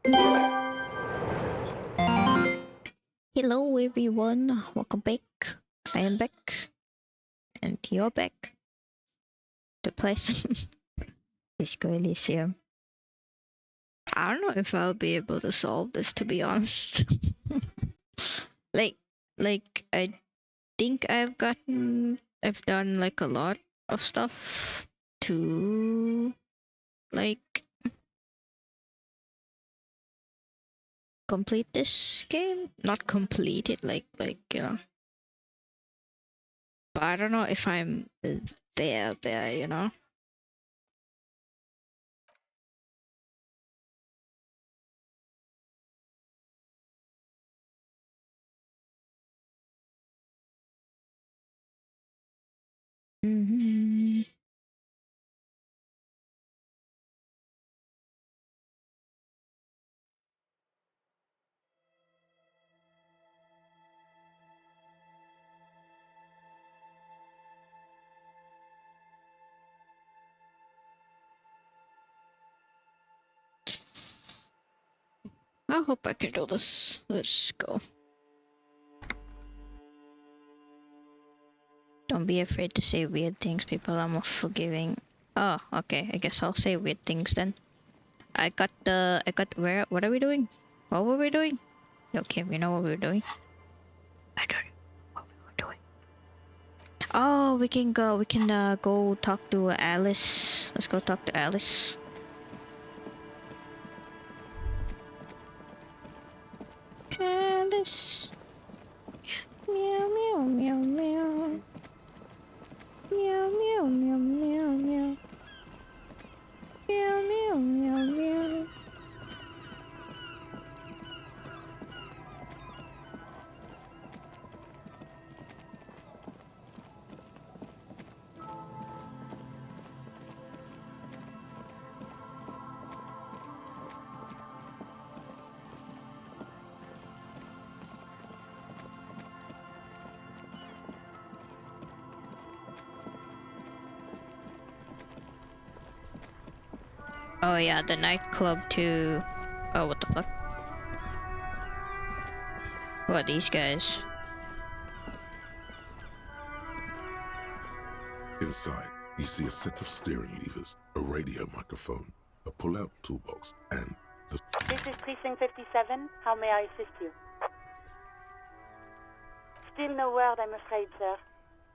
Hello everyone, welcome back. I am back, and you're back. The place is Elysium. I don't know if I'll be able to solve this, to be honest. like, I think I've done like a lot of stuff to like complete this game. Not complete it, like. But I don't know if I'm there. Mm-hmm. I hope I can do this. Let's go. Don't be afraid to say weird things, people. I'm forgiving. Oh, okay. I guess I'll say weird things then. Where? What are we doing? What were we doing? Okay, we know what we were doing. I don't know what we were doing. Oh, we can go. We can go talk to Alice. Let's go talk to Alice. Alice. Meow meow meow meow. Meow meow meow meow meow. Meow meow meow meow. Oh yeah, the nightclub too. Oh, what the fuck? Who are these guys? Inside, you see a set of steering levers, a radio microphone, a pull-out toolbox, and the... This is Precinct 57. How may I assist you? Still no word, I'm afraid, sir.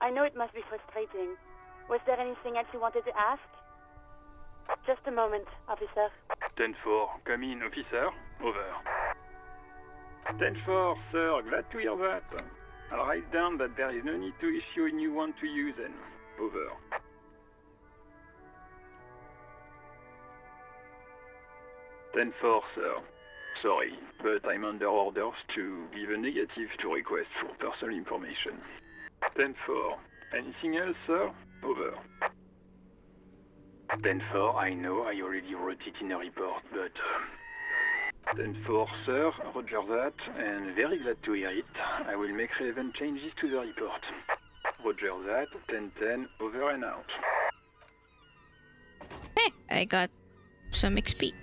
I know it must be frustrating. Was there anything else you wanted to ask? Just a moment, officer. 10-4, come in, officer. Over. 10-4, sir, glad to hear that. I'll write down that there is no need to issue a new one to you then. Over. Ten-4, sir. Sorry, but I'm under orders to give a negative to request for personal information. 10-4. Anything else, sir? Over. 10-4, I know I already wrote it in a report, but... 10-4, sir, roger that, and very glad to hear it. I will make relevant changes to the report. Roger that, 10-10, over and out. Hey, I got some XP.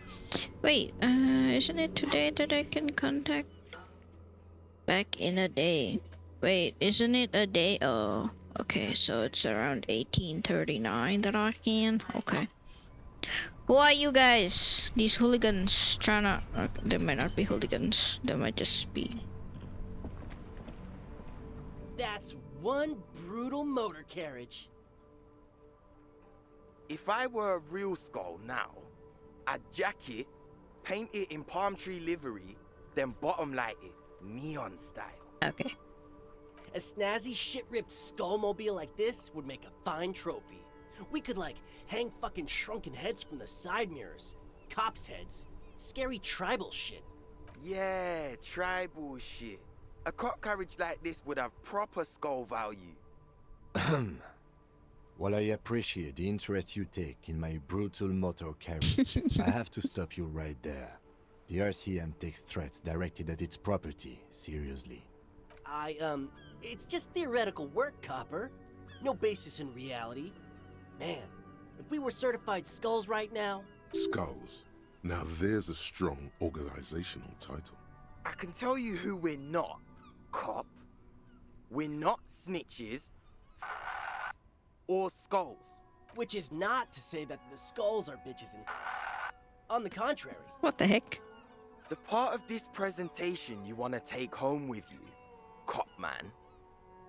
Wait, isn't it today that I can contact? Back in a day. Wait, isn't it a day? Oh, okay, so it's around 1839 that I can. Okay. Who are you guys? These hooligans trying to... they might not be hooligans. They might just be... That's one brutal motor carriage. If I were a real skull now, I'd jack it, paint it in palm tree livery, then bottom light it, neon style. Okay. A snazzy shit-ripped skullmobile like this would make a fine trophy. We could, like, hang fucking shrunken heads from the side mirrors. Cops' heads. Scary tribal shit. Yeah, tribal shit. A cop carriage like this would have proper skull value. While I appreciate the interest you take in my brutal motor carriage, I have to stop you right there. The RCM takes threats directed at its property seriously. It's just theoretical work, Copper. No basis in reality. Man, if we were certified skulls right now... Skulls. Now there's a strong organizational title. I can tell you who we're not, cop. We're not snitches or skulls. Which is not to say that the skulls are bitches and... On the contrary. What the heck? The part of this presentation you want to take home with you, cop man,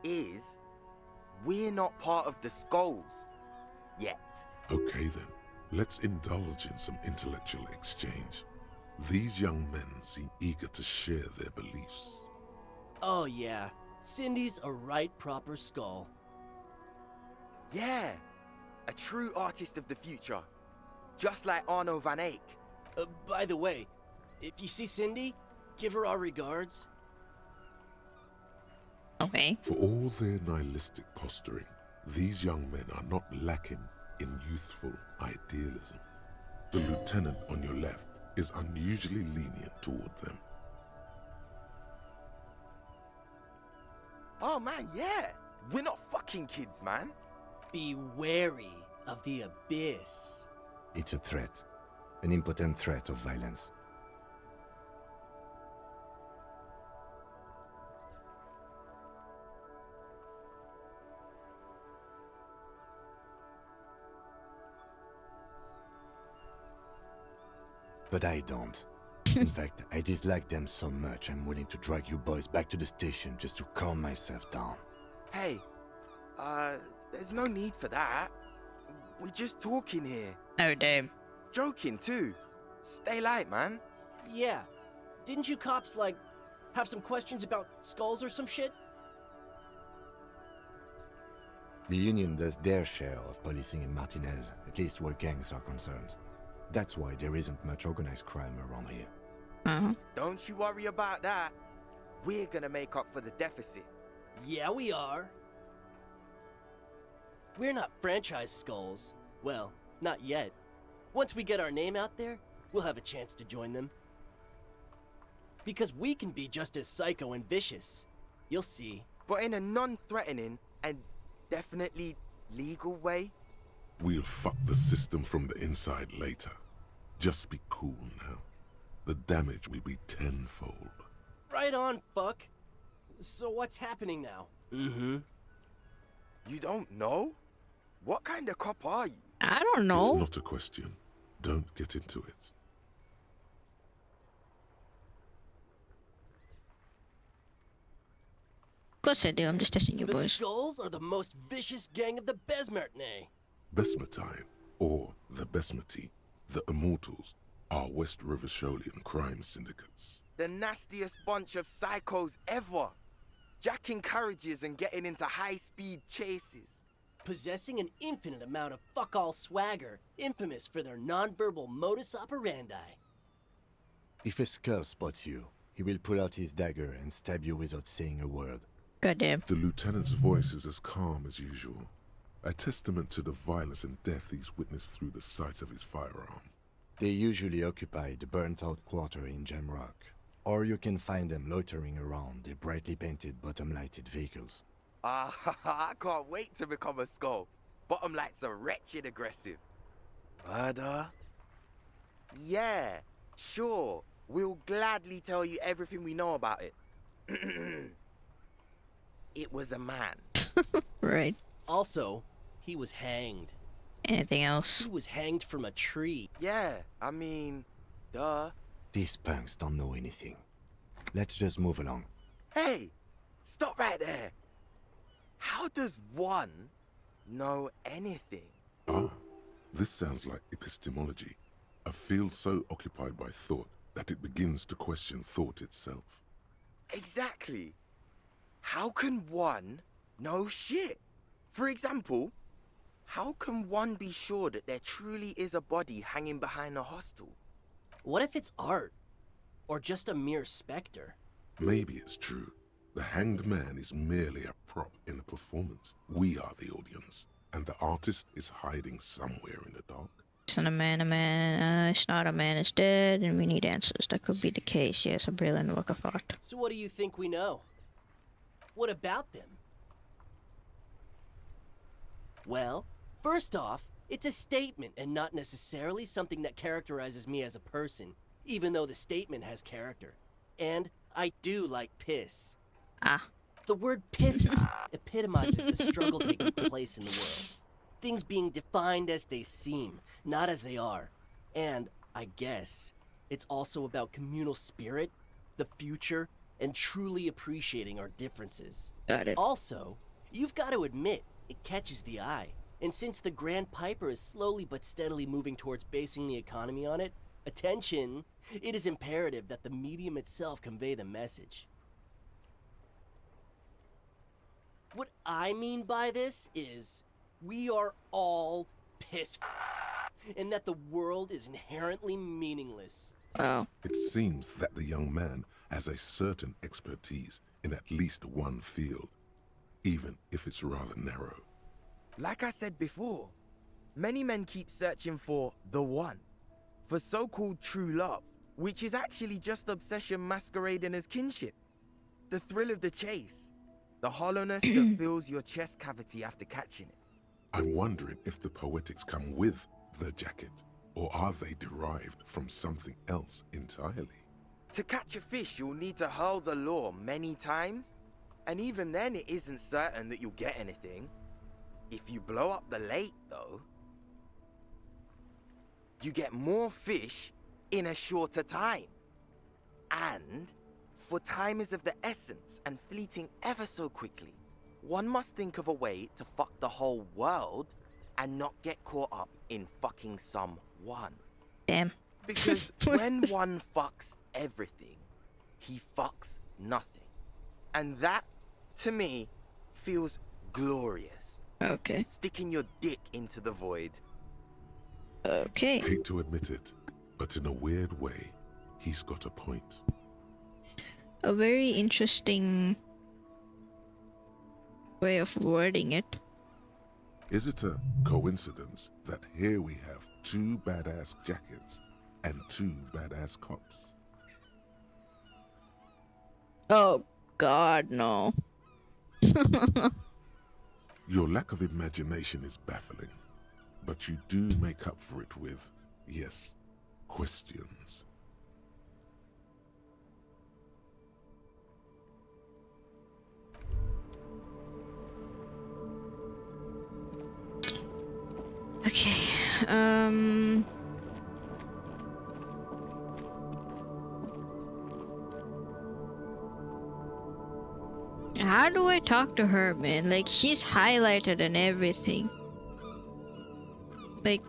is we're not part of the skulls yet. Okay then, let's indulge in some intellectual exchange. These young men seem eager to share their beliefs. Oh yeah, Cindy's a right proper skull. Yeah, a true artist of the future, just like Arno van Eyck. By the way, if you see Cindy, give her our regards. Okay. For all their nihilistic posturing, these young men are not lacking in youthful idealism. The lieutenant on your left is unusually lenient toward them. Oh man, yeah, we're not fucking kids, man. Be wary of the abyss. It's a threat. An impotent threat of violence. But I don't. In fact, I dislike them so much I'm willing to drag you boys back to the station just to calm myself down. Hey, there's no need for that. We're just talking here. Oh, damn. Joking too. Stay light, man. Yeah. Didn't you cops, like, have some questions about skulls or some shit? The Union does their share of policing in Martinez, at least where gangs are concerned. That's why there isn't much organized crime around here. Uh-huh. Don't you worry about that. We're gonna make up for the deficit. Yeah, we are. We're not franchise skulls. Well, not yet. Once we get our name out there, we'll have a chance to join them. Because we can be just as psycho and vicious. You'll see. But in a non-threatening and definitely legal way. We'll fuck the system from the inside later. Just be cool now. The damage will be tenfold. Right on, fuck. So what's happening now? Mm-hmm. You don't know? What kind of cop are you? I don't It's know. not a question. Don't get into it. Of course I do. I'm just testing you The boys. Skulls are the most vicious gang of the Besmertne. Besmatine, or the Besmati, the Immortals, are West Rivisholian crime syndicates. The nastiest bunch of psychos ever. Jacking carriages and getting into high-speed chases. Possessing an infinite amount of fuck-all swagger, infamous for their non-verbal modus operandi. If a skull spots you, he will pull out his dagger and stab you without saying a word. Goddamn. The lieutenant's voice is as calm as usual, a testament to the violence and death he's witnessed through the sight of his firearm. They usually occupy the burnt-out quarter in Jamrock, or you can find them loitering around their brightly painted bottom-lighted vehicles. I can't wait to become a skull. Bottom lights are wretched aggressive. Murder? Yeah, sure. We'll gladly tell you everything we know about it. It was a man. Right. Also, he was hanged. Anything else? He was hanged from a tree. Yeah, I mean, duh. These punks don't know anything. Let's just move along. Hey, stop right there. How does one know anything? Ah, this sounds like epistemology, a field so occupied by thought that it begins to question thought itself. Exactly. How can one know shit? For example, how can one be sure that there truly is a body hanging behind a hostel? What if it's art? Or just a mere specter? Maybe it's true. The hanged man is merely a prop in a performance. We are the audience, and the artist is hiding somewhere in the dark. It's not a man, it's not a man, it's dead, and we need answers. That could be the case, yes, a brilliant work of art. So what do you think we know? What about them? Well, first off, It's a statement and not necessarily something that characterizes me as a person, even though the statement has character. And I do like piss. Ah. The word piss epitomizes the struggle taking place in the world. Things being defined as they seem, not as they are. And, I guess, it's also about communal spirit, the future, and truly appreciating our differences. Got it. Also, you've got to admit, it catches the eye. And since the Grand Piper is slowly but steadily moving towards basing the economy on it, attention, it is imperative that the medium itself convey the message. What I mean by this is, we are all piss and that the world is inherently meaningless. Wow. It seems that the young man has a certain expertise in at least one field, even if it's rather narrow. Like I said before, many men keep searching for the one, for so-called true love, which is actually just obsession masquerading as kinship. The thrill of the chase, the hollowness that fills your chest cavity after catching it. I'm wondering if the poetics come with the jacket, or are they derived from something else entirely? To catch a fish, you'll need to hurl the lure many times, and even then it isn't certain that you'll get anything. If you blow up the lake, though, you get more fish in a shorter time. And, for time is of the essence and fleeting ever so quickly, one must think of a way to fuck the whole world and not get caught up in fucking someone. Damn. Because when one fucks everything, he fucks nothing. And that, to me, feels glorious. Okay. Sticking your dick into the void. Okay. Hate to admit it, but in a weird way, he's got a point. A very interesting way of wording it. Is it a coincidence that here we have two badass jackets and two badass cops? Oh God, no. Your lack of imagination is baffling, but you do make up for it with, yes, questions. Okay. How do I talk to her, man? Like, she's highlighted and everything. Like,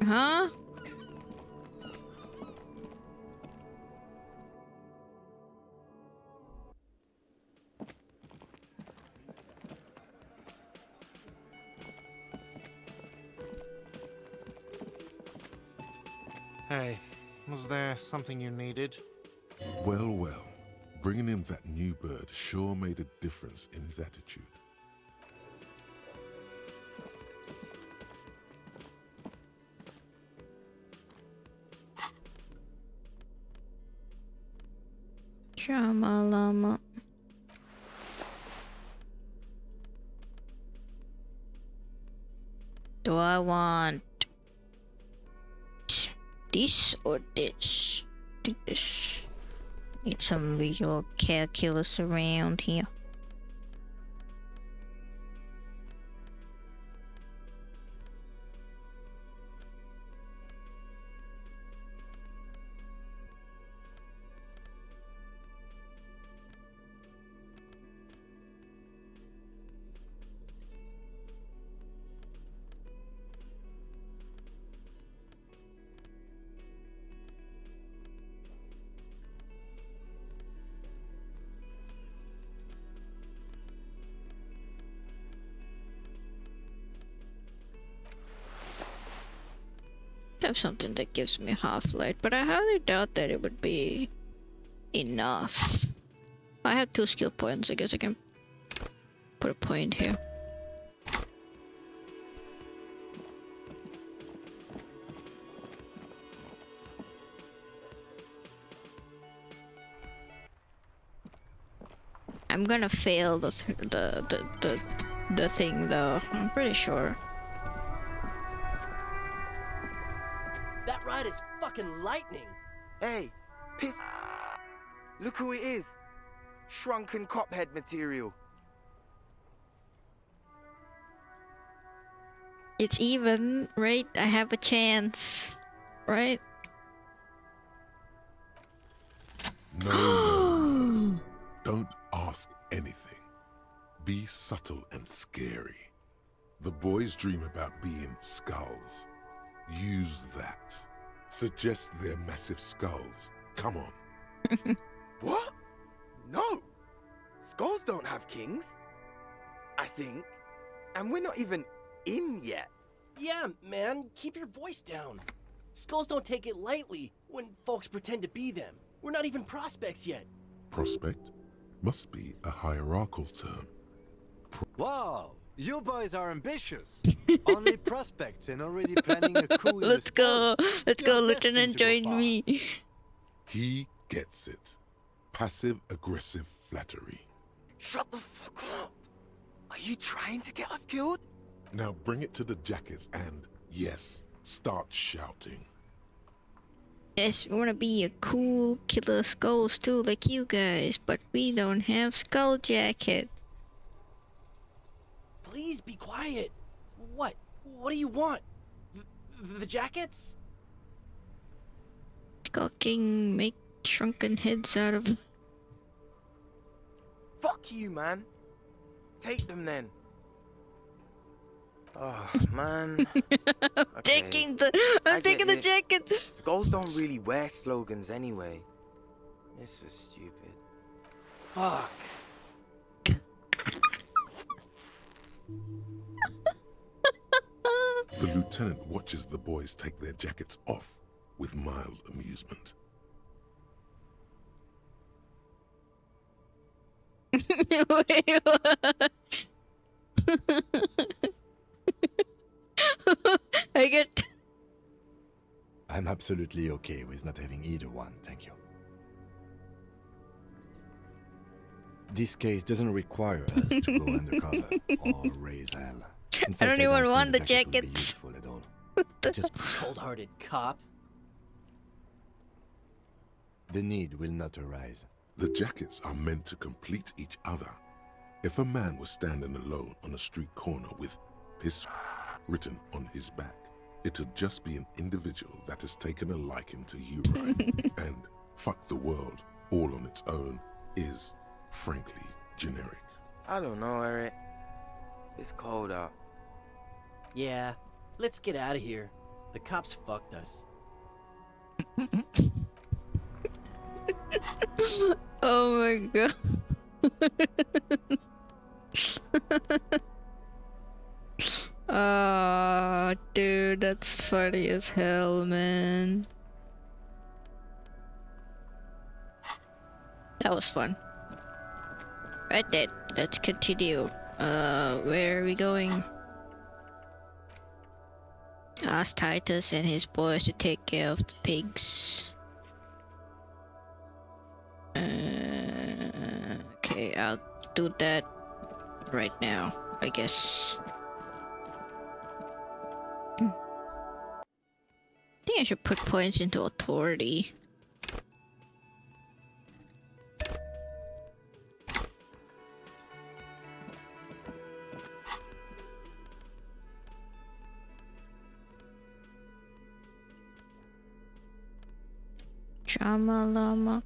huh? Hey, was there something you needed? Well, well, bringing him that new bird sure made a difference in his attitude. Shamalama. Do I want this or this? I think this. Need some visual calculus around here. Have something that gives me half light, but I highly doubt that it would be enough. I have 2 skill points. I guess I can put a point here. I'm gonna fail the thing though. I'm pretty sure. bright as fucking lightning. Hey, piss. Look who it is. Shrunken cophead material. It's even, right? I have a chance, right? No. Don't ask anything. Be subtle and scary. The boys dream about being skulls. Use that. Suggest they're massive skulls. Come on. What? No. Skulls don't have kings. I think. And we're not even in yet. Yeah, man, keep your voice down. Skulls don't take it lightly when folks pretend to be them. We're not even prospects yet. Prospect must be a hierarchical term. Wow, you boys are ambitious. Only prospects and already planning a coup in the Let's go. Skulls. Let's You're go, destined Lieutenant. to go Join far. me. He gets it. Passive-aggressive flattery. Shut the fuck up. Are you trying to get us killed? Now bring it to the jackets and, yes, start shouting. Yes, we wanna be a cool killer skulls too, like you guys, but we don't have skull jackets. Please be quiet. What? What do you want? The jackets? Skulking, make shrunken heads out of. Fuck you, man. Take them then. Oh, man. I'm Okay, taking the. I I'm get taking the it. jackets. Skulls don't really wear slogans anyway. This was stupid. Fuck. The lieutenant watches the boys take their jackets off with mild amusement. Wait, what? I get. I'm absolutely okay with not having either one, thank you. This case doesn't require us to go undercover or raise hell. In fact, I don't even think want the jacket would be jackets. useful at all. Just Cold-hearted cop. the need will not arise. The jackets are meant to complete each other. If a man was standing alone on a street corner with piss written on his back, it'd just be an individual that has taken a liking to you, right? And fuck the world all on its own is, frankly, generic. I don't know, Eric. It's cold out. Yeah, let's get out of here. The cops fucked us. Oh my god. Ah, dude, that's funny as hell, man. That was fun. Right then, let's continue. Where are we going? Ask Titus and his boys to take care of the pigs. Okay, I'll do that right now, I guess. I think I should put points into authority. Drama llama.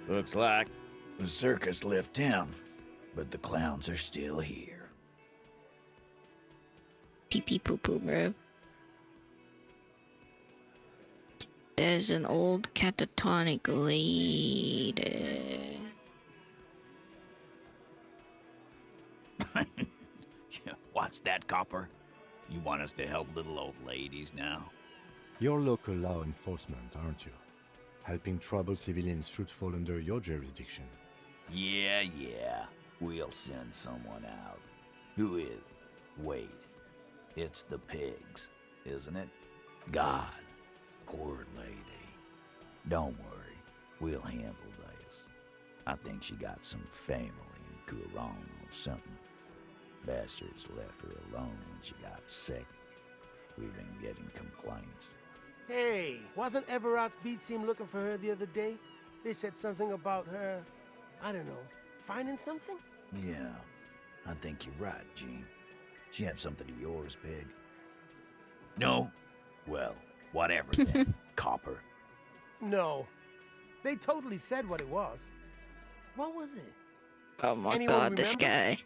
Looks like the circus left town, but the clowns are still here. Pee pee poo poo, bro. There's an old catatonic lady. What's that, Copper? You want us to help little old ladies now? You're local law enforcement, aren't you? Helping troubled civilians should fall under your jurisdiction. Yeah. We'll send someone out. Who is? Wait. It's the pigs, isn't it? God. Poor lady. Don't worry. We'll handle this. I think she got some family in Kuron or something. Bastards left her alone when she got sick. We've been getting complaints. Hey, wasn't Everott's beat team looking for her the other day? They said something about her, I don't know, finding something? Yeah, I think you're right, Gene. She have something of yours, Pig? No? Well, whatever then, Copper. No. They totally said what it was. What was it? Oh my Anyone god, this remember? guy.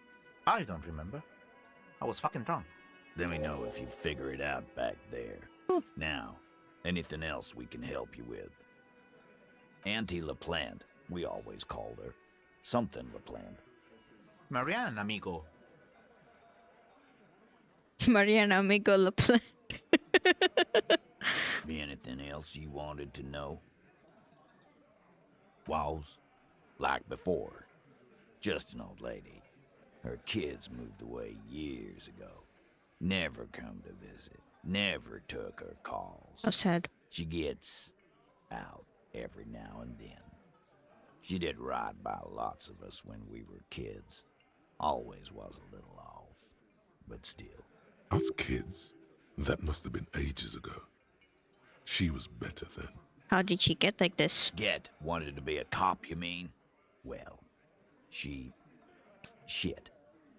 I don't remember. I was fucking drunk. Let me know if you figure it out back there. Ooh. Now, anything else we can help you with? Auntie LaPlante, we always called her. Something LaPlante. Marianne, amigo. Mariana Amigo LaPlante. Anything else you wanted to know? Was? Like before. Just an old lady. Her kids moved away years ago. Never come to visit. Never took her calls. How sad. She gets out every now and then. She did right by lots of us when we were kids. Always was a little off, but still. Us kids? That must have been ages ago. She was better then. How did she get like this? Wanted to be a cop, you mean? Well, shit.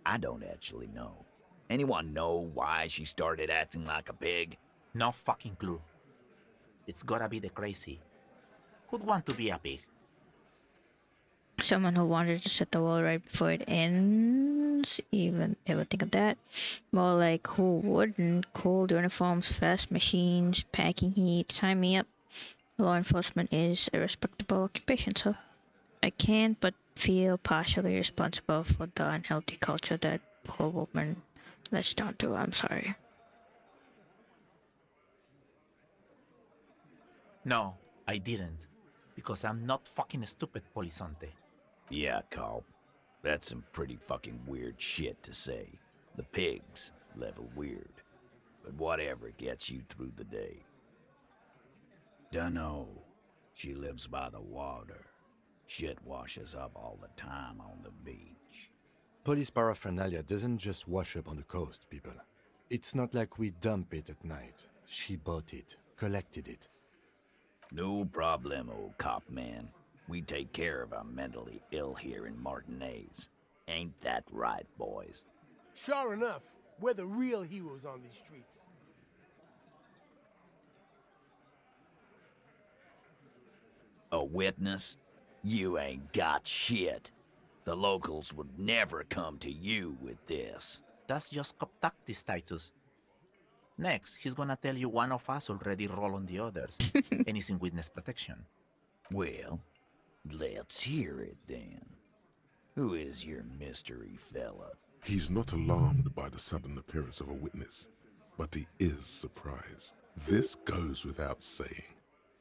I don't actually know. Anyone know why she started acting like a pig? No fucking clue. It's gotta be the crazy. Who'd want to be a pig? Someone who wanted to set the world right before it ends. Even ever think of that? More like who wouldn't? Cold uniforms, fast machines, packing heat. Sign me up. Law enforcement is a respectable occupation, so I can't but feel partially responsible for the unhealthy culture that poor woman latched onto. I'm sorry. No, I didn't. Because I'm not fucking stupid, Polizonte. Yeah, Carl. That's some pretty fucking weird shit to say. The pigs level weird. But whatever gets you through the day. Dunno. She lives by the water. Shit washes up all the time on the beach. Police paraphernalia doesn't just wash up on the coast, people. It's not like we dump it at night. She bought it, collected it. No problemo, cop man. We take care of our mentally ill here in Martinez. Ain't that right, boys? Sure enough, we're the real heroes on these streets. A witness? You ain't got shit. The locals would never come to you with this. That's just cop tactics, Titus. Next, he's gonna tell you one of us already roll on the others, and he's in witness protection. Well, let's hear it then. Who is your mystery fella? He's not alarmed by the sudden appearance of a witness, but he is surprised. This goes without saying,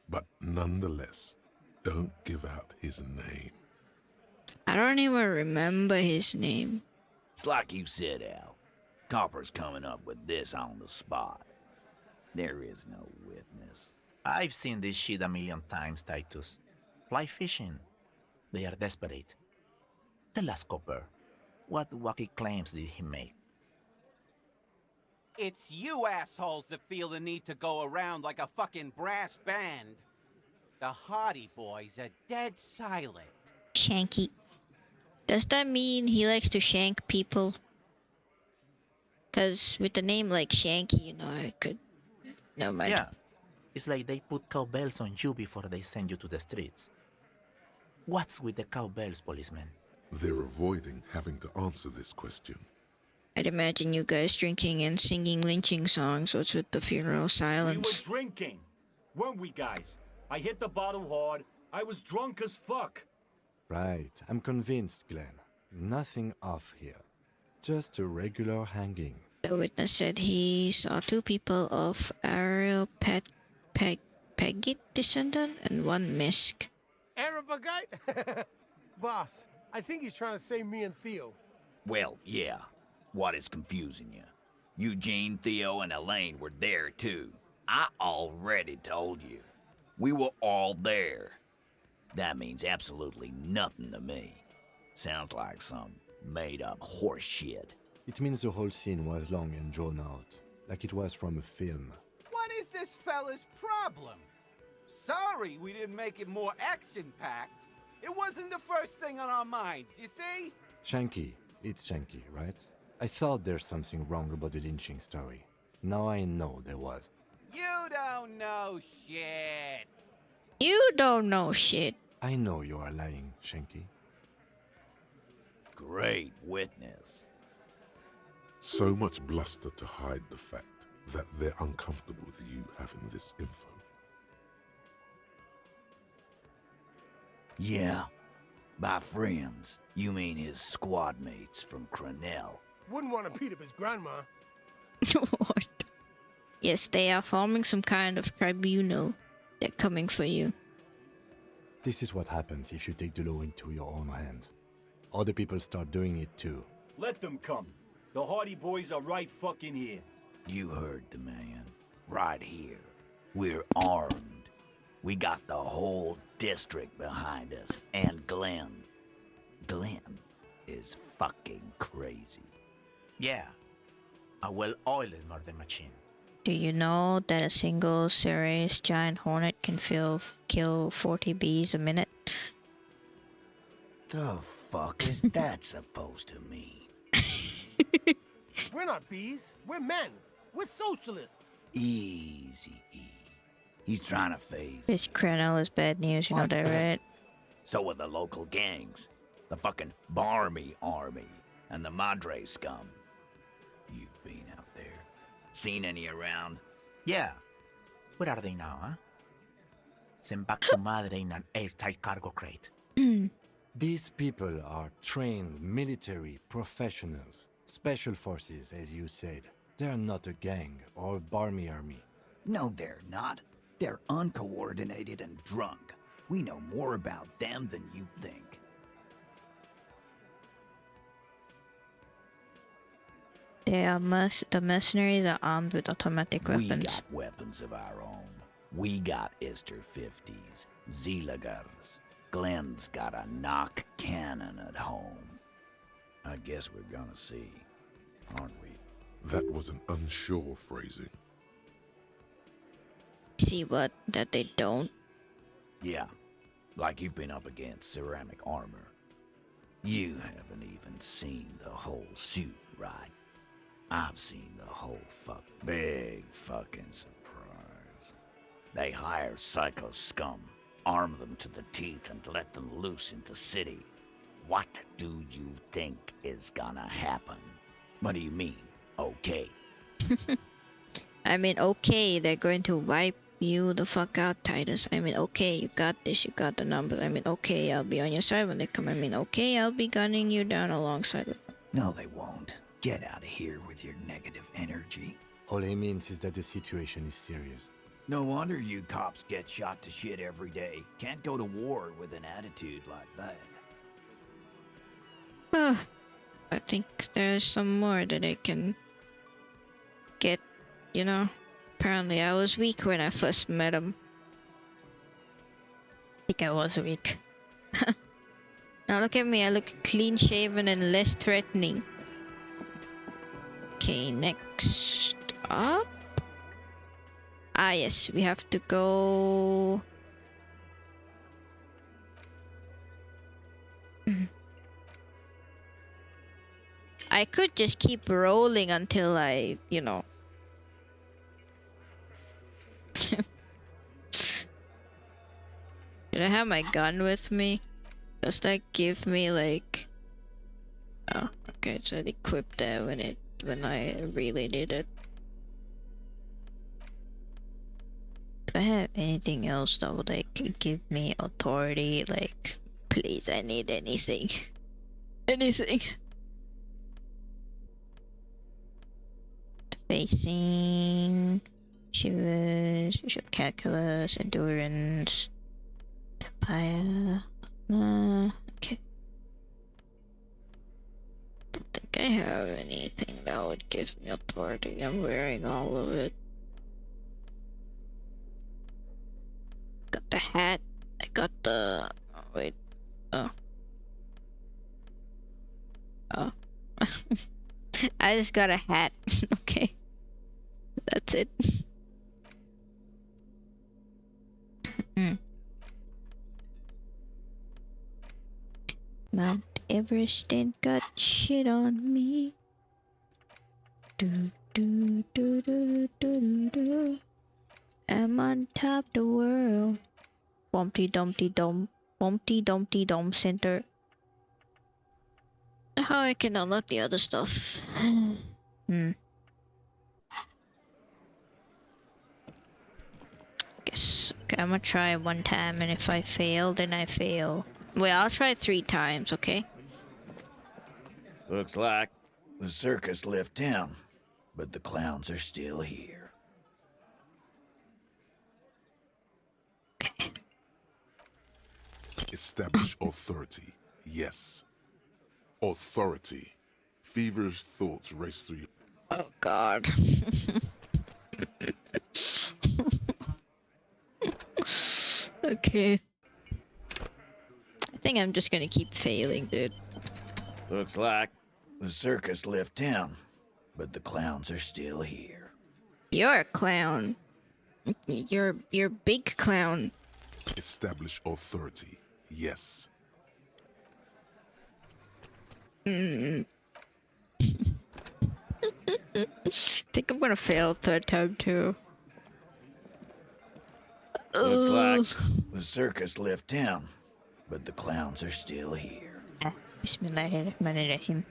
but nonetheless, don't give out his name. I don't even remember his name. It's like you said, Al. Copper's coming up with this on the spot. There is no witness. I've seen this shit a million times, Titus. Fly fishing. They are desperate. Tell us, Copper, what wacky claims did he make? It's you assholes that feel the need to go around like a fucking brass band. The Hardy Boys are dead silent. Shanky. Does that mean he likes to shank people? Because with a name like Shanky, you know, I could... Never mind. Yeah, it's like they put cowbells on you before they send you to the streets. What's with the cowbells, policeman? They're avoiding having to answer this question. I'd imagine you guys drinking and singing lynching songs. What's with the funeral silence? We were drinking, weren't we, guys? I hit the bottle hard. I was drunk as fuck. Right, I'm convinced, Glenn. Nothing off here. Just a regular hanging. The witness said he saw 2 people of Ariel Pegit descendant and 1 Misk. Arabagite? Boss, I think he's trying to say me and Theo. Well, yeah. What is confusing you? Eugene, Theo, and Elaine were there too. I already told you. We were all there. That means absolutely nothing to me. Sounds like some made-up horse shit. It means the whole scene was long and drawn out, like it was from a film. What is this fella's problem? Sorry we didn't make it more action-packed. It wasn't the first thing on our minds, you see? Shanky. It's Shanky, right? I thought there's something wrong about the lynching story. Now I know there was. You don't know shit. You don't know shit. I know you are lying, Shanky. Great witness. So much bluster to hide the fact that they're uncomfortable with you having this info. Yeah. By friends, you mean his squad mates from Crenell. Wouldn't want to beat up his grandma. What? Yes, they are forming some kind of tribunal. They're coming for you. This is what happens if you take the law into your own hands. Other people start doing it too. Let them come. The Hardy Boys are right fucking here. You heard the man. Right here. We're armed. We got the whole district behind us. And Glenn. Glenn is fucking crazy. Yeah. A well-oiled murder machine. Do you know that a single Ceres giant hornet can kill 40 bees a minute? The fuck is that supposed to mean? We're not bees. We're men. We're socialists. Easy, E. He's trying to phase. This Crenell is bad news, you know that, right? So are the local gangs. The fucking Barmy Army and the Madre scum. You've been out there. Seen any around? Yeah. Where are they now, huh? Sent back to Madre in an airtight cargo crate. These people are trained military professionals. Special forces, as you said. They're not a gang or Barmy army. No, they're not. They're uncoordinated and drunk. We know more about them than you think. They are the mercenaries are armed with automatic weapons. We got weapons of our own. We got Ister 50s, Zeelagers. Glenn's got a knock cannon at home. I guess we're gonna see, aren't we? That was an unsure phrasing. See what? That they don't? Yeah, like you've been up against ceramic armor. You haven't even seen the whole suit, right? I've seen the whole big fucking surprise. They hire psycho scum, arm them to the teeth, and let them loose in the city. What do you think is gonna happen? What do you mean, okay? I mean, okay, they're going to wipe you the fuck out, Titus. I mean, okay, you got this, you got the numbers. I mean, okay, I'll be on your side when they come. I mean, okay, I'll be gunning you down alongside with them. No, they won't. Get out of here with your negative energy. All he means is that the situation is serious. No wonder you cops get shot to shit every day. Can't go to war with an attitude like that. I think there's some more that I can get, you know. Apparently I was weak when I first met him. I think I was weak. Now look at me, I look clean shaven and less threatening. Okay, next up. Ah yes, we have to go... I could just keep rolling until I, you know. Should I have my gun with me? Does that give me like... Oh, okay, so it equipped that when I really did it. Do I have anything else that would like give me authority? Like, please, I need anything. Anything. Facing, Shivers, Bishop Calculus, Endurance, Empire. Okay. Don't think I have anything that would give me authority. I'm wearing all of it. Got the hat. I got the. Oh, wait. Oh. Oh. I just got a hat. Okay. That's it. Mount Everest ain't got shit on me. Do do do do do do. I'm on top of the world. Bumpty Dumpty Dum. Bumpty Dumpty Dum Center. How I can unlock the other stuff? Guess. Okay, I'm gonna try one time, and if I fail, then I fail. Wait, I'll try 3 times, okay? Looks like the circus left town, but the clowns are still here. Okay. Establish authority. Yes. Authority. Feverish thoughts race through you. Oh god. Okay. I think I'm just gonna keep failing, dude. Looks like the circus left town, but the clowns are still here. You're a clown. You're big clown. Establish authority. Yes. Think I'm gonna fail 3rd time too. Looks like the circus left town, but the clowns are still here. Bismillahirrahmanirrahim.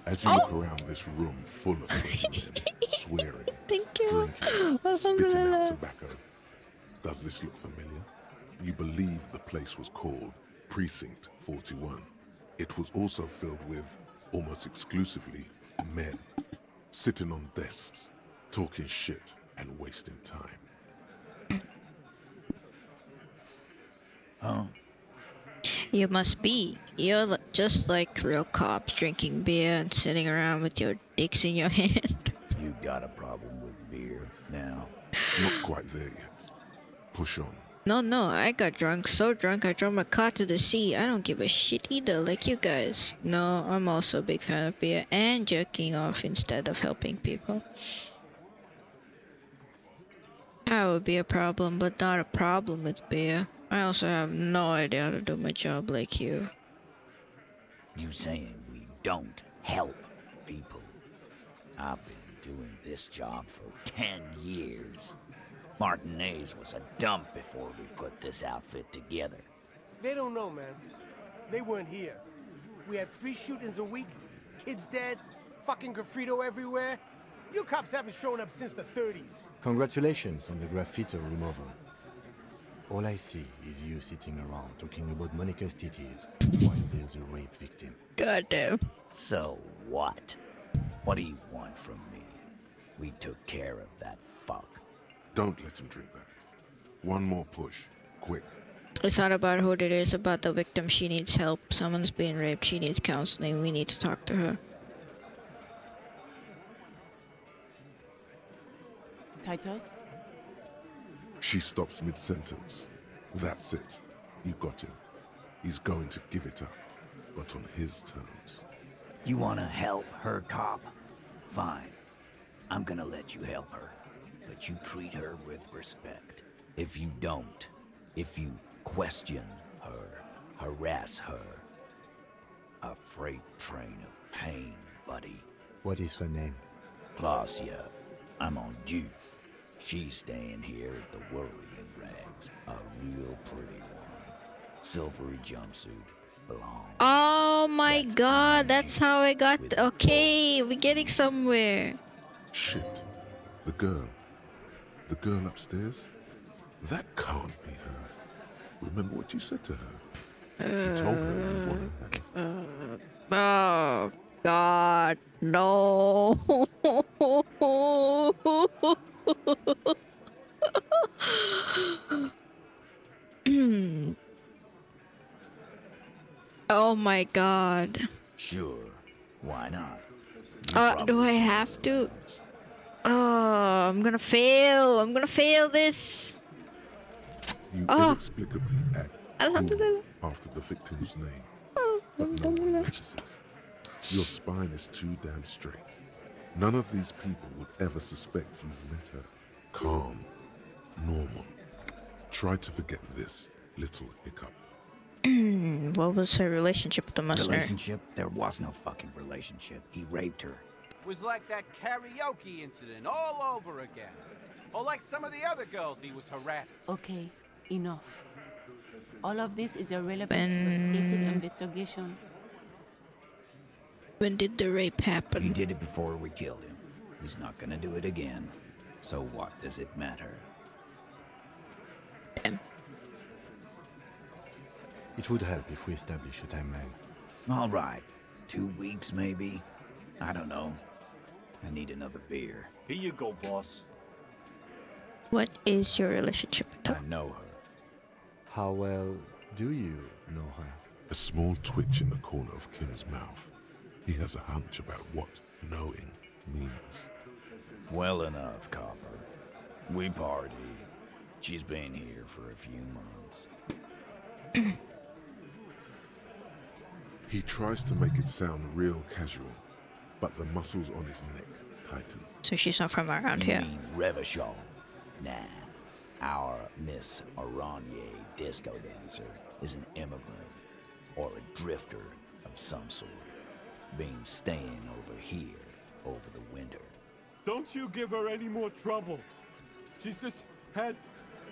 As you look around this room full of sweaty men, swearing, Thank you. drinking, spitting out tobacco, does this look familiar? You believe the place was called Precinct 41. It was also filled with, almost exclusively, men, sitting on desks, talking shit and wasting time. Huh? You must be. You're just like real cops, drinking beer and sitting around with your dicks in your hand. You got a problem with beer now? Not quite there yet. Push on. No, I got drunk, so drunk I drove my car to the sea. I don't give a shit either, like you guys. No, I'm also a big fan of beer and jerking off instead of helping people. That would be a problem, but not a problem with beer. I also have no idea how to do my job like you. You saying we don't help people? I've been doing this job for 10 years. Martinez was a dump before we put this outfit together. They don't know, man. They weren't here. We had 3 shootings a week, kids dead, fucking graffito everywhere. You cops haven't shown up since the 30s. Congratulations on the graffiti removal. All I see is you sitting around talking about Monica's titties while there's a rape victim. Goddamn. So what? What do you want from me? We took care of that fuck. Don't let him drink that. One more push. Quick. It's not about who it is, it's about the victim. She needs help. Someone's being raped. She needs counseling. We need to talk to her. Titos? She stops mid-sentence. That's it. You got him. He's going to give it up, but on his terms. You wanna help her, cop? Fine. I'm gonna let you help her. But you treat her with respect. If you don't, if you question her, harass her, a freight train of pain, buddy. What is her name? Claudia. I'm on due. She's staying here at the Worrying Rags. A real pretty one. Silvery jumpsuit. Blonde. Oh my god, that's how I got. Okay, we're getting somewhere. Shit. The girl. The girl upstairs? That can't be her. Remember what you said to her? You told her you wanted her. Oh God, no. Oh my God. Sure, why not? Do I have to? Oh, I'm gonna fail. I'm gonna fail this. You Oh, inexplicably act cool after the victim's name, but no one notices. Your spine is too damn straight. None of these people would ever suspect you've met her. Calm, normal. Try to forget this little hiccup. What was her relationship with the mercenary? Relationship? There was no fucking relationship. He raped her. It was like that karaoke incident all over again. Or like some of the other girls he was harassing. Okay, enough. All of this is irrelevant to the stated investigation. When did the rape happen? He did it before we killed him. He's not gonna do it again. So what does it matter? Damn. It would help if we establish a timeline. All right. 2 weeks, maybe? I don't know. I need another beer. Here you go, boss. What is your relationship with her? I know her. How well do you know her? A small twitch in the corner of Kim's mouth. He has a hunch about what knowing means. Well enough, Copper. We partied. She's been here for a few months. He tries to make it sound real casual, but the muscles on his neck tighten. So she's not from around You here. mean Revachol? Nah. Our Miss Aranye disco dancer is an immigrant or a drifter of some sort. Been staying over here over the winter. Don't you give her any more trouble. She's just had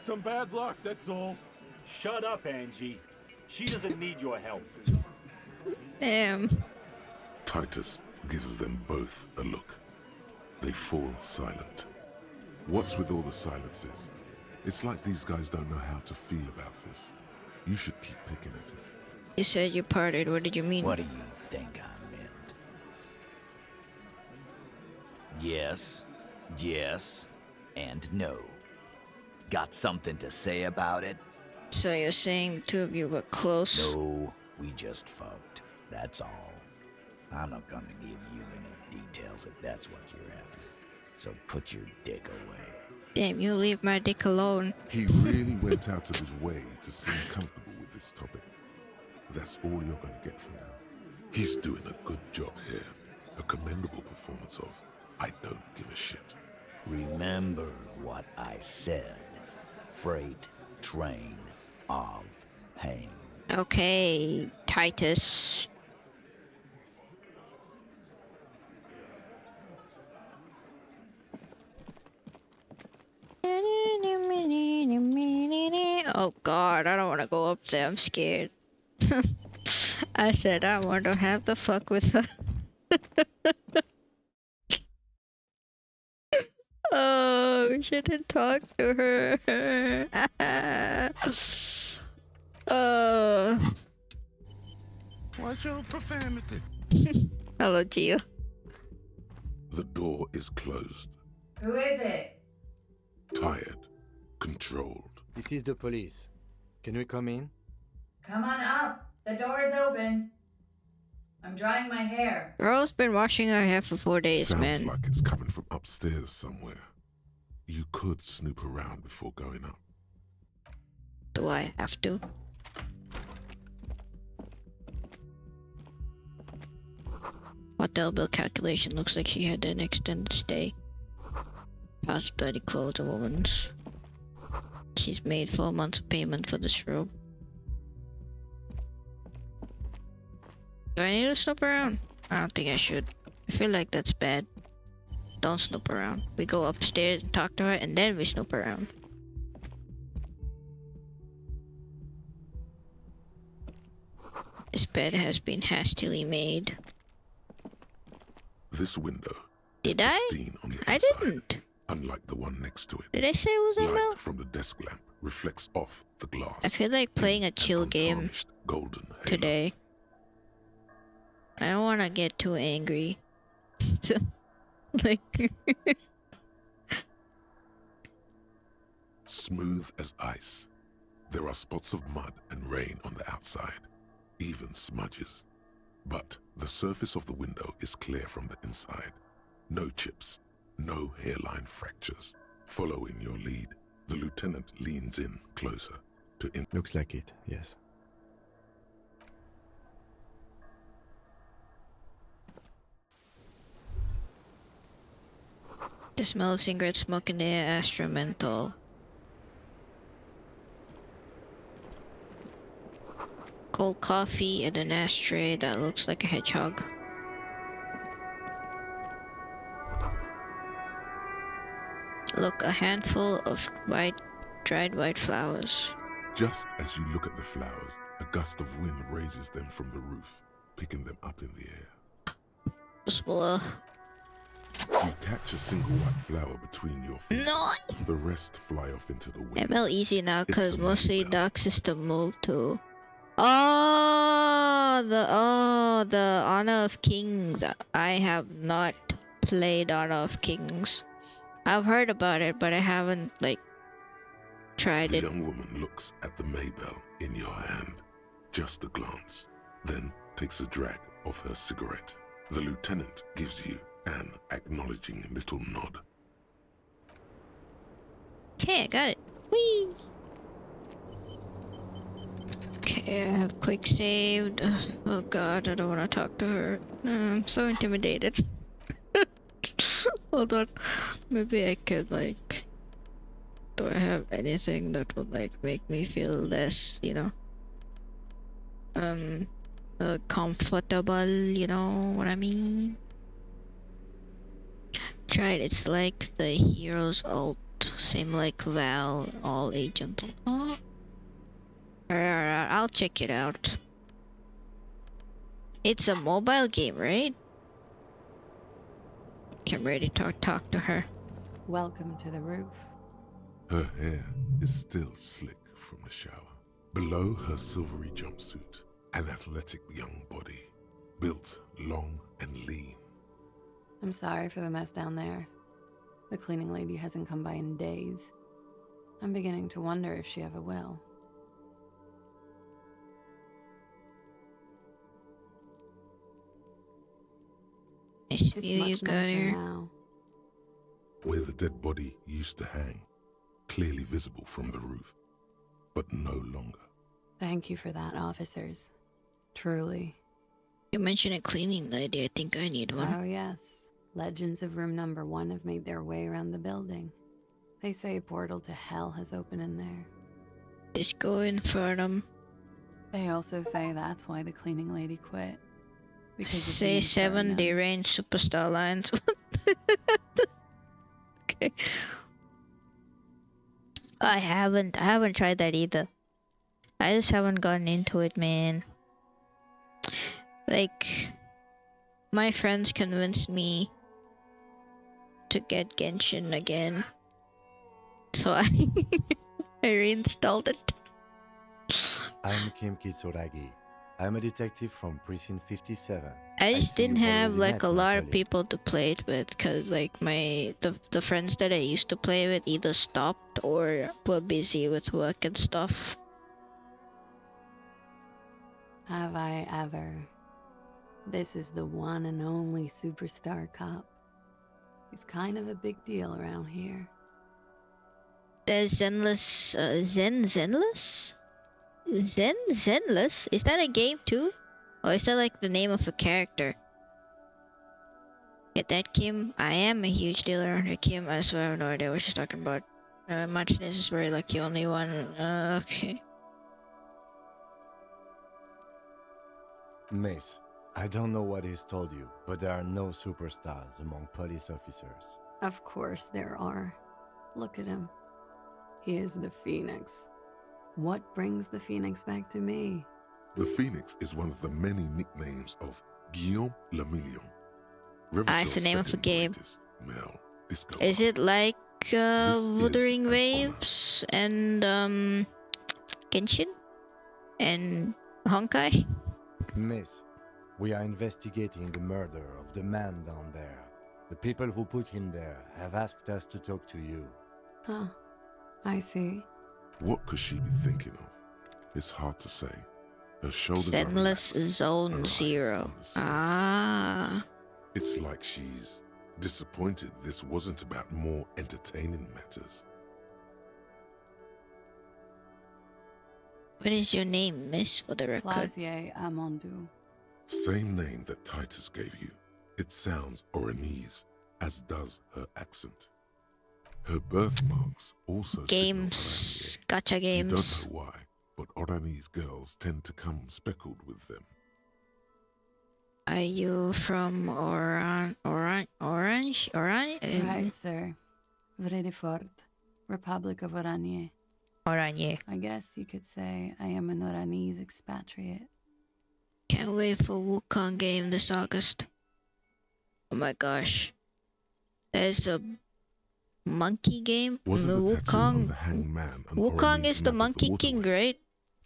some bad luck, that's all. Shut up, Angie. She doesn't need your help. Damn. Titus gives them both a look. They fall silent. What's with all the silences? It's like these guys don't know how to feel about this. You should keep picking at it. You said you partied. What did you mean? What do you think I meant? Yes, yes, and no. Got something to say about it? So you're saying the two of you were close? No, we just fucked. That's all. I'm not gonna give you any details if that's what you're after. So put your dick away. Damn, you leave my dick alone. He really went out of his way to seem comfortable with this topic. That's all you're gonna get from him. He's doing a good job here. A commendable performance of I don't give a shit. Remember what I said. Freight train of pain. Okay, Titus. Oh God, I don't want to go up there. I'm scared. I said I want to have the fuck with her. Oh, we shouldn't talk to her. What's your profanity? Hello to you. The door is closed. Who is it? Tired. Controlled. This is the police. Can we come in? Come on up. The door is open. I'm drying my hair. Girl's been washing her hair for 4 days, Sounds man. like it's coming from upstairs somewhere. You could snoop around before going up. Do I have to? Hotel bill calculation looks like she had an extended stay. Past bloody clothes, a woman's. She's made 4 months of payment for this room. Do I need to snoop around? I don't think I should. I feel like that's bad. Don't snoop around. We go upstairs and talk to her, and then we snoop around. This bed has been hastily made. This window Did is I? pristine on the I inside. didn't. unlike the one next to it. Did I say it was a Light male? from the desk lamp reflects off the glass. I feel like playing a chill game untarnished golden halo. today. I don't want to get too angry. Like, Smooth as ice. There are spots of mud and rain on the outside, even smudges. But the surface of the window is clear from the inside. No chips, no hairline fractures. Following your lead, the lieutenant leans in closer to Looks like it, yes. the smell of cigarette smoke in the air, instrumental. Cold coffee and an ashtray that looks like a hedgehog. Look, a handful of dried white flowers. Just as you look at the flowers, a gust of wind raises them from the roof, picking them up in the air. Bismillah. You catch a single white flower between your feet. No! The rest fly off into the wind. ML easy now, It's cause a mostly Maybell. Dark System moved to. The Honor of Kings. I have not played Honor of Kings. I've heard about it, but I haven't like tried The it. young woman looks at the Maybell in your hand, just a glance, then takes a drag of her cigarette. The lieutenant gives you an acknowledging little nod. Okay, I got it. Whee! Okay, I have quick saved. Oh god, I don't want to talk to her. I'm so intimidated. Hold on. Maybe I could like... Do I have anything that would like make me feel less, you know? Comfortable, you know what I mean? Tried, it's like the hero's ult. Same like Val, all agent. Oh. Alright, I'll check it out. It's a mobile game, right? Okay, I'm ready to talk to her. Welcome to the roof. Her hair is still slick from the shower. Below her silvery jumpsuit, an athletic young body, built long and lean. I'm sorry for the mess down there. The cleaning lady hasn't come by in days. I'm beginning to wonder if she ever will. Nice It's view you much got nicer here. now. Where the dead body used to hang, clearly visible from the roof, but no longer. Thank you for that, officers. Truly. You mentioned a cleaning lady, I think I need one. Oh yes. Legends of room number 1 have made their way around the building. They say a portal to hell has opened in there. Disco Infernum. They also say that's why the cleaning lady quit. Because of Say being 7 certain of- deranged superstar lines. Okay. I haven't tried that either. I just haven't gotten into it, man. Like, my friends convinced me to get Genshin again, so I reinstalled it. I'm Kim Kitsuragi. I'm a detective from Precinct 57. I just see didn't you've have already like met a my lot of colleague. people to play it with, cause like the friends that I used to play with either stopped or were busy with work and stuff. Have I ever? This is the one and only superstar cop. He's kind of a big deal around here. There's Zenless, Zenless? Zenless? Is that a game too? Or is that like the name of a character? Get that, Kim? I am a huge deal around here, Kim. I swear I have no idea what she's talking about. Martinez is very lucky, only one. Okay. Mace, I don't know what he's told you, but there are no superstars among police officers. Of course there are. Look at him. He is the Phoenix. What brings the Phoenix back to me? The Phoenix is one of the many nicknames of Guillaume le Million. Ah, it's the name of a game. Male. disco Is it artist. like This is Wuthering an Waves and Genshin and Honkai? Miss, we are investigating the murder of the man down there. The people who put him there have asked us to talk to you. Huh. I see. What could she be thinking of? It's hard to say. Her shoulders are Endless relaxed, Zone her eyes Zero. undisturbed. Ah. It's like she's disappointed this wasn't about more entertaining matters. What is your name, miss, for the record? Plaisier Amandou. Same name that Titus gave you. It sounds Oranese, as does her accent. Her birthmarks also Games. Gacha You games. don't know why, but Oranese girls tend to come speckled with them. Are you from Orange? Right, sir. Vredefort, Republic of Oranje. Oranje. I guess you could say I am an Oranese expatriate. Can't wait for Wukong game this August. Oh my gosh. There's a monkey game. Wasn't the tattoo on the Wukong. hanged man an Wukong Oranese is the map of monkey king, waterways? right?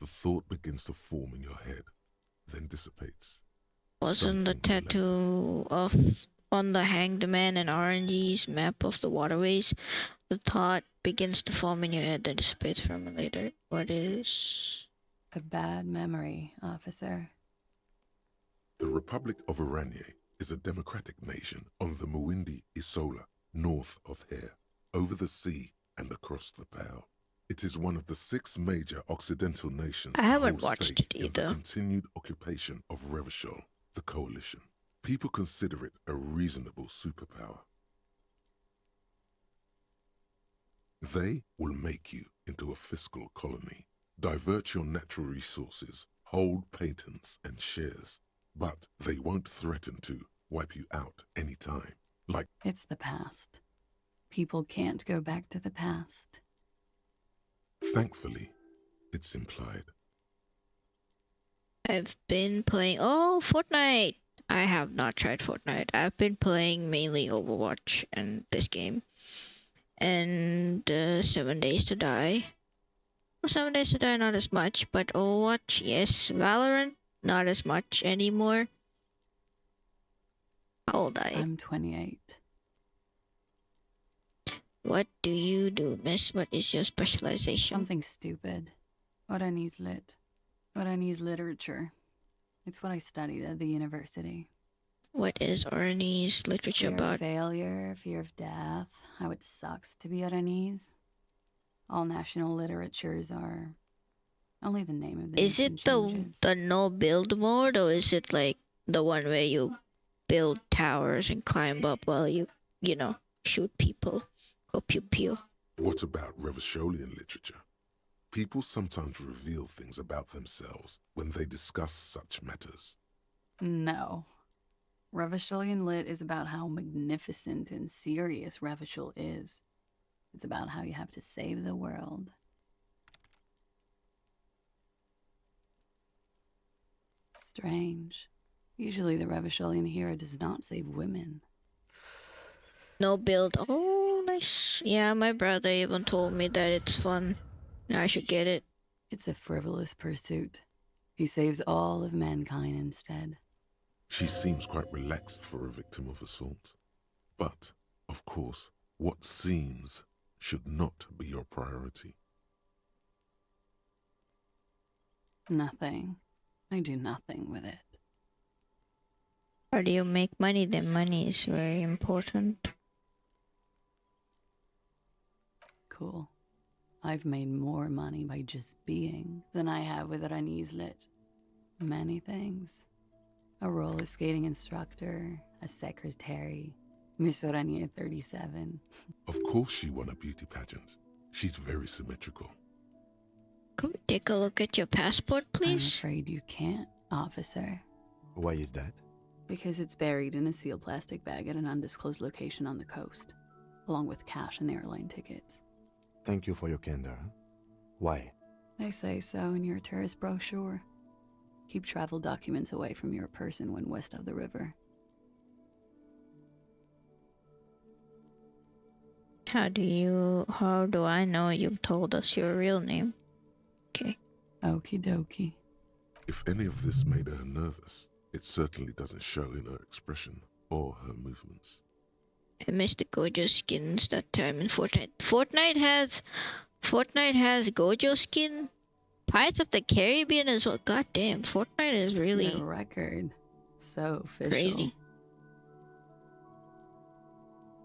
The thought begins to form in your head, then dissipates. Wasn't the Something tattoo of on the hanged man and RNG's map of the waterways? The thought begins to form in your head, then dissipates from it later. What is? A bad memory, officer. The Republic of Oranje is a democratic nation on the Muindi Isola, north of here, over the sea and across the Pale. It is one of the 6 major Occidental nations I to haven't hold watched stake it in the either. continued occupation of Revachol, the coalition. People consider it a reasonable superpower. They will make you into a fiscal colony, divert your natural resources, hold patents and shares, but they won't threaten to wipe you out anytime. Like It's the past. People can't go back to the past. Thankfully, it's implied. I've been playing. Oh, Fortnite! I have not tried Fortnite. I've been playing mainly Overwatch and this game. And 7 Days to Die. Well, 7 Days to Die, not as much, but Overwatch, yes. Valorant, not as much anymore. How old are you? I'm 28. What do you do, miss? What is your specialization? Something stupid. Oranese lit. Oranese literature. It's what I studied at the university. What is Oranese literature Fear about? of failure, fear of death, how it sucks to be Oranese. All national literatures are only the name of the Is nation it changes. the no build mode, or is it like the one where you build towers and climb up while you know, shoot people? Go pew pew. What about Revacholian literature? People sometimes reveal things about themselves when they discuss such matters. No. Revacholian lit is about how magnificent and serious Revachol is. It's about how you have to save the world. Strange. Usually the Revacholian hero does not save women. No build. Oh, nice. Yeah, my brother even told me that it's fun. I should get it. It's a frivolous pursuit. He saves all of mankind instead. She seems quite relaxed for a victim of assault. But, of course, what seems should not be your priority. Nothing. I do nothing with it. How do you make money? Then money is very important. Cool. I've made more money by just being than I have with Oranese lit. Many things. A roller skating instructor, a secretary, Miss Oranje 37. Of course she won a beauty pageant. She's very symmetrical. Could we take a look at your passport, I'm please? afraid you can't, officer. Why is that? Because it's buried in a sealed plastic bag at an undisclosed location on the coast, along with cash and airline tickets. Thank you for your candor. Why? They say so in your tourist brochure. Keep travel documents away from your person when west of the river. How do I know you told us your real name? Okay. Okie dokie. If any of this made her nervous, it certainly doesn't show in her expression or her movements. I missed the Gojo skins that time in Fortnite. Fortnite has Gojo skin. Pirates of the Caribbean as well. God damn, Fortnite is really The record. So official. crazy.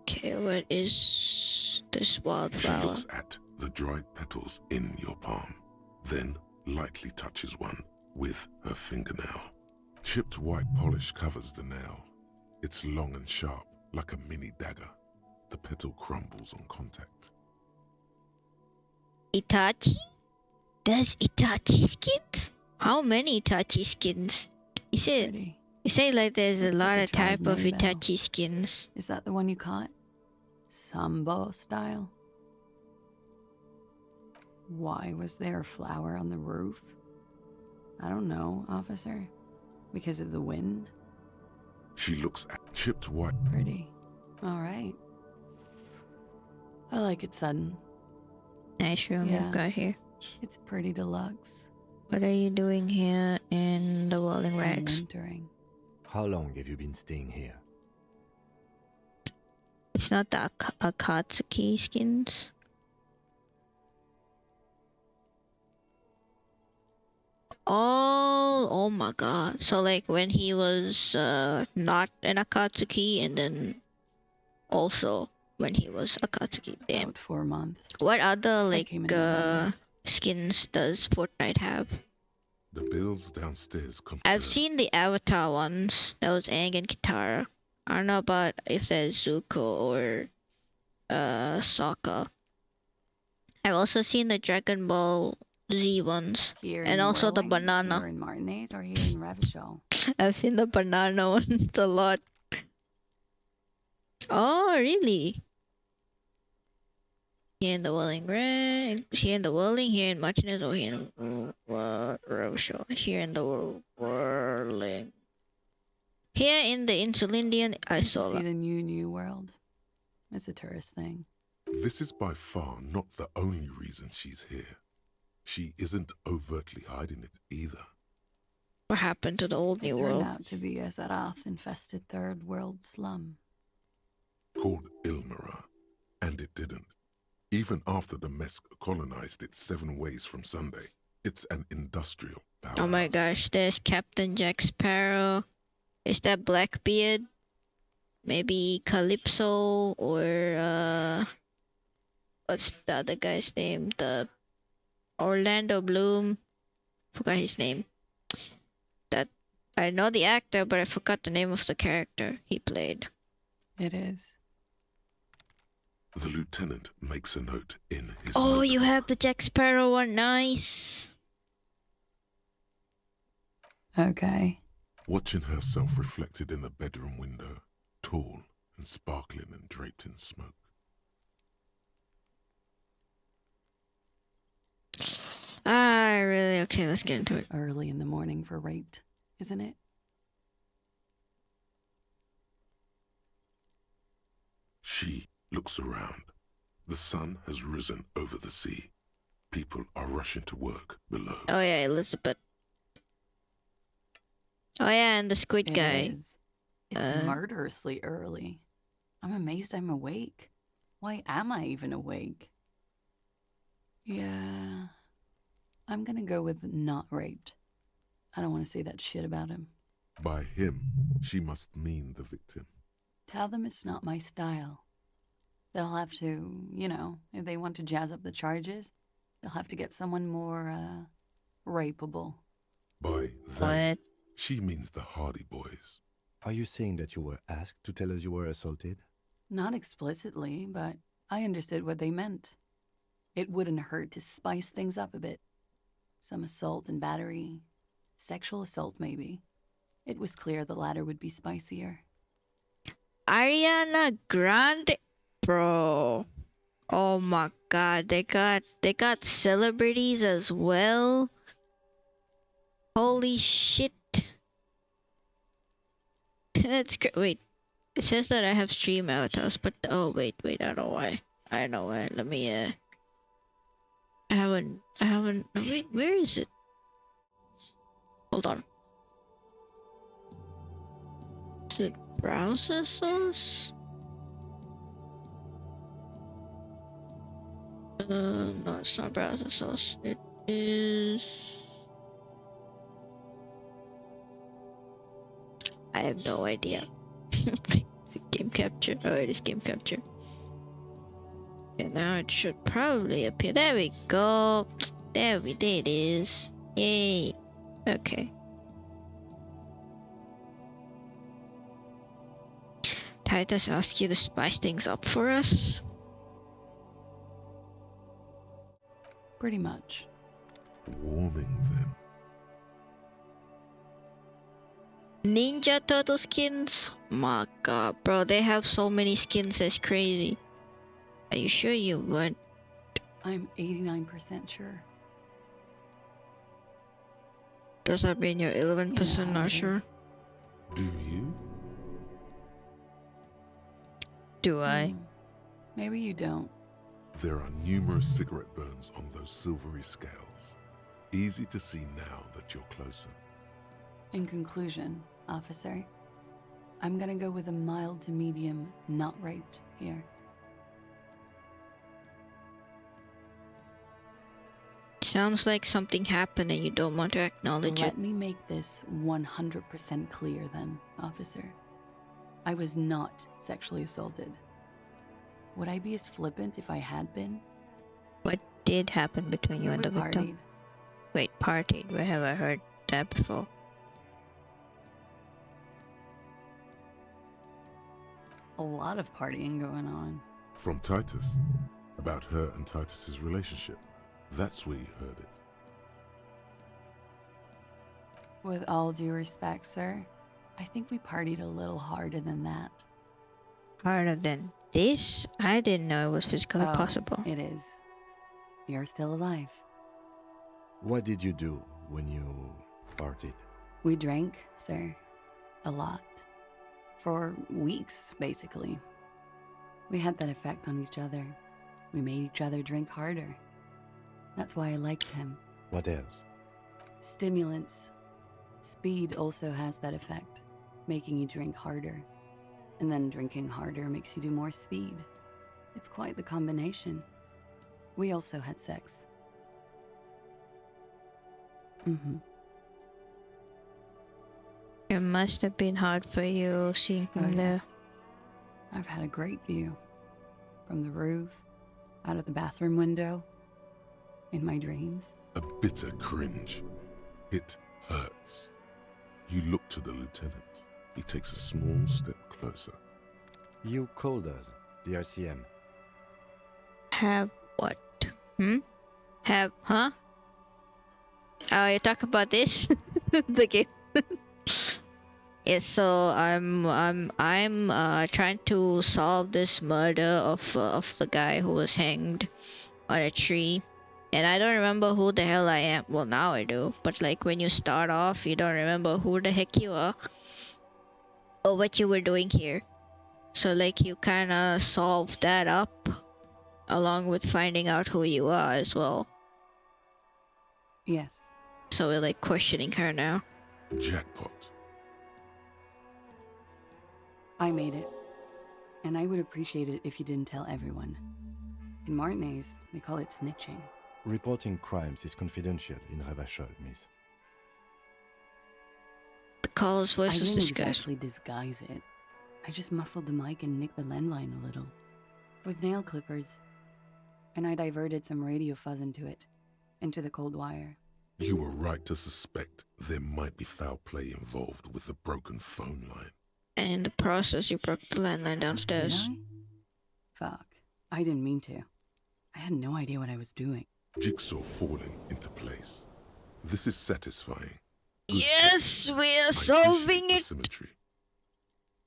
Okay, what is this She wildflower? looks at the dried petals in your palm, then lightly touches one with her fingernail. Chipped white polish covers the nail. It's long and sharp, like a mini dagger. The petal crumbles on contact. Itachi? Does Itachi skins? How many Itachi skins? You say like there's Looks a lot like a of type dried of maybell. Itachi skins. Is that the one you caught? Sambo style? Why was there a flower on the roof? I don't know, officer. Because of the wind? She looks at chipped white. Pretty. Alright. I like it sudden. Nice room Yeah. you've got here. It's pretty deluxe. What are you doing here in the Welling I'm Rags? wintering. How long have you been staying here? It's not the Akatsuki skins. Oh my god. So like when he was not an Akatsuki and then also when he was Akatsuki. Damn. About 4 months. What other like came in November. skins does Fortnite have? The bills downstairs come. I've seen the Avatar ones. That was Aang and Katara. I don't know about if there's Zuko or Sokka. I've also seen the Dragon Ball Z ones. Here And in also the Whirling, banana. Here in Martinez or here in Revachol? I've seen the banana ones a lot. Oh, really? Here in the Welling Rag, here in the Welling, here in Martinez, or here in Rochelle, here in the Whirling. Here in the Insulindian To see Isola. the new world. It's a tourist thing. This is by far not the only reason she's here. She isn't overtly hiding it either. What happened to the old It New turned World? out to be a Zarath-infested third world slum. Called Ilmara, and it didn't. Even after the Mesk colonized it 7 ways from Sunday, it's an industrial power. Oh my gosh, there's Captain Jack Sparrow. Is that Blackbeard? Maybe Calypso or what's the other guy's name? The Orlando Bloom. Forgot his name. That I know the actor, but I forgot the name of the character he played. It is. The lieutenant makes a note in his Oh, you notebook. have the Jack Sparrow one. Nice. Okay. Watching herself reflected in the bedroom window, tall and sparkling and draped in smoke. Ah, really? Okay, let's get It's a into bit it. early in the morning for rape, isn't it? She looks around. The sun has risen over the sea. People are rushing to work below. Oh yeah, Elizabeth. Oh yeah, and the squid It guy. is. It's murderously early. I'm amazed I'm awake. Why am I even awake? Yeah. I'm gonna go with not raped. I don't want to say that shit about him. By him, she must mean the victim. Tell them it's not my style. They'll have to, if they want to jazz up the charges, they'll have to get someone more, rapeable. By they, she means the Hardy Boys. Are you saying that you were asked to tell us you were assaulted? Not explicitly, but I understood what they meant. It wouldn't hurt to spice things up a bit. Some assault and battery. Sexual assault, maybe. It was clear the latter would be spicier. Ariana Grande, bro. Oh my god, they got celebrities as well. Holy shit. That's great. Wait, it says that I have stream avatars, but oh wait, I don't know why. I know what. Let me I haven't wait, where is it? Hold on. Is it browser sauce? No, it's not browser sauce. It is. I have no idea. Is it game capture? Oh, it is game capture. Okay, now it should probably appear. There we go. There it is. Yay. Okay. Titus asked you to spice things up for us? Pretty much. Warming them. Ninja Turtle skins? My god, bro, they have so many skins, that's crazy. Are you sure you weren't? I'm 89% sure. Does that mean you're 11% not sure? Do you? Do I? Maybe you don't. There are numerous cigarette burns on those silvery scales. Easy to see now that you're closer. In conclusion, officer, I'm gonna go with a mild to medium not raped here. Sounds like something happened and you don't want to acknowledge it. Let me make this 100% clear then, officer. I was not sexually assaulted. Would I be as flippant if I had been? What did happen between you and the We victim? partied. Wait, partied? Where have I heard that before? A lot of partying going on. From Titus. About her and Titus's relationship. That's where you heard it. With all due respect, sir, I think we partied a little harder than that. Harder than this? I didn't know it was physically Oh, possible. It is. You're still alive. What did you do when you partied? We drank, sir. A lot. For weeks, basically. We had that effect on each other. We made each other drink harder. That's why I liked him. What else? Stimulants. Speed also has that effect, making you drink harder. And then drinking harder makes you do more speed. It's quite the combination. We also had sex. It must have been hard for you seeing him there. Yes. I've had a great view. From the roof, out of the bathroom window, in my dreams. A bitter cringe. It hurts. You look to the lieutenant. He takes a small step closer. You called us, the RCM. Have what? Have, huh? Oh, you talk about this? The game. Yeah, so I'm trying to solve this murder of the guy who was hanged on a tree. And I don't remember who the hell I am. Well, now I do. But like when you start off, you don't remember who the heck you are. Or what you were doing here. So like you kind of solve that up. Along with finding out who you are as well. Yes. So we're like questioning her now. Jackpot. I made it. And I would appreciate it if you didn't tell everyone. In Martinez, they call it snitching. Reporting crimes is confidential in Revachol, miss. The caller's voice I was didn't disguised. exactly disguise it. I just muffled the mic and nicked the landline a little. With nail clippers. And I diverted some radio fuzz into it. Into the cold wire. You were right to suspect there might be foul play involved with the broken phone line. And in the process, you broke the landline downstairs. Did I? Fuck. I didn't mean to. I had no idea what I was doing. Jigsaw falling into place. This is satisfying. Yes, we are I solving appreciate the it. symmetry.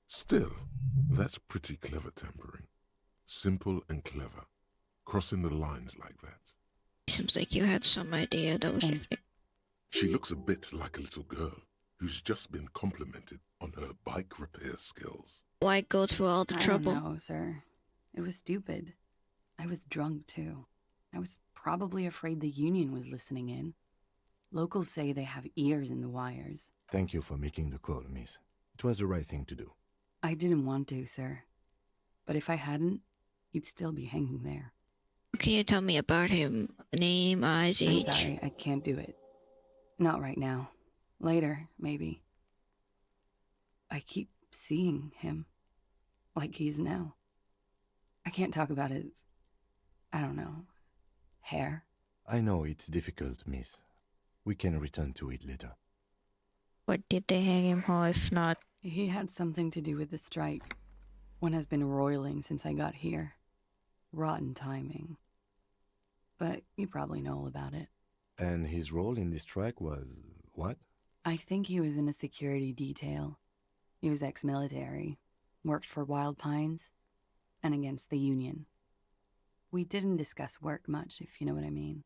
Still, that's pretty clever tampering. Simple and clever. Crossing the lines like that. Seems like you had some idea that was effective. She looks a bit like a little girl who's just been complimented on her bike repair skills. Why go through all the trouble? I don't know, sir. It was stupid. I was drunk, too. I was probably afraid the Union was listening in. Locals say they have ears in the wires. Thank you for making the call, miss. It was the right thing to do. I didn't want to, sir. But if I hadn't, he'd still be hanging there. Can you tell me about him? Name, eyes, I'm age? sorry, I can't do it. Not right now. Later, maybe. I keep seeing him. Like he is now. I can't talk about his... I don't know... hair. I know it's difficult, miss. We can return to it later. What did they hang him for if not? He had something to do with the strike. One has been roiling since I got here. Rotten timing. But you probably know all about it. And his role in this strike was... what? I think he was in a security detail. He was ex-military, worked for Wild Pines, and against the Union. We didn't discuss work much, if you know what I mean.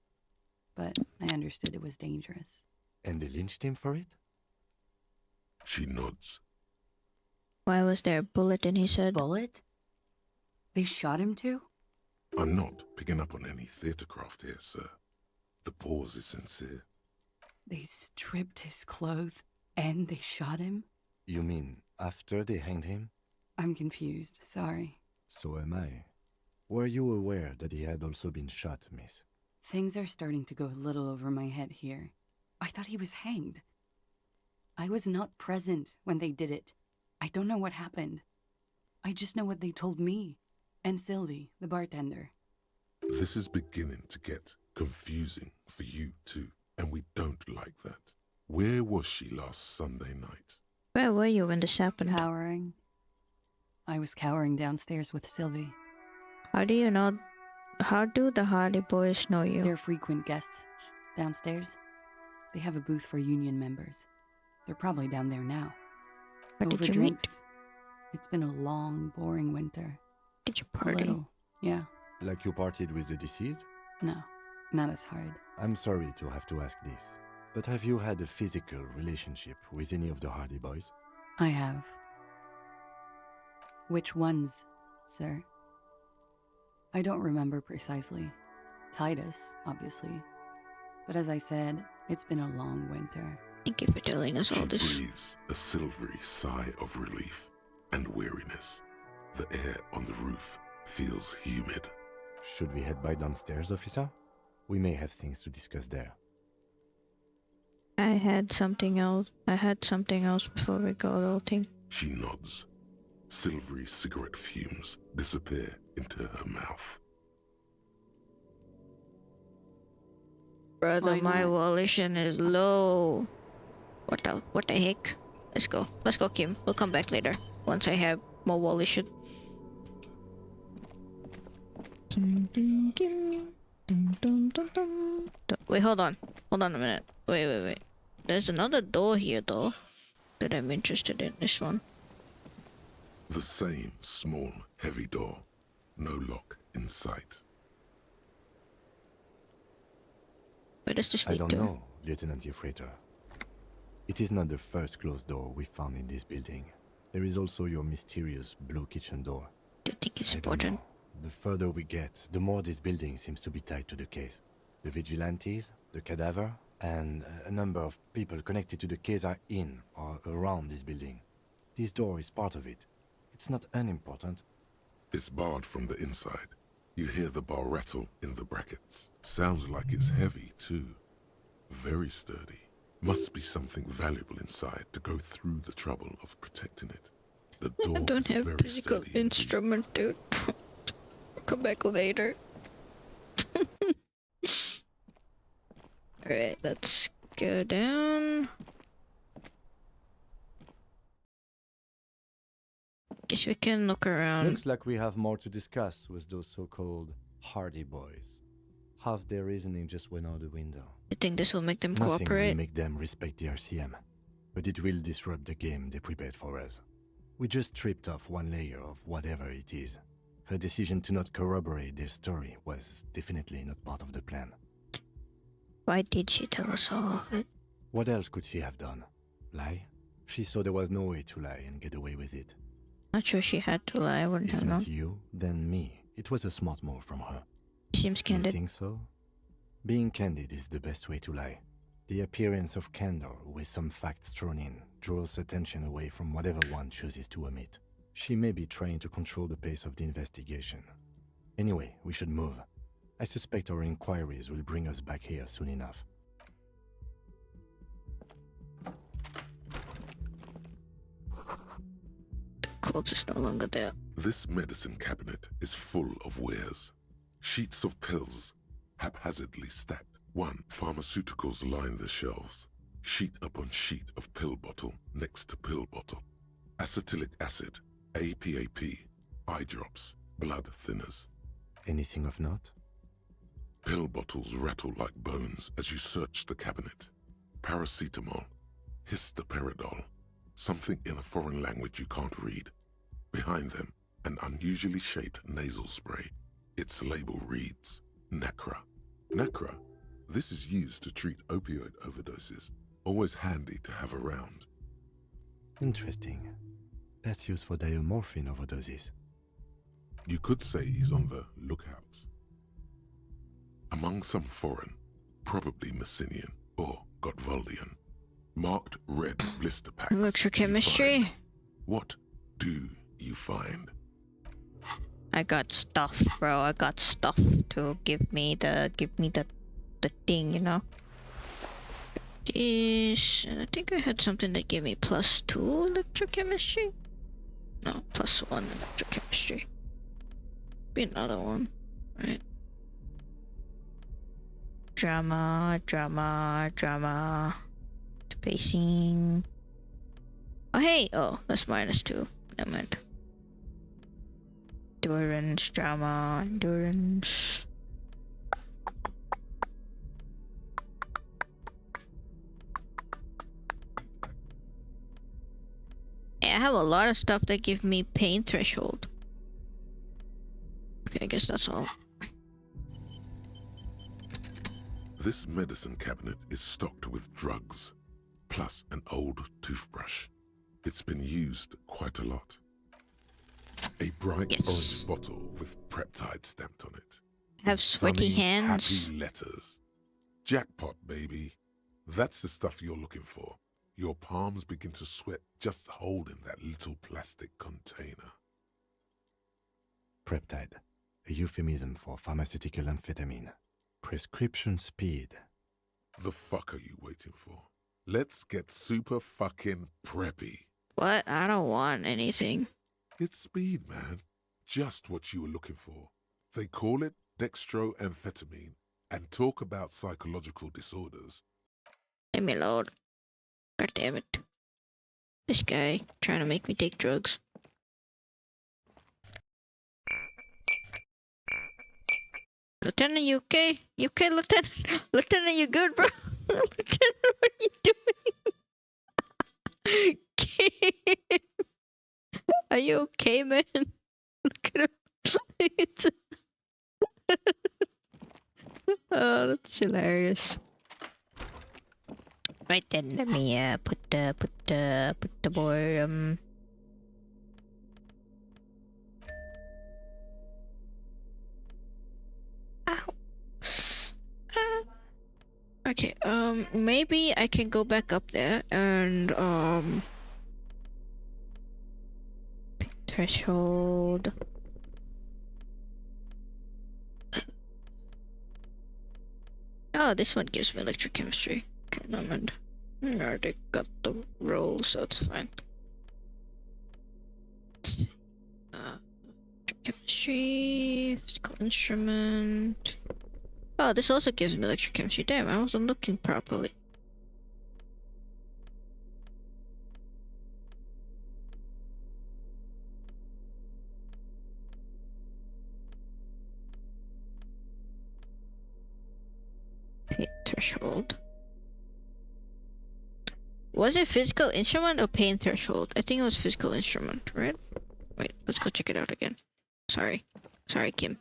But I understood it was dangerous. And they lynched him for it? She nods. Why was there a bullet in his head? Bullet? They shot him too? I'm not picking up on any theatre craft here, sir. The pause is sincere. They stripped his clothes and they shot him? You mean after they hanged him? I'm confused, sorry. So am I. Were you aware that he had also been shot, miss? Things are starting to go a little over my head here. I thought he was hanged. I was not present when they did it. I don't know what happened. I just know what they told me. And Sylvie, the bartender. This is beginning to get confusing for you too, and we don't like that. Where was she last Sunday night? Where were you when this happened? Cowering. I was cowering downstairs with Sylvie. How do you know? How do the Hardy Boys know you? They're frequent guests. Downstairs, they have a booth for Union members. They're probably down there now. Where Over did you drinks. meet? It's been a long, boring winter. Did you A party? little, yeah. Like you partied with the deceased? No, not as hard. I'm sorry to have to ask this, but have you had a physical relationship with any of the Hardy Boys? I have. Which ones, sir? I don't remember precisely. Titus, obviously. But as I said, it's been a long winter. Thank you for telling us all She this. breathes a silvery sigh of relief and weariness. The air on the roof feels humid. Should we head by downstairs, officer? We may have things to discuss there. I had something else. Before we go, I think. She nods. Silvery cigarette fumes disappear into her mouth. Brother, Why my not? volition is low. What the heck? Let's go, Kim. We'll come back later once I have more volition. Wait, hold on a minute. Wait. There's another door here though that I'm interested in. This one. The same small, heavy door. No lock in sight. Where does this I lead don't to? know, Lieutenant Yefreiter. It is not the first closed door we found in this building. There is also your mysterious blue kitchen door. Do you think it's I don't important? know. The further we get, the more this building seems to be tied to the case. The vigilantes, the cadaver, and a number of people connected to the case are in or around this building. This door is part of it. It's not unimportant. It's barred from the inside. You hear the bar rattle in the brackets. Sounds like it's heavy too. Very sturdy. Must be something valuable inside to go through the trouble of protecting it. The door I don't is have very physical sturdy. instrument, dude. Come back later. Alright, let's go down. Guess we can look around. Looks like we have more to discuss with those so-called Hardy Boys. Half their reasoning just went out the window. You think this will make them Nothing will cooperate? make them respect the RCM, but it will disrupt the game they prepared for us. We just stripped off one layer of whatever it is. Her decision to not corroborate their story was definitely not part of the plan. Why did she tell us all of it? What else could she have done? Lie? She saw there was no way to lie and get away with it. Not sure she had to lie, I wouldn't If have not known. you, then me. It was a smart move from her. Seems Do you candid. think so? Being candid is the best way to lie. The appearance of candor with some facts thrown in draws attention away from whatever one chooses to omit. She may be trying to control the pace of the investigation. Anyway, we should move. I suspect our inquiries will bring us back here soon enough. The corpse is no longer there. This medicine cabinet is full of wares. Sheets of pills, haphazardly stacked. Pharmaceuticals line the shelves. Sheet upon sheet of pill bottle next to pill bottle. Acetylic acid, APAP, eye drops, blood thinners. Anything of note? Pill bottles rattle like bones as you search the cabinet. Paracetamol, histoperidol, something in a foreign language you can't read. Behind them, an unusually shaped nasal spray. Its label reads, Nacra. Nacra? This is used to treat opioid overdoses. Always handy to have around. Interesting. That's used for diamorphine overdoses. You could say he's on the lookout. Among some foreign, probably Messinian or Gotwaldian, marked red blister packs. Electrochemistry. What do you find? I got stuff, bro. I got stuff to give me the thing, you know. This, and I think I had something that gave me +2 electrochemistry. No, +1 electrochemistry. Be another one, right? Drama. Spacing. Oh hey, oh that's -2. Never mind. Endurance, drama, endurance. Yeah, I have a lot of stuff that give me pain threshold. Okay, I guess that's all. This medicine cabinet is stocked with drugs, plus an old toothbrush. It's been used quite a lot. A bright orange bottle with peptide stamped on it. I have sweaty hands. Happy letters. Jackpot, baby. That's the stuff you're looking for. Your palms begin to sweat just holding that little plastic container. Peptide, a euphemism for pharmaceutical amphetamine. Prescription speed. The fuck are you waiting for? Let's get super fucking preppy. What? I don't want anything. It's speed, man. Just what you were looking for. They call it dextroamphetamine and talk about psychological disorders. Leave me alone. God damn it. This guy trying to make me take drugs. Lieutenant, you okay? You okay, Lieutenant? Lieutenant, you good, bro? Lieutenant, what are you doing? Are you okay, man? Look at him. Oh, that's hilarious. Right then, let me put the board okay, maybe I can go back up there and threshold. Oh, this one gives me electrochemistry. Okay, never mind. I already got the roll, so it's fine. Chemistry, physical instrument. Oh, this also gives me electrochemistry. Damn, I wasn't looking properly. Pain threshold. Was it physical instrument or pain threshold? I think it was physical instrument, right? Wait, let's go check it out again. Sorry, Kim.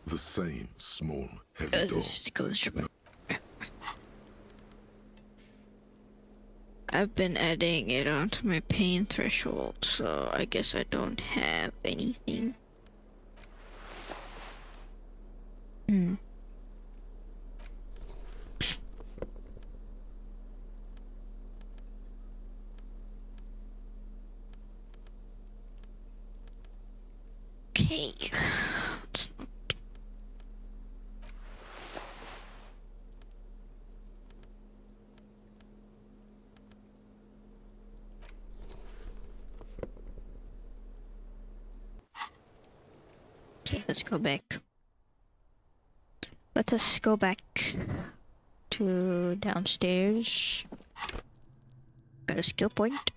The same small, heavy door. I've been adding it onto my pain threshold, so I guess I don't have anything. Okay. Okay, let's go back. Let us go back to downstairs. Got a skill point.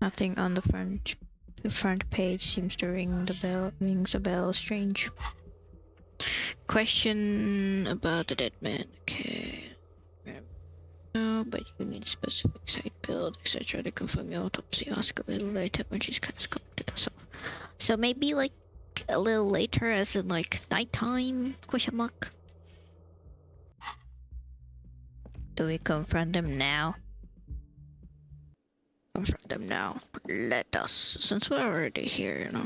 Nothing on the front. The front page seems to rings a bell. Strange. Question about the dead man. Okay. No, but you need specific site build, etc. to confirm your autopsy. Ask a little later when she's kind of collected herself. So maybe like a little later, as in like nighttime? Question mark. Do we confront them now? Confront them now. Let us, since we're already here, you know.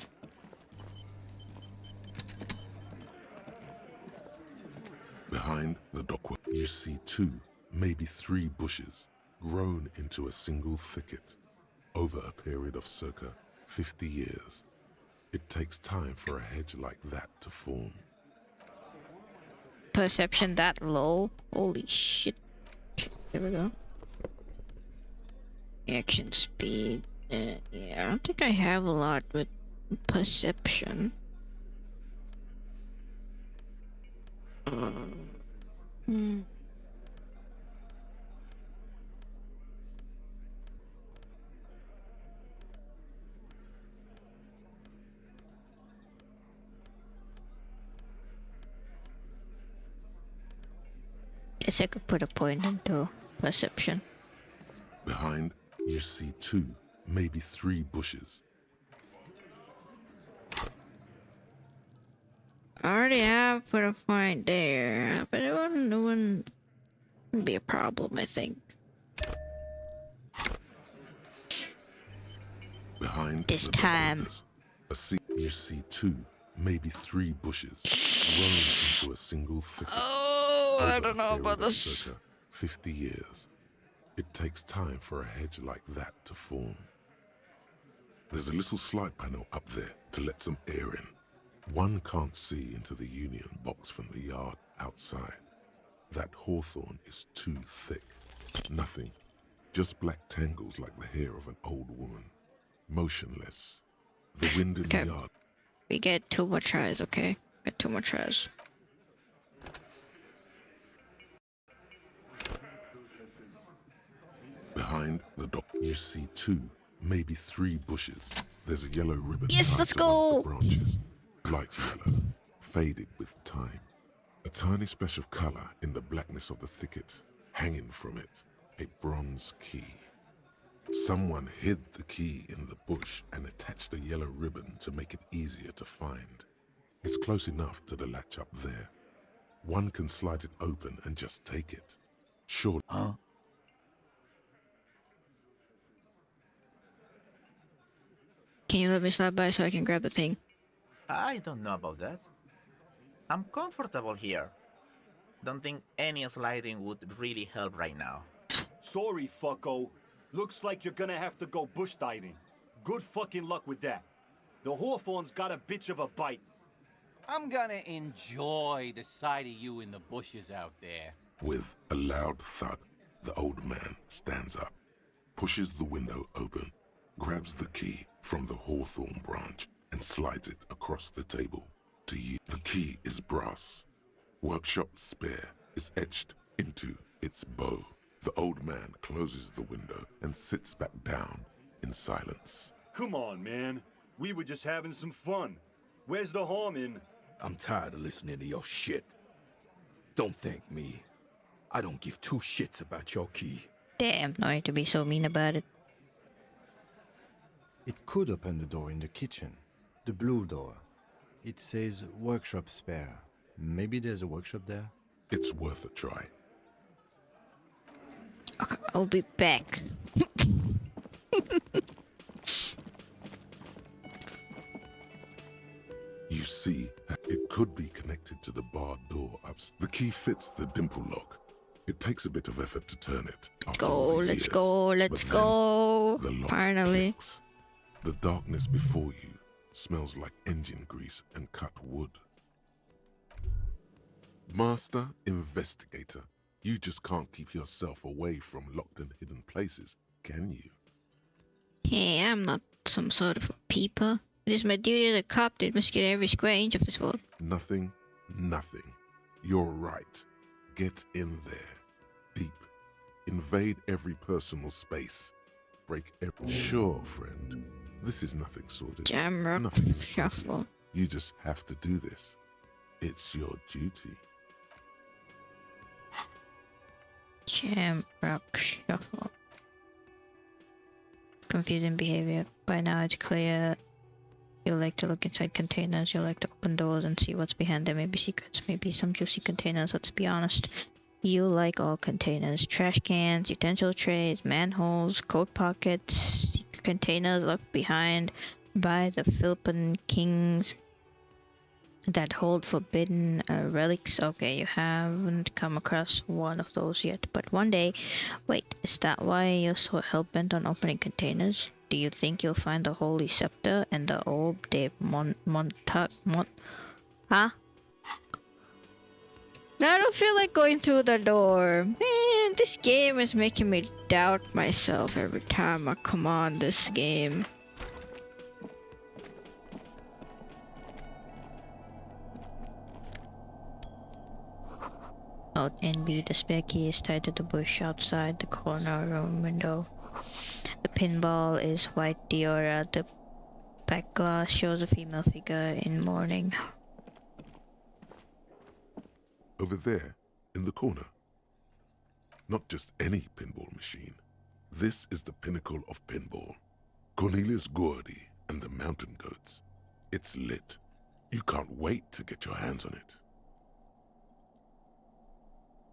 Behind the dockwork, you see 2, maybe 3 bushes grown into a single thicket over a period of circa 50 years. It takes time for a hedge like that to form. Perception that low? Holy shit. Okay, there we go. Action speed. Yeah, I don't think I have a lot with perception. Guess I could put a point into perception. Behind, you see 2, maybe 3 bushes. I already have put a point there, but it wouldn't be a problem, I think. Behind this the time, you see 2, maybe 3 bushes grown into a single thicket. Oh, I don't know about this. Circa 50 years. It takes time for a hedge like that to form. There's a little slide panel up there to let some air in. One can't see into the union box from the yard outside. That hawthorn is too thick. Nothing. Just black tangles like the hair of an old woman. Motionless. The wind in the yard. We get 2 more tries, okay? Get 2 more tries. Behind the dock, you see 2, maybe 3 bushes. There's a yellow ribbon. Yes, let's go! The branches. Light yellow, faded with time. A tiny splash of color in the blackness of the thicket. Hanging from it, a bronze key. Someone hid the key in the bush and attached a yellow ribbon to make it easier to find. It's close enough to the latch up there. One can slide it open and just take it. Sure. Huh? Can you let me slide by so I can grab the thing? I don't know about that. I'm comfortable here. Don't think any sliding would really help right now. Sorry, fucko. Looks like you're gonna have to go bush diving. Good fucking luck with that. The hawthorn's got a bitch of a bite. I'm gonna enjoy the sight of you in the bushes out there. With a loud thud, the old man stands up, pushes the window open, grabs the key from the hawthorn branch, and slides it across the table to you. The key is brass. Workshop spare is etched into its bow. The old man closes the window and sits back down in silence. Come on, man. We were just having some fun. Where's the harm in... I'm tired of listening to your shit. Don't thank me. I don't give two shits about your key. Damn, no need to be so mean about it. It could open the door in the kitchen. The blue door. It says workshop spare. Maybe there's a workshop there? It's worth a try. Okay, I'll be back. You see, it could be connected to the barred door upstairs. The key fits the dimple lock. It takes a bit of effort to turn it. Let's go. Finally. Clicks. The darkness before you smells like engine grease and cut wood. Master investigator, you just can't keep yourself away from locked and hidden places, can you? Hey, I'm not some sort of a peeper. It is my duty as a cop to investigate every square inch of this world. Nothing. You're right. Get in there. Deep. Invade every personal space. Break every... Sure, friend. This is nothing sordid. Jamrock Nothing shuffle. You just have to do this. It's your duty. Jamrock shuffle. Confusing behavior. By now it's clear. You like to look inside containers, you like to open doors and see what's behind them. Maybe secrets, maybe some juicy containers, let's be honest. You like all containers. Trash cans, utensil trays, manholes, coat pockets, secret containers left behind by the Philippine kings that hold forbidden relics. Okay, you haven't come across one of those yet, but one day. Wait, is that why you're so hell-bent on opening containers? Do you think you'll find the Holy Scepter and the Orb de Huh? Now I don't feel like going through the door. Man, this game is making me doubt myself every time I come on this game. Note NB, the spare key is tied to the bush outside the corner room window. The pinball is white Diora. The back glass shows a female figure in mourning. Over there, in the corner. Not just any pinball machine. This is the pinnacle of pinball. Cornelius Gordy and the Mountain Goats. It's lit. You can't wait to get your hands on it.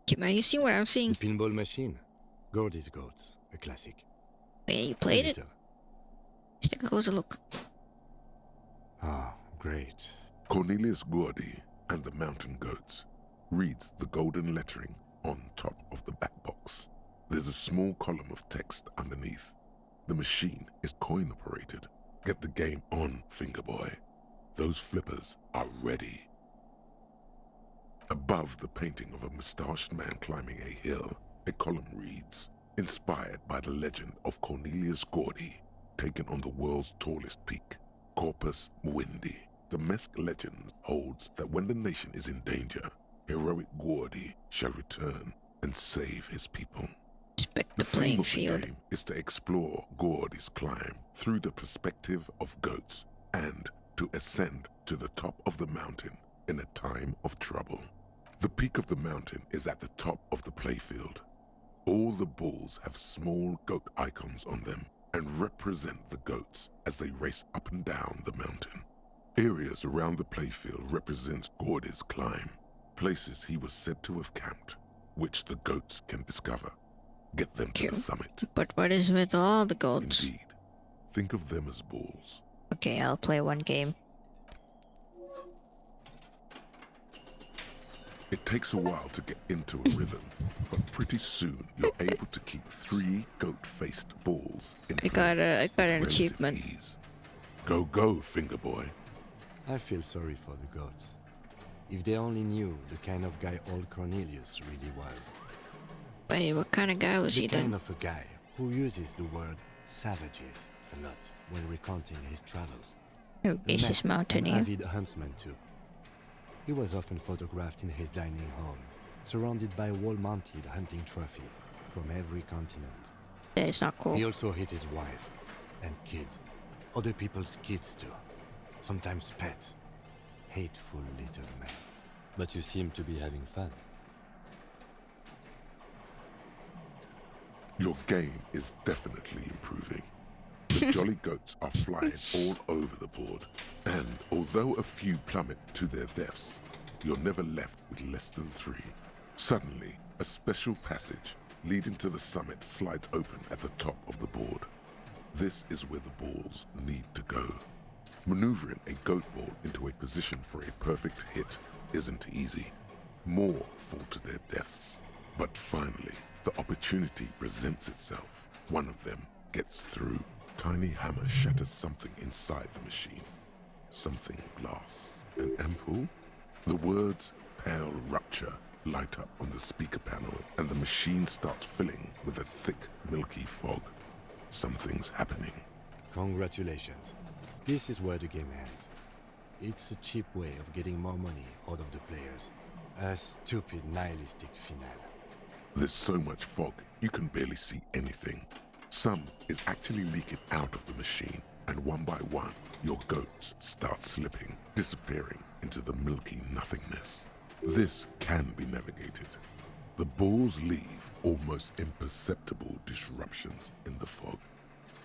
Can you see what I'm seeing? The pinball machine. Gordy's Goats. A classic. Wait, you played it? Let's take a closer look. Ah, great. Cornelius Gordy and the Mountain Goats reads the golden lettering on top of the back box. There's a small column of text underneath. The machine is coin operated. Get the game on, Fingerboy. Those flippers are ready. Above the painting of a mustached man climbing a hill, a column reads, inspired by the legend of Cornelius Gordy, taken on the world's tallest peak, Corpus Muindi. The Mesk legend holds that when the nation is in danger, heroic Gordy shall return and save his people. The theme of the game is to explore Gordy's climb through the perspective of goats and to ascend to the top of the mountain in a time of trouble. The peak of the mountain is at the top of the playfield. All the balls have small goat icons on them and represent the goats as they race up and down the mountain. Areas around the playfield represent Gordy's climb, places he was said to have camped, which the goats can discover. Get them to the summit. But what is with all the goats? Indeed. Think of them as balls. Okay, I'll play one game. It takes a while to get into a rhythm, but pretty soon you're able to keep 3 goat-faced balls in I got an achievement. Ease. Go, Fingerboy. I feel sorry for the goats. If they only knew the kind of guy old Cornelius really was. Wait, what kind of guy was he then? The kind of a guy who uses the word savages a lot when recounting his travels. Oh, this mountaineer. An avid huntsman too. He was often photographed in his dining hall, surrounded by wall-mounted hunting trophies from every continent. That is not cool. He also hit his wife and kids, other people's kids too, sometimes pets. hateful little man. But you seem to be having fun. Your game is definitely improving. The jolly goats are flying all over the board, and although a few plummet to their deaths, you're never left with less than 3. Suddenly, a special passage leading to the summit slides open at the top of the board. This is where the balls need to go. Maneuvering a goat ball into a position for a perfect hit isn't easy. More fall to their deaths. But finally, the opportunity presents itself. One of them gets through. Tiny hammer shatters something inside the machine. Something glass. An ampoule? The words "pale rupture" light up on the speaker panel, and the machine starts filling with a thick, milky fog. Something's happening. Congratulations. This is where the game ends. It's a cheap way of getting more money out of the players. A stupid, nihilistic finale. There's so much fog, you can barely see anything. Some is actually leaking out of the machine, and one by one, your goats start slipping, disappearing into the milky nothingness. This can be navigated. The balls leave almost imperceptible disruptions in the fog.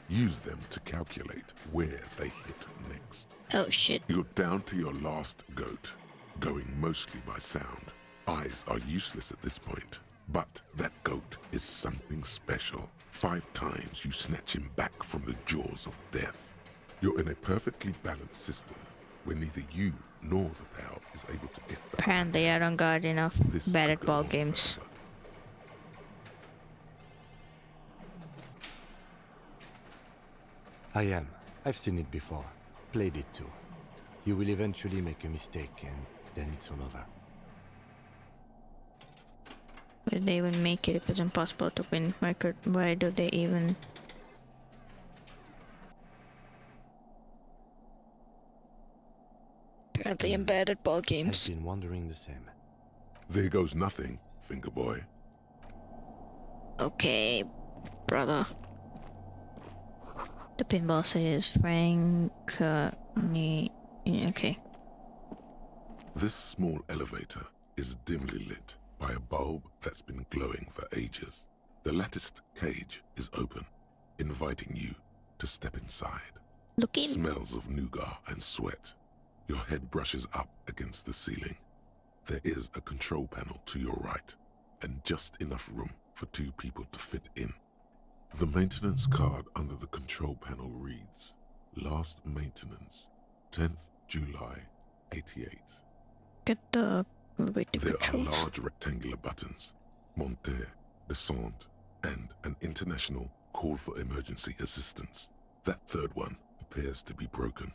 Use them to calculate where they hit next. Oh shit. You're down to your last goat, going mostly by sound. Eyes are useless at this point, but that goat is something special. 5 times you snatch him back from the jaws of death. You're in a perfectly balanced system where neither you nor the pal is able to get the Apparently I don't got enough bad at ball games. forever. I am. I've seen it before. Played it too. You will eventually make a mistake and then it's all over. Why did they even make it if it's impossible to win? Why do they even... Apparently I'm bad at ball games. I've been wondering the same. There goes nothing, finger boy. Okay, brother. The pinball says Frank... okay. This small elevator is dimly lit by a bulb that's been glowing for ages. The latticed cage is open, inviting you to step inside. Look in. Smells of nougat and sweat. Your head brushes up against the ceiling. There is a control panel to your right, and just enough room for 2 people to fit in. The maintenance card under the control panel reads, Last maintenance, 10th July, 88. Get the elevator There controls. are large rectangular buttons, monter, descente, and an international call for emergency assistance. That third one appears to be broken.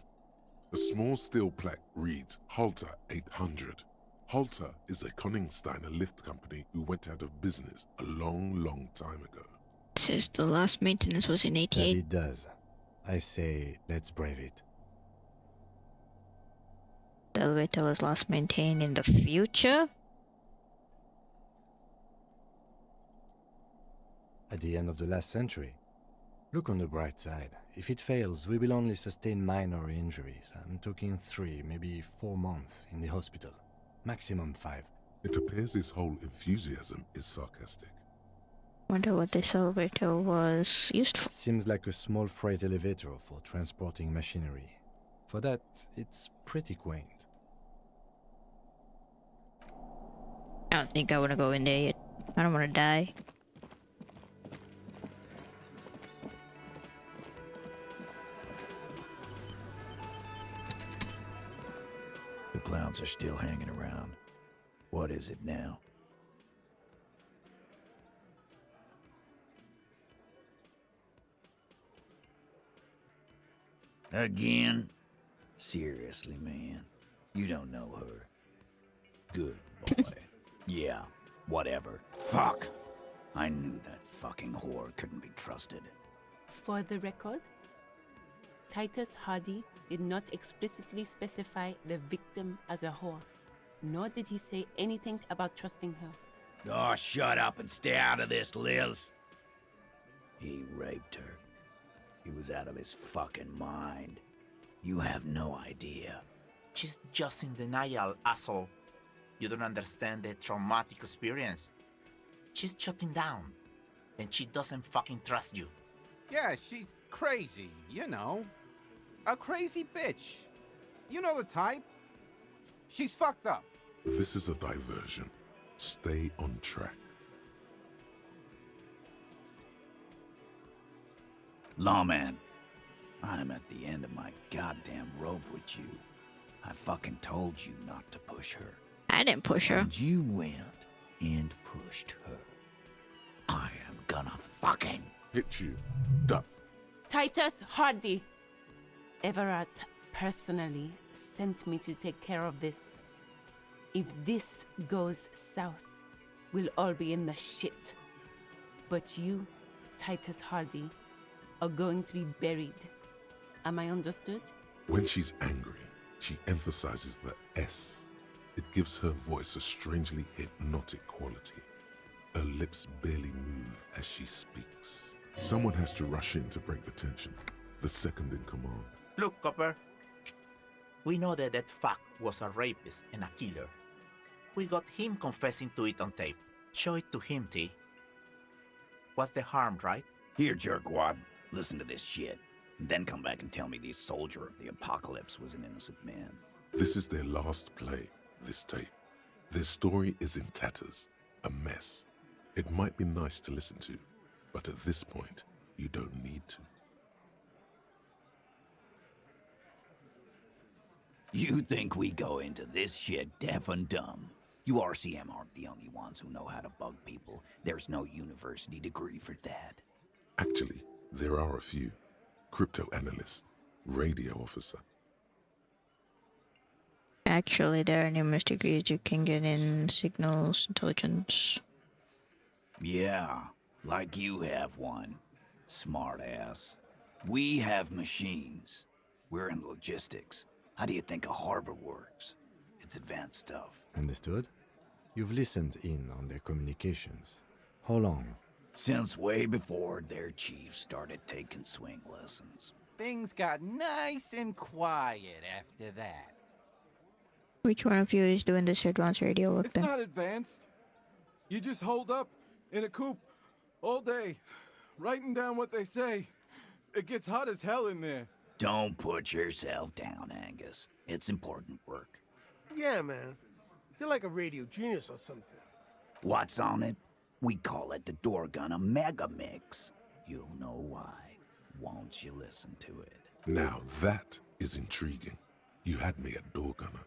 A small steel plaque reads Halter 800. Halter is a Koningsteiner lift company who went out of business a long time ago. It says the last maintenance was in That 88. it does. I say, let's brave it. The elevator was last maintained in the future? At the end of the last century. Look on the bright side. If it fails, we will only sustain minor injuries. I'm talking 3, maybe 4 months in the hospital. Maximum 5. It appears his whole enthusiasm is sarcastic. Wonder what this elevator was used for. Seems like a small freight elevator for transporting machinery. For that, it's pretty quaint. I don't think I want to go in there yet. I don't want to die. The clowns are still hanging around. What is it now? Again? Seriously, man. You don't know her. Good boy. Yeah, whatever. Fuck! I knew that fucking whore couldn't be trusted. For the record, Titus Hardy did not explicitly specify the victim as a whore, nor did he say anything about trusting her. Oh, shut up and stay out of this, Liz. He raped her. He was out of his fucking mind. You have no idea. She's just in denial, asshole. You don't understand the traumatic experience. She's shutting down, and she doesn't fucking trust you. Yeah, she's crazy, you know. A crazy bitch. You know the type. She's fucked up. This is a diversion. Stay on track. Lawman, I'm at the end of my goddamn rope with you. I fucking told you not to push her. I didn't push her. And you went and pushed her. I am gonna fucking hit you. Duck. Titus Hardy. Everett personally sent me to take care of this. If this goes south, we'll all be in the shit. But you, Titus Hardy, are going to be buried. Am I understood? When she's angry, she emphasizes the S. It gives her voice a strangely hypnotic quality. Her lips barely move as she speaks. Someone has to rush in to break the tension. The second in command. Look, Copper. We know that fuck was a rapist and a killer. We got him confessing to it on tape. Show it to him, T. What's the harm, right? Here, jerkwad. Listen to this shit. And then come back and tell me the soldier of the apocalypse was an innocent man. This is their last play, this tape. Their story is in tatters, a mess. It might be nice to listen to, but at this point, you don't need to. You think we go into this shit deaf and dumb? You RCM aren't the only ones who know how to bug people. There's no university degree for that. Actually, there are a few. Crypto analyst, radio officer. Actually, there are numerous degrees you can get in signals intelligence. Yeah, like you have one. Smart ass. We have machines. We're in logistics. How do you think a harbor works? It's advanced stuff. Understood? You've listened in on their communications. How long? Since way before their chief started taking swing lessons. Things got nice and quiet after that. Which one of you is doing this advanced radio work It's then? not advanced. You just hold up in a coop all day, writing down what they say. It gets hot as hell in there. Don't put yourself down, Angus. It's important work. Yeah, man. You're like a radio genius or something. What's on it? We call it the door gun a mega mix. You'll know why. Won't you listen to it? Now that is intriguing. You had me at door gunner.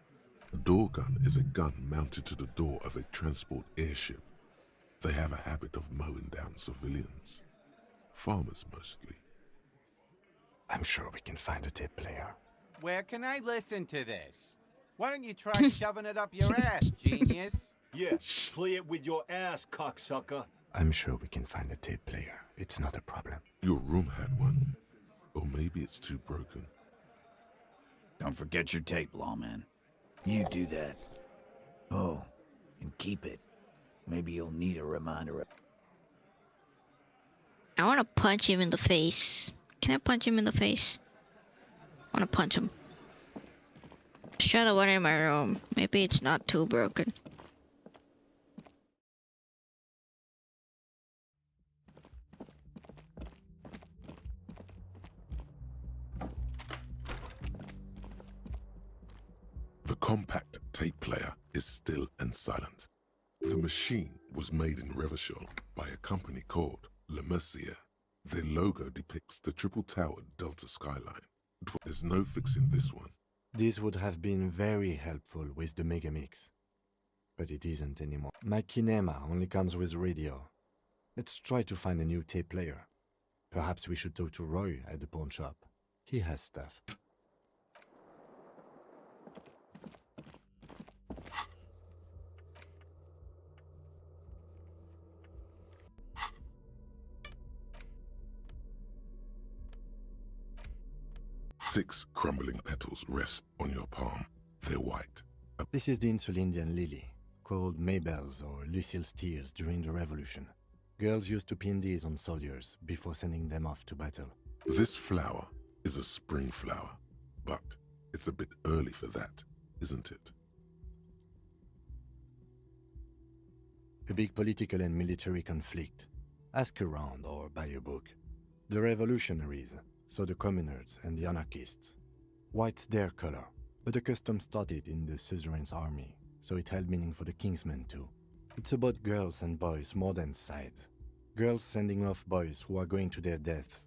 A door gun is a gun mounted to the door of a transport airship. They have a habit of mowing down civilians. Farmers mostly. I'm sure we can find a tape player. Where can I listen to this? Why don't you try shoving it up your ass, genius? Yeah, play it with your ass, cocksucker. I'm sure we can find a tape player. It's not a problem. Your room had one. Or maybe it's too broken. Don't forget your tape, lawman. You do that. Oh, and keep it. Maybe you'll need a reminder. I want to punch him in the face. Can I punch him in the face? I want to punch him. Let's try the one in my room. Maybe it's not too broken. The compact tape player is still and silent. The machine was made in Revachol by a company called Le Mercier. Their logo depicts the triple-towered Delta skyline. There's no fixing this one. This would have been very helpful with the Megamix. But it isn't anymore. My Kinema only comes with radio. Let's try to find a new tape player. Perhaps we should talk to Roy at the pawn shop. He has stuff. Six crumbling petals rest on your palm. They're white. This is the Insulindian lily, called Mabel's or Lucille's tears during the Revolution. Girls used to pin these on soldiers before sending them off to battle. This flower is a spring flower, but it's a bit early for that. isn't it? A big political and military conflict. Ask around or buy a book. The revolutionaries saw the communards and the anarchists. White's their color, but the custom started in the suzerain's army, so it held meaning for the kingsmen too. It's about girls and boys more than sides. Girls sending off boys who are going to their deaths,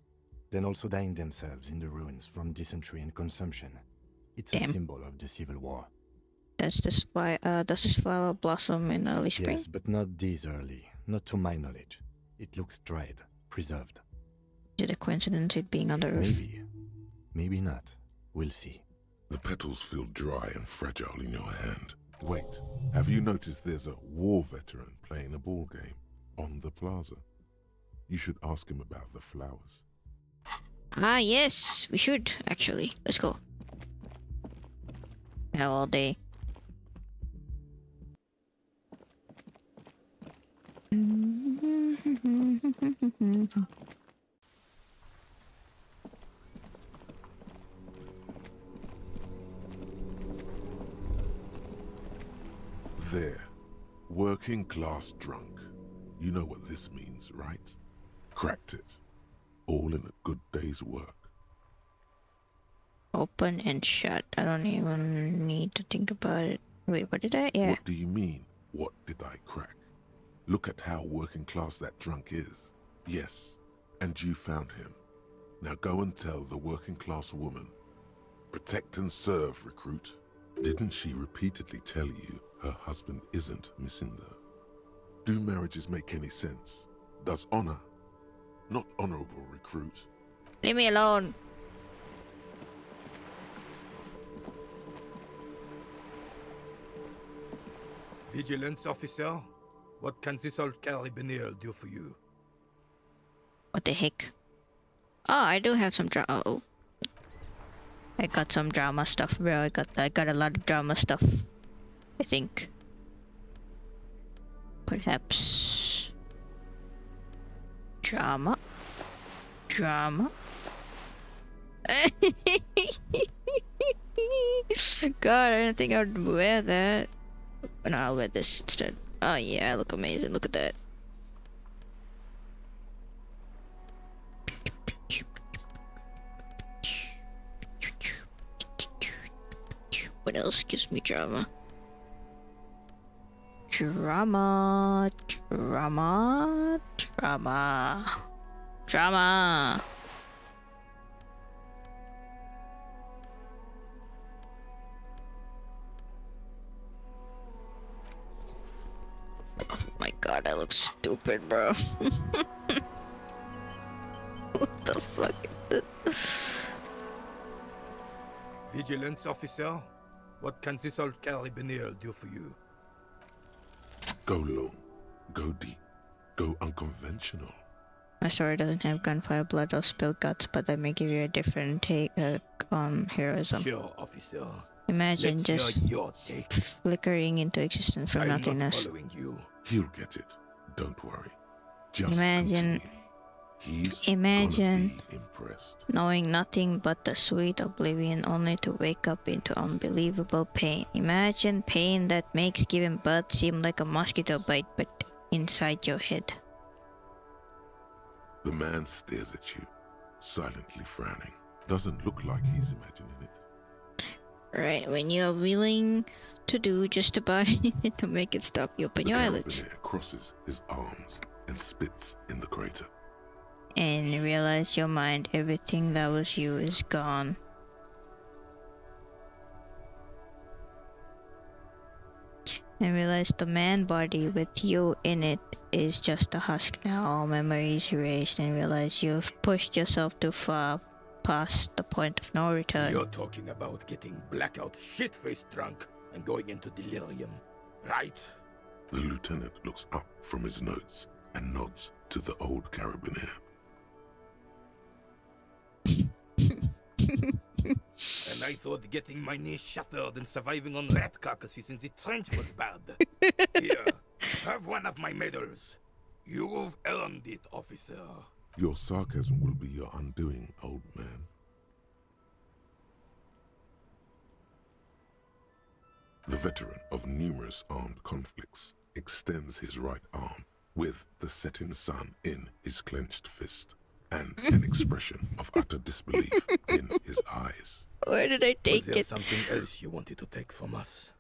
then also dying themselves in the ruins from dysentery and consumption. It's a symbol of the Civil War. Does this flower blossom in early spring? Yes, but not this early. Not to my knowledge. It looks dried, preserved. Is it a coincidence it being on the roof? Maybe. Maybe not. We'll see. The petals feel dry and fragile in your hand. Wait, have you noticed there's a war veteran playing a ball game on the plaza? You should ask him about the flowers. Ah, yes, we should, actually. Let's go. Have all day. There. Working class drunk. You know what this means, right? Cracked it. All in a good day's work. Open and shut. I don't even need to think about it. Wait, what did I? Yeah. What do you mean, what did I crack? Look at how working class that drunk is. Yes, and you found him. Now go and tell the working class woman. Protect and serve, recruit. Didn't she repeatedly tell you her husband isn't Misinda? Do marriages make any sense? Does honor? Not honorable, recruit. Leave me alone. Vigilance officer, what can this old carabiner do for you? What the heck? Oh, I do have some drama. Oh, I got some drama stuff, bro. I got a lot of drama stuff. I think. Perhaps. Drama. God, I didn't think I would wear that. But no, I'll wear this instead. Oh yeah, I look amazing. Look at that. What else gives me drama? Drama. Oh my god, I look stupid, bro. What the fuck is this? Vigilance officer, what can this old carabiner do for you? Go long, go deep, go unconventional. My story doesn't have gunfire, blood, or spilled guts, but that may give you a different take on heroism. Sure, officer. Imagine Let's just hear your take. flickering into existence from I'm nothingness. not following you. He'll get it. Don't worry. Just Imagine, continue. He's imagine gonna be impressed. knowing nothing but the sweet oblivion, only to wake up into unbelievable pain. Imagine pain that makes giving birth seem like a mosquito bite, but inside your head. The man stares at you, silently frowning. Doesn't look like he's imagining it. Right, when you're willing to do just about anything to make it stop, you open The your eyelids carabiner crosses his arms and spits in the crater. and you realize your mind, everything that was you, is gone. And realize the man body with you in it is just a husk now. All memories erased, and realize you've pushed yourself too far past the point of no return. You're talking about getting blackout shit-faced drunk and going into delirium, right? The lieutenant looks up from his notes and nods to the old carabiner. And I thought getting my knee shattered and surviving on rat carcasses in the trench was bad. Here, have one of my medals. You've earned it, officer. Your sarcasm will be your undoing, old man. The veteran of numerous armed conflicts extends his right arm with the setting sun in his clenched fist and an expression of utter disbelief in his eyes. Where did I take Was there it? something else you wanted to take from us?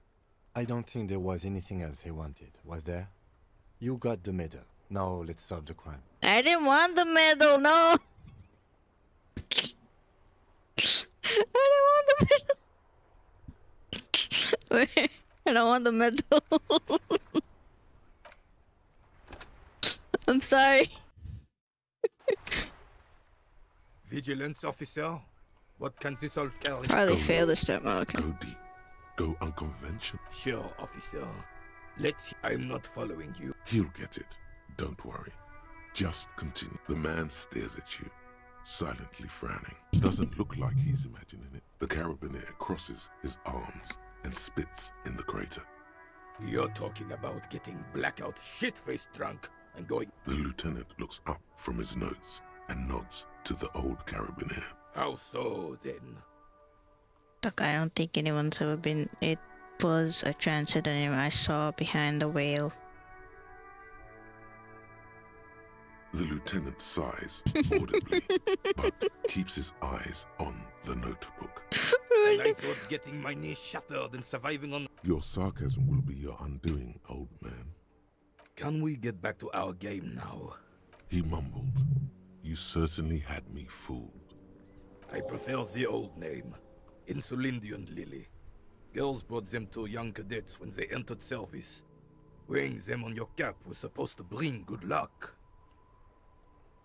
I don't think there was anything else he wanted, was there? You got the medal. Now let's solve the crime. I didn't want the medal, no! I didn't want the medal! I don't want the medal. I'm sorry. Vigilance officer? What can this all carry? Probably failed this time. Oh, okay. Go deep. Go unconventional. Sure, officer. I'm not following you. He'll get it. Don't worry. Just continue. The man stares at you, silently frowning. Doesn't look like he's imagining it. The carabiner crosses his arms and spits in the crater. You're talking about getting blackout shit-faced drunk and going... The lieutenant looks up from his notes and nods to the old carabiner. How so, then? Look, I don't think anyone's ever been... It was a transit anime I saw behind the whale. The lieutenant sighs audibly, but keeps his eyes on the notebook. And I thought getting my knee shattered and surviving on... Your sarcasm will be your undoing, old man. Can we get back to our game now? He mumbled. You certainly had me fooled. I prefer the old name, Insulindian Lily. Girls brought them to young cadets when they entered service. Wearing them on your cap was supposed to bring good luck.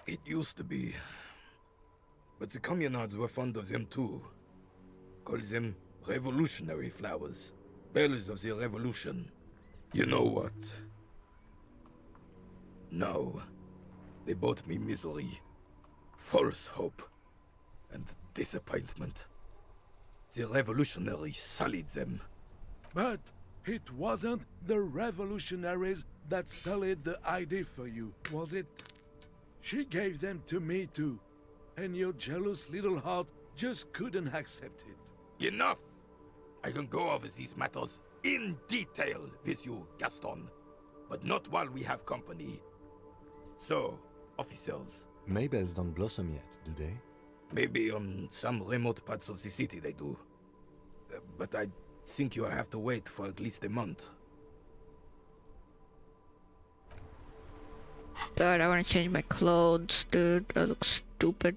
It used to be. But the communards were fond of them too. Call them revolutionary flowers. Bells of the revolution. You know what? No. They brought me misery, false hope, and disappointment. The revolutionaries sullied them. But it wasn't the revolutionaries that sullied the idea for you, was it? She gave them to me too, and your jealous little heart just couldn't accept it. Enough! I can go over these matters in detail with you, Gaston, but not while we have company. So, officers. Maybells don't blossom yet, do they? Maybe on some remote parts of the city they do. But I think you'll have to wait for at least a month. God, I want to change my clothes, dude. I look stupid.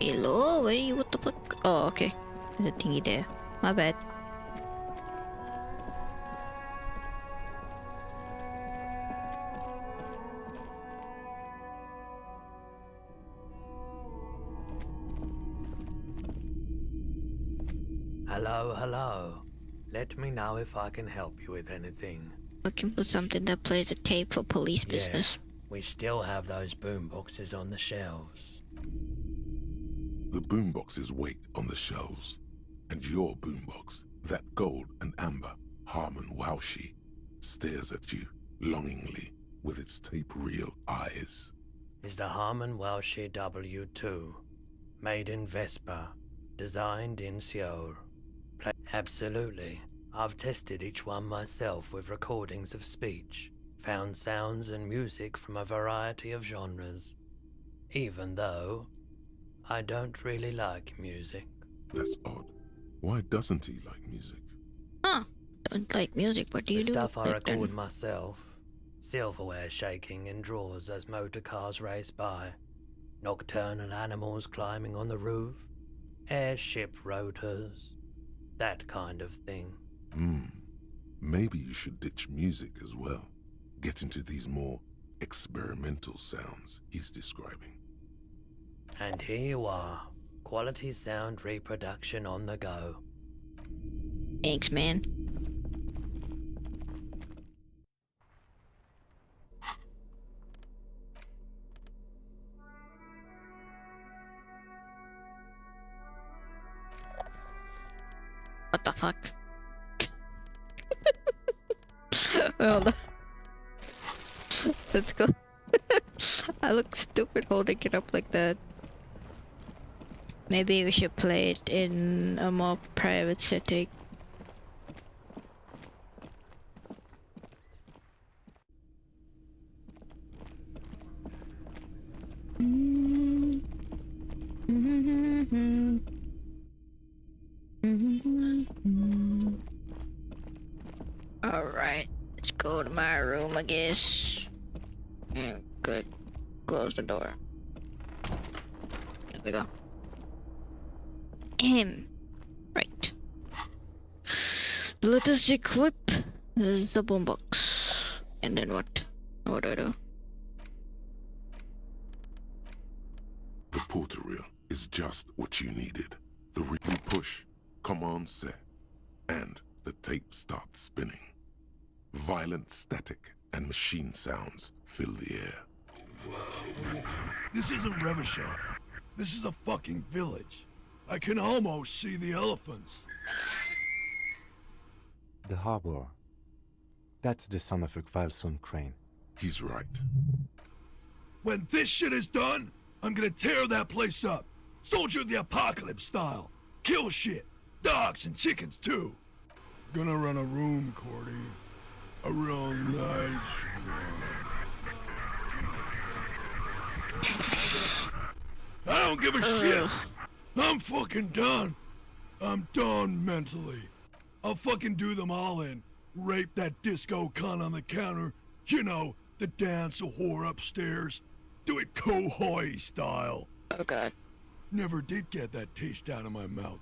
Hello, where are you? What the fuck? Oh, okay. There's a thingy there. My bad. Hello, hello. Let me know if I can help you with anything. Looking for something that plays a tape for police business. We still have those boomboxes on the shelves. The boomboxes wait on the shelves, and your boombox, that gold and amber Harmon Waushi, stares at you longingly with its tape reel eyes. Is the Harmon Waushi W2, made in Vespa, designed in Seoul. Absolutely. I've tested each one myself with recordings of speech, found sounds and music from a variety of genres. Even though I don't really like music. That's odd. Why doesn't he like music? Huh. Don't like music, what do you do? The stuff I like record then? myself. Silverware shaking in drawers as motor cars race by. Nocturnal animals climbing on the roof. Airship rotors. That kind of thing. Maybe you should ditch music as well. Get into these more experimental sounds he's describing. And here you are. Quality sound reproduction on the go. Thanks, man. What the fuck? Hold on. Let's go. I look stupid holding it up like that. Maybe we should play it in a more private setting. Alright, let's go to my room, I guess. Yeah, good. Close the door. Here we go. Right. Let us equip the boombox. And then what? What do I do? The portal reel is just what you needed. The reel push, command set, and the tape starts spinning. Violent static and machine sounds fill the air. This isn't Revachol. This is a fucking village. I can almost see the elephants. The harbor. That's the son of a Kvalson crane. He's right. When this shit is done, I'm gonna tear that place up. Soldier of the Apocalypse style. Kill shit. Dogs and chickens too. Gonna run a room, Cordy. A real nice I don't give a shit. I'm fucking done. I'm done mentally. I'll fucking do them all in. Rape that disco cunt on the counter. You know, the dance a whore upstairs. Do it Kohoi style. Oh god. Never did get that taste out of my mouth.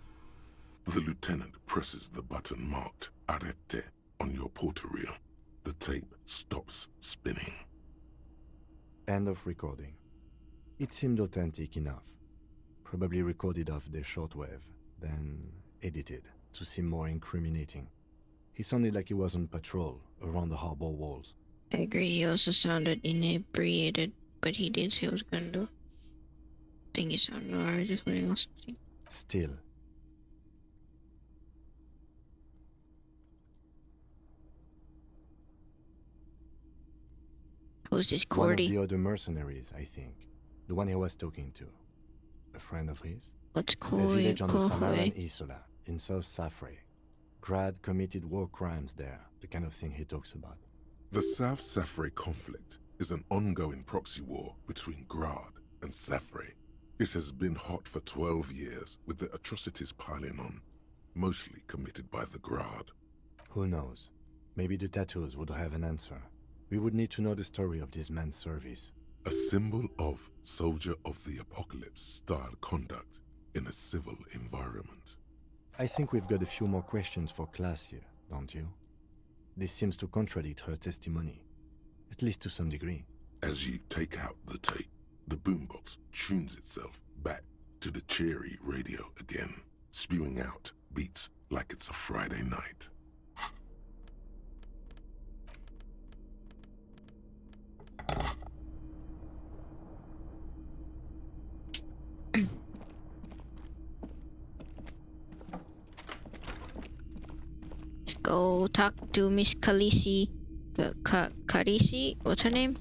The lieutenant presses the button marked Arete on your portal reel. The tape stops spinning. End of recording. It seemed authentic enough. Probably recorded off the shortwave, then edited to seem more incriminating. He sounded like he was on patrol around the harbor walls. I agree, he also sounded inebriated, but he did say he was gonna do. I think he sounded alright, just letting us see. Still. Who's this One Cordy? of the other mercenaries, I think. The one he was talking to. A friend of his? What's A village on the Samaran Kohoi? Isola, in South Safre. Grad committed war crimes there, the kind of thing he talks about. The South Safre conflict is an ongoing proxy war between Grad and Safre. It has been hot for 12 years, with the atrocities piling on, mostly committed by the Grad. Who knows? Maybe the tattoos would have an answer. We would need to know the story of this man's service. A symbol of Soldier of the Apocalypse style conduct in a civil environment. I think we've got a few more questions for class here, don't you? This seems to contradict her testimony, at least to some degree. As you take out the tape, the boombox tunes itself back to the cheery radio again, spewing out beats like it's a Friday night. Go talk to Miss Khaleesi. Khaleesi? What's her name?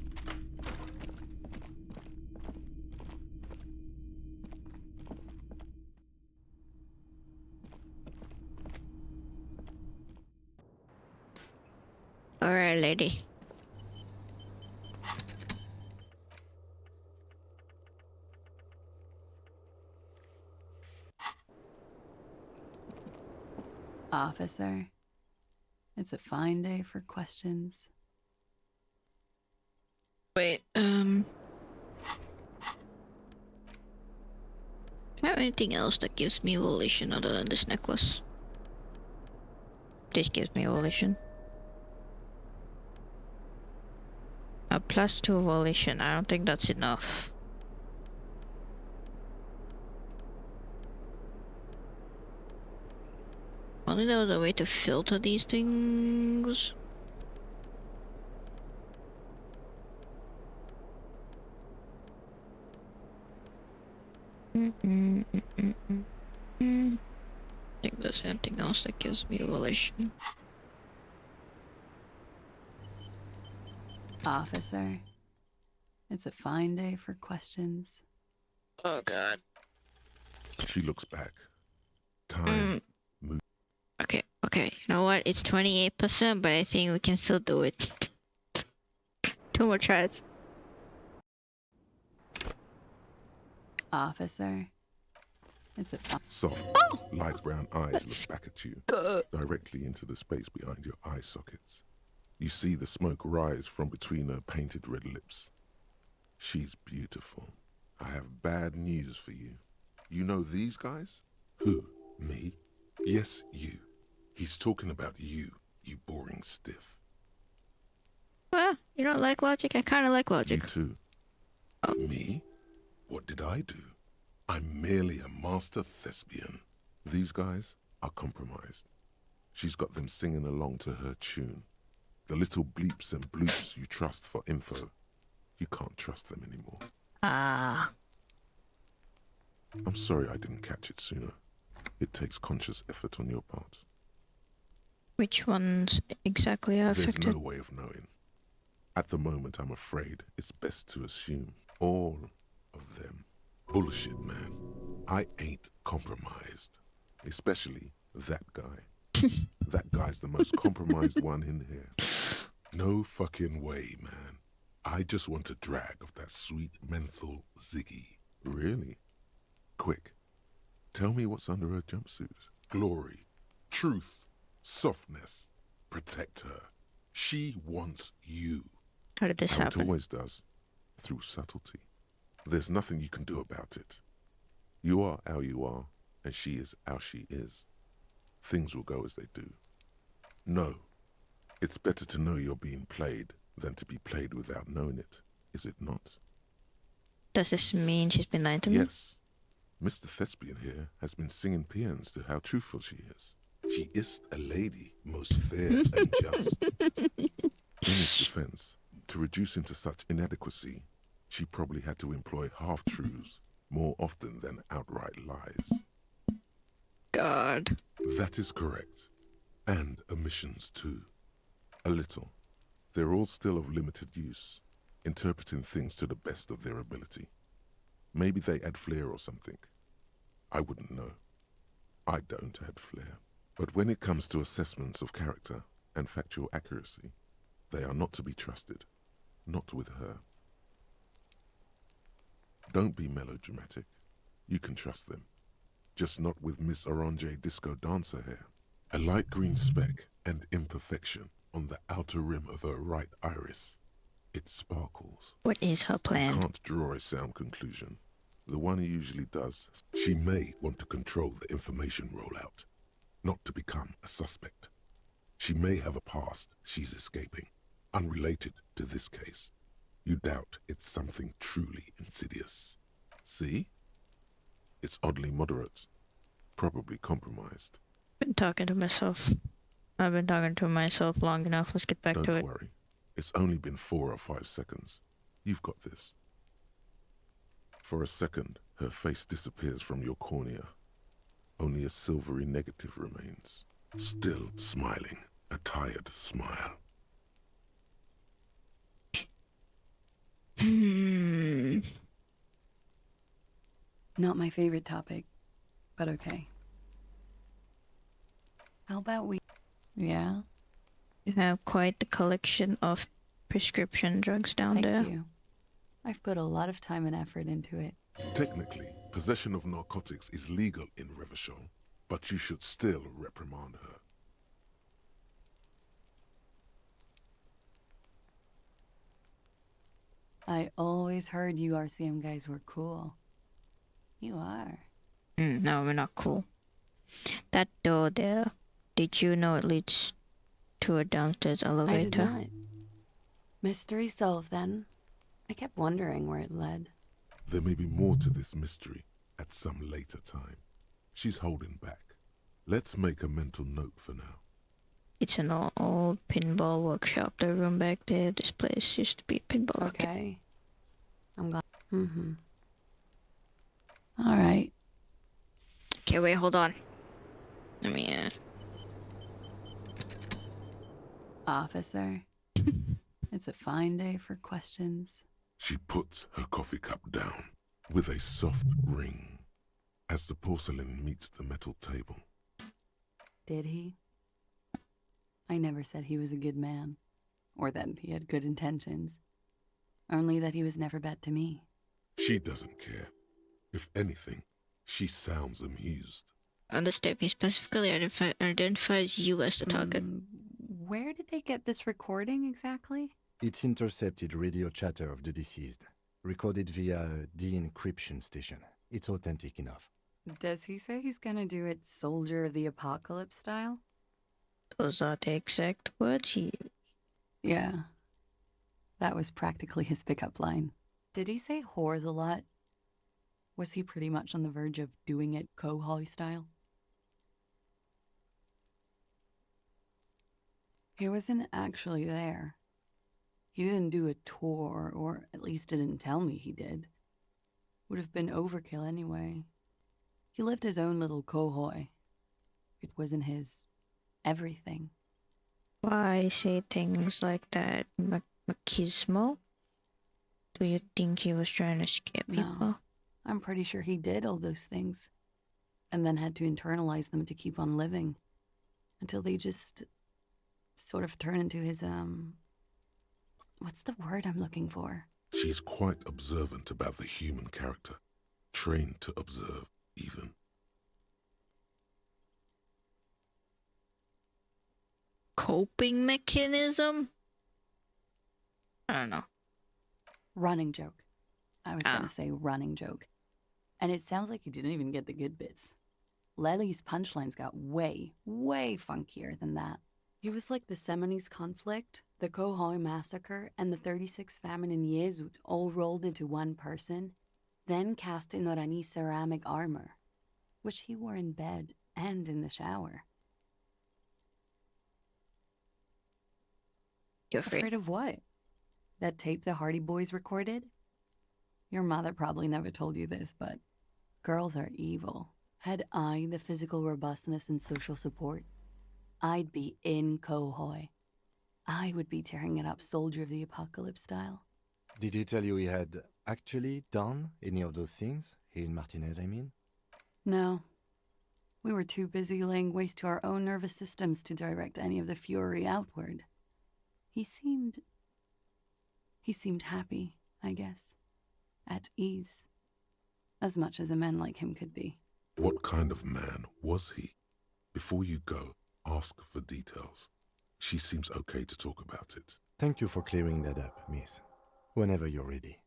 Alright, lady. Officer, it's a fine day for questions. Wait, do I have anything else that gives me volition other than this necklace? This gives me volition. A +2 volition. I don't think that's enough. Only there was a way to filter these things. I think there's anything else that gives me volition. Officer, it's a fine day for questions. Oh god. She looks back. Time. Okay, you know what? It's 28%, but I think we can still do it. 2 more tries. Officer, it's a Soft, light brown eyes look back at you, directly into the space behind your eye sockets. You see the smoke rise from between her painted red lips. She's beautiful. I have bad news for you. You know these guys? Who? Me? Yes, you. He's talking about you, you boring stiff. Well, you don't like logic? I kind of like logic. You too. Me? What did I do? I'm merely a master thespian. These guys are compromised. She's got them singing along to her tune. The little bleeps and bloops you trust for info. You can't trust them anymore. Ah. I'm sorry I didn't catch it sooner. It takes conscious effort on your part. Which ones exactly are affected? There's no way of knowing. At the moment, I'm afraid it's best to assume all of them. Bullshit, man. I ain't compromised. Especially that guy. That guy's the most compromised one in here. No fucking way, man. I just want a drag of that sweet menthol Ziggy. Really? Quick. Tell me what's under her jumpsuit. Glory. Truth. Softness. Protect her. She wants you. How did this happen? It always does. Through subtlety. There's nothing you can do about it. You are how you are, and she is how she is. Things will go as they do. No. It's better to know you're being played than to be played without knowing it, is it not? Does this mean she's been lying to me? Yes. Mr. Thespian here has been singing paeans to how truthful she is. She is a lady, most fair and just. In his defense, to reduce him to such inadequacy, she probably had to employ half-truths more often than outright lies. God. That is correct. And omissions too. A little. They're all still of limited use, interpreting things to the best of their ability. Maybe they add flair or something. I wouldn't know. I don't add flair. But when it comes to assessments of character and factual accuracy, they are not to be trusted. Not with her. Don't be melodramatic. You can trust them. Just not with Miss Orange Disco Dancer here. A light green speck and imperfection on the outer rim of her right iris. It sparkles. What is her plan? You can't draw a sound conclusion. The one he usually does. She may want to control the information rollout, not to become a suspect. She may have a past she's escaping, unrelated to this case. You doubt it's something truly insidious. See? It's oddly moderate, probably compromised. Been talking to myself. I've been talking to myself long enough. Let's get back to it. Don't worry. It's only been 4 or 5 seconds. You've got this. For a second, her face disappears from your cornea. Only a silvery negative remains. Still smiling, a tired smile. Not my favorite topic, but okay. How about we... Yeah? You have quite the collection of prescription drugs down there. Thank you. I've put a lot of time and effort into it. Technically, possession of narcotics is legal in Revachol, but you should still reprimand her. I always heard you RCM guys were cool. You are. No, we're not cool. That door there, did you know it leads to a downstairs elevator? I did not. Mystery solved then. I kept wondering where it led. There may be more to this mystery at some later time. She's holding back. Let's make a mental note for now. It's an old pinball workshop. The room back there, this place used to be a pinball workshop. Okay. I'm glad. Mm-hmm. All right. Okay, wait, hold on. Let me, Officer. It's a fine day for questions. She puts her coffee cup down with a soft ring as the porcelain meets the metal table. Did he? I never said he was a good man, or that he had good intentions. Only that he was never bad to me. She doesn't care. If anything, she sounds amused. Understand, he specifically identifies you as the target. Where did they get this recording exactly? It's intercepted radio chatter of the deceased, recorded via a de-encryption station. It's authentic enough. Does he say he's gonna do it Soldier of the Apocalypse style? Those are the exact words he used. Yeah. That was practically his pickup line. Did he say whores a lot? Was he pretty much on the verge of doing it Kohoi style? He wasn't actually there. He didn't do a tour, or at least didn't tell me he did. Would have been overkill anyway. He lived his own little Kohoi. It wasn't his everything. Why say things like that? Machismo? Do you think he was trying to scare people? No, I'm pretty sure he did all those things. And then had to internalize them to keep on living. Until they just sort of turn into his, what's the word I'm looking for? She's quite observant about the human character. Trained to observe, even. Coping mechanism? I don't know. Running joke. I was gonna say running joke. And it sounds like you didn't even get the good bits. Lely's punchlines got way, way funkier than that. He was like the Seminoles conflict, the Kohoi massacre, and the 36 famine in Yezud all rolled into one person, then cast in Orani ceramic armor, which he wore in bed and in the shower. You're afraid of what? That tape the Hardy Boys recorded? Your mother probably never told you this, but girls are evil. Had I the physical robustness and social support, I'd be in Kohoi. I would be tearing it up Soldier of the Apocalypse style. Did he tell you he had actually done any of those things? He and Martinez, I mean? No. We were too busy laying waste to our own nervous systems to direct any of the fury outward. He seemed happy, I guess. At ease. As much as a man like him could be. What kind of man was he? Before you go, ask for details. She seems okay to talk about it. Thank you for clearing that up, miss. Whenever you're ready.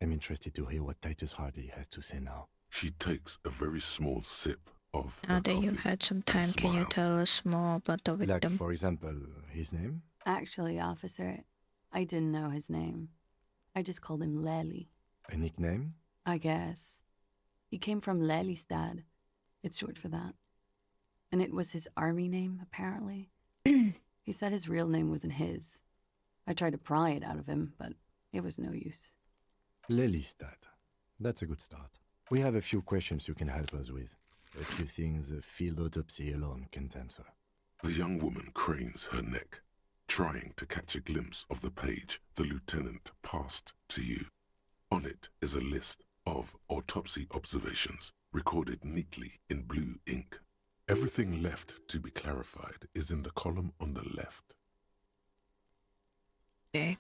I'm interested to hear what Titus Hardy has to say now. She takes a very small sip of Now that you've had some time, can you tell us more about the victim? Like, for example, his name? Actually, officer, I didn't know his name. I just called him Lely. A nickname? I guess. He came from Lelystad. It's short for that. And it was his army name, apparently. He said his real name wasn't his. I tried to pry it out of him, but it was no use. Lelystad. That's a good start. We have a few questions you can help us with. A few things a field autopsy alone can't answer. The young woman cranes her neck, trying to catch a glimpse of the page the lieutenant passed to you. On it is a list of autopsy observations recorded neatly in blue ink. Everything left to be clarified is in the column on the left. Okay.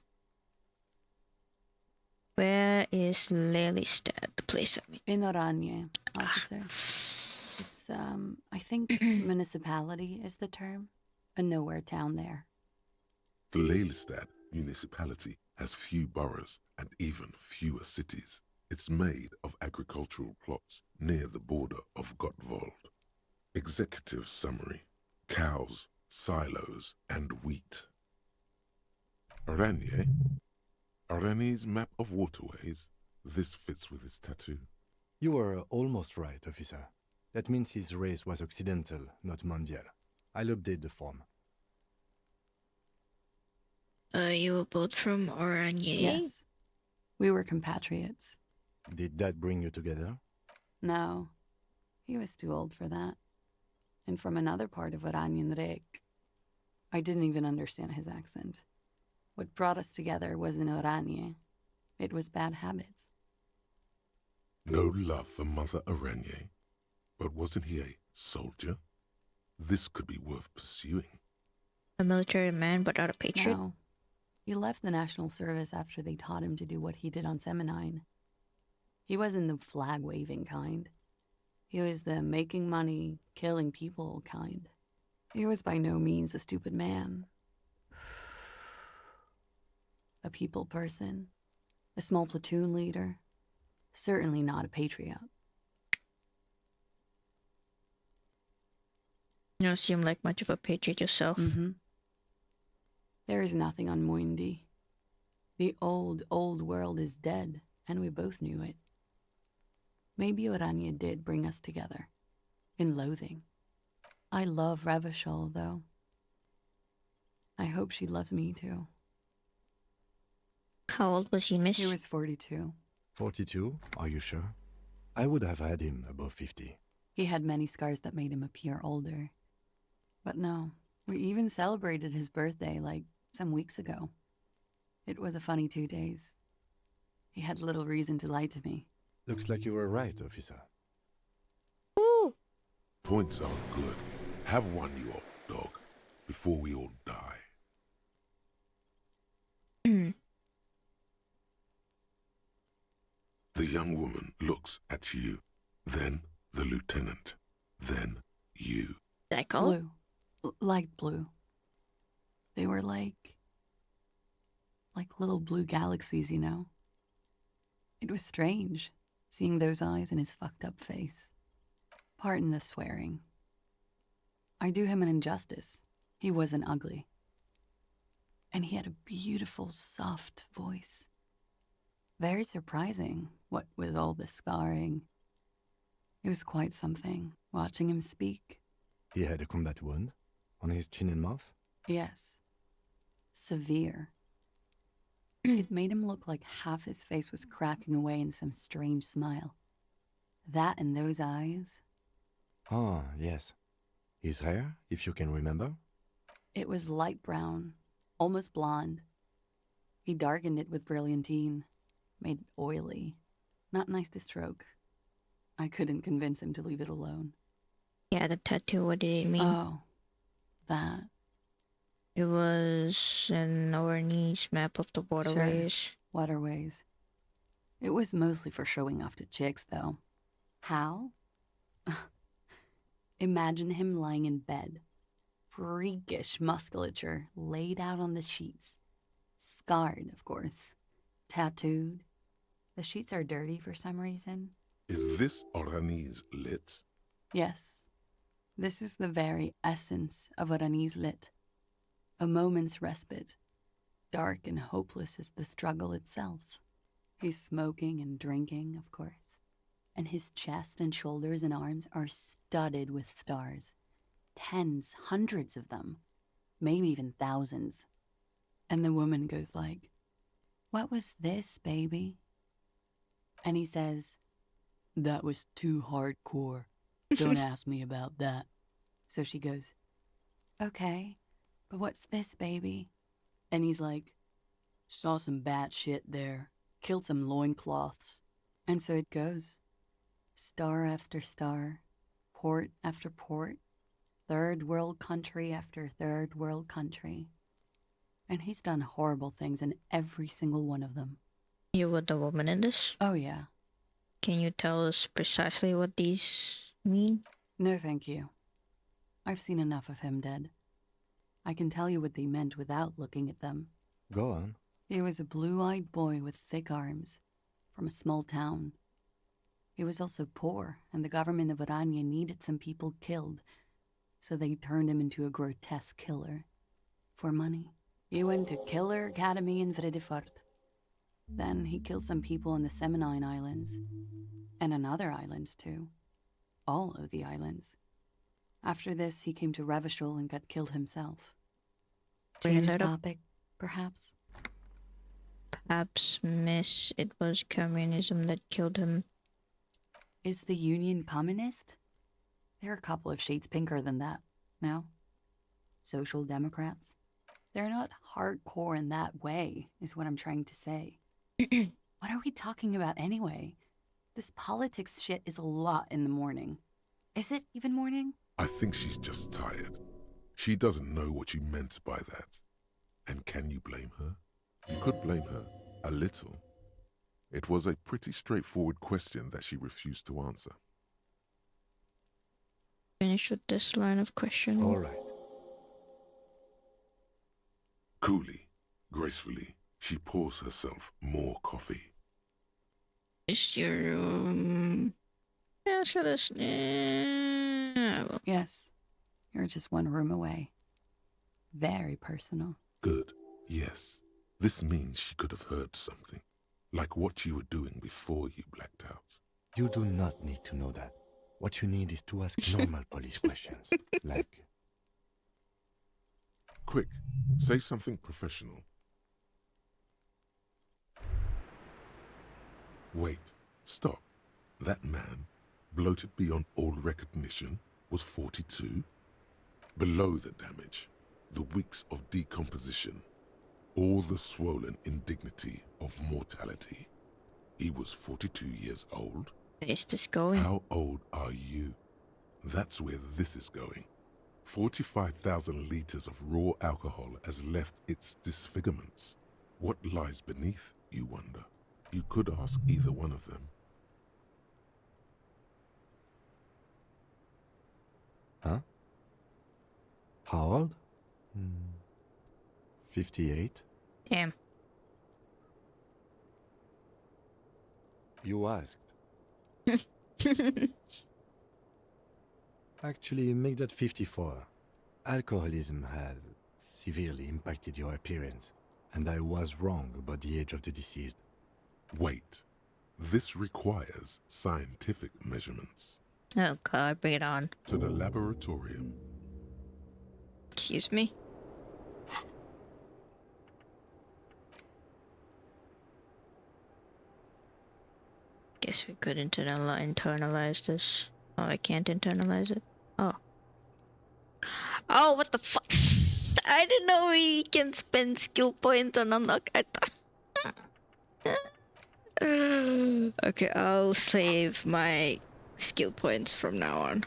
Where is Lelystad, the place I mean? In Oranje, officer. It's, I think municipality is the term. A nowhere town there. The Lelystad municipality has few boroughs and even fewer cities. It's made of agricultural plots near the border of Gottwald. Executive summary: cows, silos, and wheat. Aranye? Aranye's map of waterways? This fits with his tattoo. You were almost right, officer. That means his race was occidental, not mondial. I'll update the form. You were both from Oranje? Yes. We were compatriots. Did that bring you together? No. He was too old for that. And from another part of Oranjenrek. I didn't even understand his accent. What brought us together wasn't Oranje. It was bad habits. No love for Mother Aranye. But wasn't he a soldier? This could be worth pursuing. A military man, but not a patriot? No. He left the national service after they taught him to do what he did on Seminine. He wasn't the flag-waving kind. He was the making money, killing people kind. He was by no means a stupid man. A people person. A small platoon leader. Certainly not a patriot. You don't seem like much of a patriot yourself. Mm-hmm. There is nothing on Muindi. The old, old world is dead, and we both knew it. Maybe Oranje did bring us together. In loathing. I love Revachol, though. I hope she loves me, too. How old was he, miss? He was 42. 42? Are you sure? I would have had him above 50. He had many scars that made him appear older. But no, we even celebrated his birthday, like, some weeks ago. It was a funny 2 days. He had little reason to lie to me. Looks like you were right, officer. Ooh! Points are good. Have one, you old dog, before we all die. The young woman looks at you, then the lieutenant, then you. That color? Blue. Light blue. They were like little blue galaxies, you know? It was strange, seeing those eyes in his fucked up face. Pardon the swearing. I do him an injustice. He wasn't ugly. And he had a beautiful, soft voice. Very surprising, what with all the scarring. It was quite something, watching him speak. He had a combat wound on his chin and mouth? Yes. Severe. It made him look like half his face was cracking away in some strange smile. That and those eyes. Ah, yes. His hair, if you can remember? It was light brown, almost blonde. He darkened it with brilliantine, made it oily. Not nice to stroke. I couldn't convince him to leave it alone. He had a tattoo, what did it mean? Oh, that. It was an Ornese map of the waterways. Sure. Waterways. It was mostly for showing off to chicks, though. How? Imagine him lying in bed. Freakish musculature laid out on the sheets. Scarred, of course. Tattooed. The sheets are dirty for some reason. Is this Oranese lit? Yes. This is the very essence of Oranese lit. A moment's respite. Dark and hopeless as the struggle itself. He's smoking and drinking, of course. And his chest and shoulders and arms are studded with stars. Tens, hundreds of them. Maybe even thousands. And the woman goes like, "What was this, baby?" And he says, "That was too hardcore. Don't ask me about that." So she goes, "Okay, but what's this, baby?" And he's like, "Saw some bat shit there. Killed some loincloths." And so it goes. Star after star. Port after port. Third world country after third world country. And he's done horrible things in every single one of them. You were the woman in this? Oh, yeah. Can you tell us precisely what these mean? No, thank you. I've seen enough of him dead. I can tell you what they meant without looking at them. Go on. He was a blue-eyed boy with thick arms, from a small town. He was also poor, and the government of Oranje needed some people killed, so they turned him into a grotesque killer. For money. He went to Killer Academy in Vredefort. Then he killed some people in the Seminine Islands. And on other islands, too. All of the islands. After this, he came to Revachol and got killed himself. Change of topic, perhaps? Perhaps, miss, it was communism that killed him. Is the Union communist? They're a couple of shades pinker than that, no? Social Democrats? They're not hardcore in that way, is what I'm trying to say. What are we talking about anyway? This politics shit is a lot in the morning. Is it even morning? I think she's just tired. She doesn't know what you meant by that. And can you blame her? You could blame her, a little. It was a pretty straightforward question that she refused to answer. Finish with this line of questioning. All right. Coolly, gracefully, she pours herself more coffee. Is your Yes. You're just one room away. Very personal. Good, yes. This means she could have heard something, like what you were doing before you blacked out. You do not need to know that. What you need is to ask normal police questions, like... Quick, say something professional. Wait, stop. That man, bloated beyond all recognition, was 42? Below the damage, the weeks of decomposition, all the swollen indignity of mortality. He was 42 years old? Where is this going? How old are you? That's where this is going. 45,000 liters of raw alcohol has left its disfigurements. What lies beneath, you wonder? You could ask either one of them. Huh? How old? 58? Damn. You asked. Actually, make that 54. Alcoholism has severely impacted your appearance, and I was wrong about the age of the deceased. Wait. This requires scientific measurements. Oh god, bring it on. To the laboratorium. Excuse me? Guess we could internalize this. Oh, I can't internalize it. Oh. Oh, what the fuck? I didn't know we can spend skill points on unlock. Okay, I'll save my skill points from now on.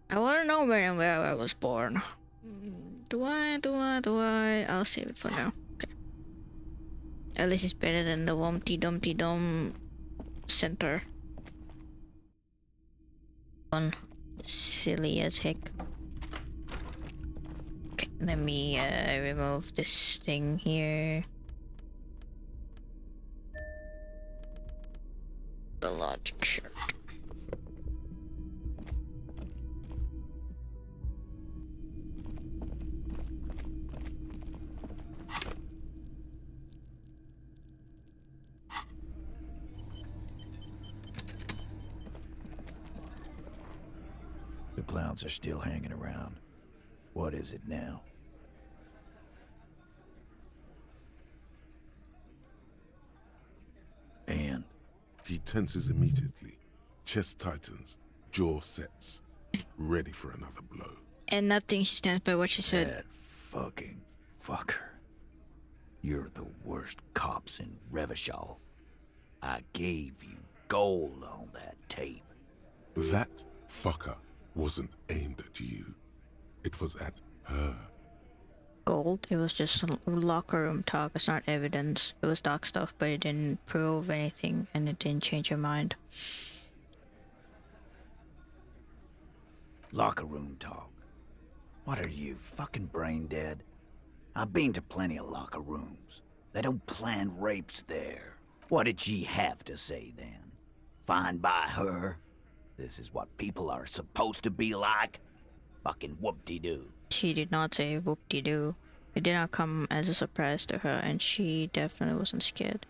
I want to know where I was born. Do I? I'll save it for now. Okay. At least it's better than the Wumpty Dumpty Dum center. One silly as heck. Okay, let me remove this thing here. The logic shirt. The clowns are still hanging around. What is it now? And? He tenses immediately. Chest tightens. Jaw sets. Ready for another blow. And nothing stands by what she said. That fucking fucker. You're the worst cops in Revachol. I gave you gold on that tape. That fucker wasn't aimed at you. It was at her. gold. It was just a locker room talk. It's not evidence. It was dark stuff, but it didn't prove anything, and it didn't change your mind. Locker room talk. What are you, fucking brain dead? I've been to plenty of locker rooms. They don't plan rapes there. What did she have to say then? Fine by her? This is what people are supposed to be like? Fucking whoop-de-doo. She did not say whoop-de-doo. It did not come as a surprise to her, and she definitely wasn't scared.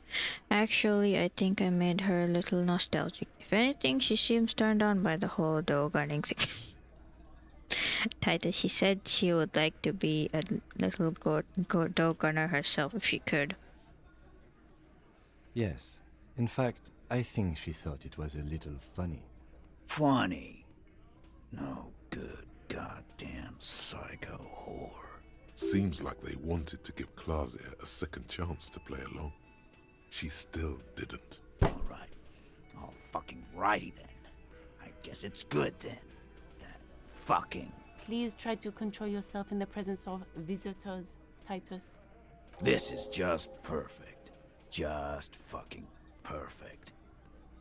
Actually, I think I made her a little nostalgic. If anything, she seems turned on by the whole dough gunning thing. Titus, she said she would like to be a little dough gunner herself if she could. Yes. In fact, I think she thought it was a little funny. Funny? No good goddamn psycho whore. Seems like they wanted to give Claudia a second chance to play along. She still didn't. Alright. All fucking righty then. I guess it's good then. That fucking... Please try to control yourself in the presence of visitors, Titus. This is just perfect. Just fucking perfect.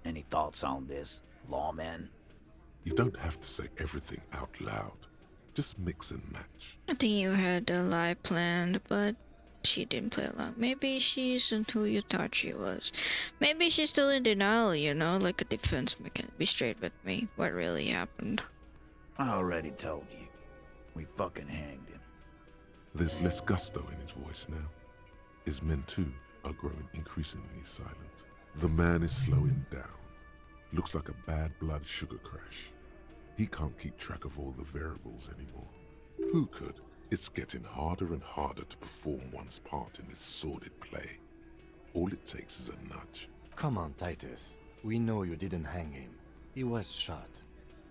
Any thoughts on this, lawman? You don't have to say everything out loud. Just mix and match. I think you had a lie planned, but she didn't play along. Maybe she isn't who you thought she was. Maybe she's still in denial, you know, like a defense mechanism. Be straight with me. What really happened? I already told you. We fucking hanged him. There's less gusto in his voice now. His men, too, are growing increasingly silent. The man is slowing down. Looks like a bad blood sugar crash. He can't keep track of all the variables anymore. Who could? It's getting harder and harder to perform one's part in this sordid play. All it takes is a nudge. Come on, Titus. We know you didn't hang him. He was shot.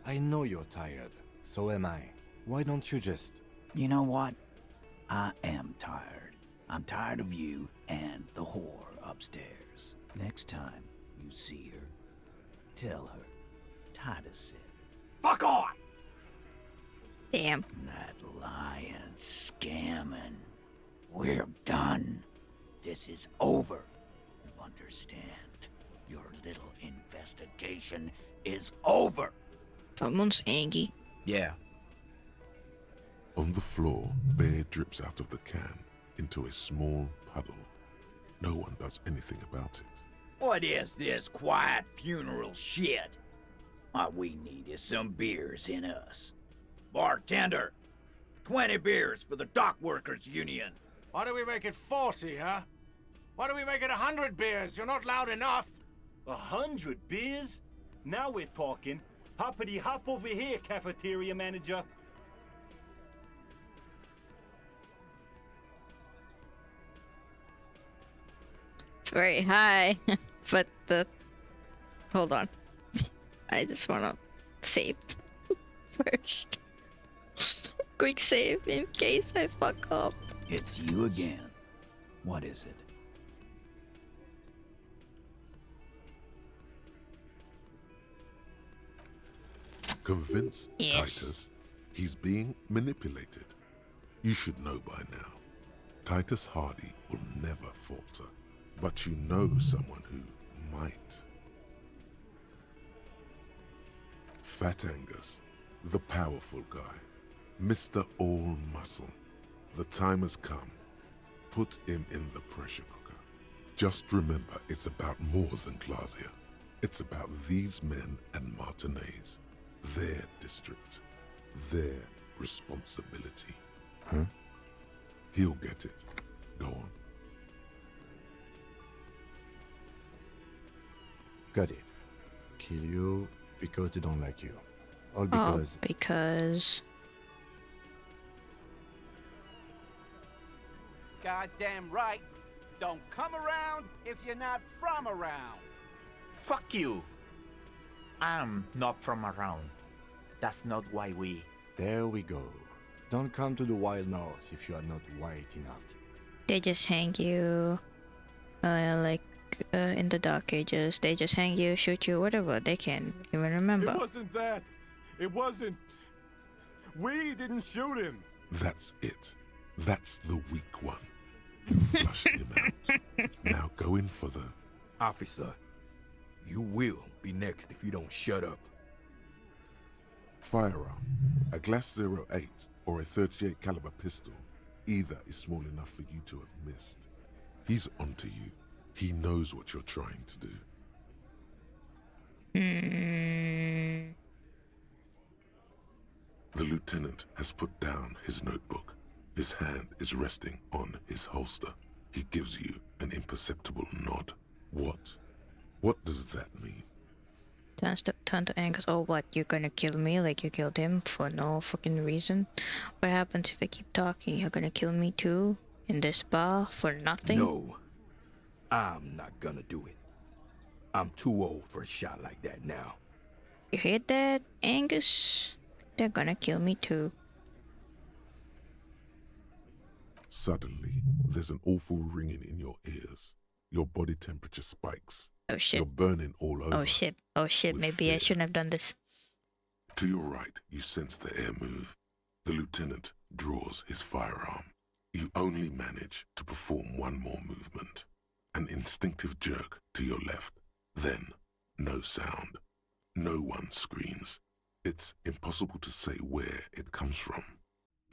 I know you're tired. So am I. Why don't you just... You know what? I am tired. I'm tired of you and the whore upstairs. Next time you see her, tell her Titus said, "Fuck off!" Damn. That lying, scamming. We're done. This is over. You understand? Your little investigation is over. Someone's angry. Yeah. On the floor, beer drips out of the can into a small puddle. No one does anything about it. What is this quiet funeral shit? What we need is some beers in us. Bartender, 20 beers for the Dock Workers Union. Why do we make it 40, huh? Why do we make it 100 beers? You're not loud enough. 100 beers? Now we're talking. Hoppity hop over here, cafeteria manager. It's very high, but the... Hold on. I just wanna save first. Quick save in case I fuck up. It's you again. What is it? Convince Yes. Titus he's being manipulated. You should know by now. Titus Hardy will never falter. But you know someone who might. Fat Angus, the powerful guy. Mr. All Muscle. The time has come. Put him in the pressure cooker. Just remember, it's about more than Claudia. It's about these men and Martinez. Their district. Their responsibility. Huh? He'll get it. Go on. Got it. Kill you because they don't like you. All because... Oh, because... Goddamn right. Don't come around if you're not from around. Fuck you. I'm not from around. That's not why we... There we go. Don't come to the wild north if you are not white enough. They just hang you, in the Dark Ages. They just hang you, shoot you, whatever. They can't even remember. It wasn't that. It wasn't. We didn't shoot him. That's it. That's the weak one. You flushed him out. Now go in for the... Officer, you will be next if you don't shut up. Firearm, a Glass 08 or a 38 caliber pistol. Either is small enough for you to have missed. He's onto you. He knows what you're trying to do. The lieutenant has put down his notebook. His hand is resting on his holster. He gives you an imperceptible nod. What? What does that mean? Turn to Angus. Oh, what? You're gonna kill me like you killed him for no fucking reason? What happens if I keep talking? You're gonna kill me too? In this bar for nothing? No, I'm not gonna do it. I'm too old for a shot like that now. You hear that, Angus? They're gonna kill me too. Suddenly, there's an awful ringing in your ears. Your body temperature spikes. Oh shit. You're burning all over. Oh shit. Oh shit. Maybe I shouldn't have done this. To your right, you sense the air move. The lieutenant draws his firearm. You only manage to perform one more movement. An instinctive jerk to your left. Then, no sound. No one screams. It's impossible to say where it comes from.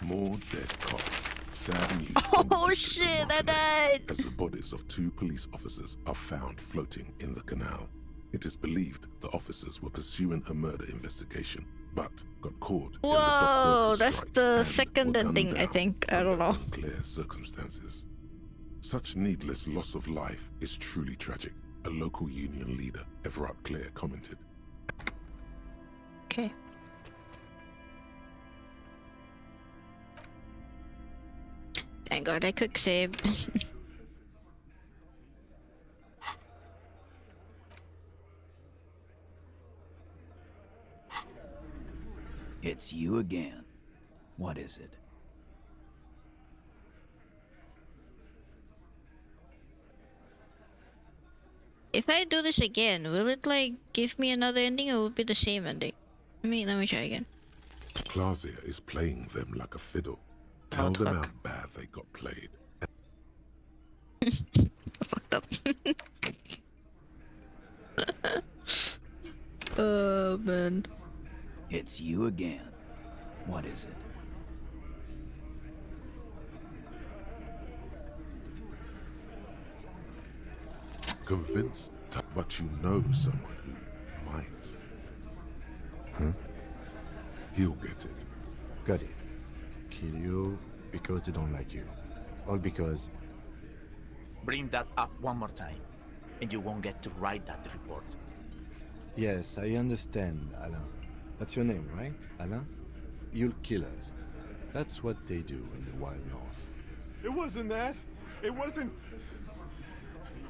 More dead cops. Sad news. Oh shit, I died! As the bodies of 2 police officers are found floating in the canal. It is believed the officers were pursuing a murder investigation, but got caught. Whoa, that's the second ending, I think. I don't know. Unclear circumstances. Such needless loss of life is truly tragic, a local union leader, Everard Clare, commented. Okay. Thank God I quick saved. It's you again. What is it? If I do this again, will it like give me another ending or will it be the same ending? Let me try again. Clausia is playing them like a fiddle. Tell them how bad they got played. Fucked up. Oh man. It's you again. What is it? Convinced, but you know someone who might. Huh? He'll get it. Got it. Kill you because they don't like you. All because... Bring that up one more time, and you won't get to write that report. Yes, I understand, Alain. That's your name, right, Alain? You'll kill us. That's what they do in the Wild North. It wasn't that. It wasn't...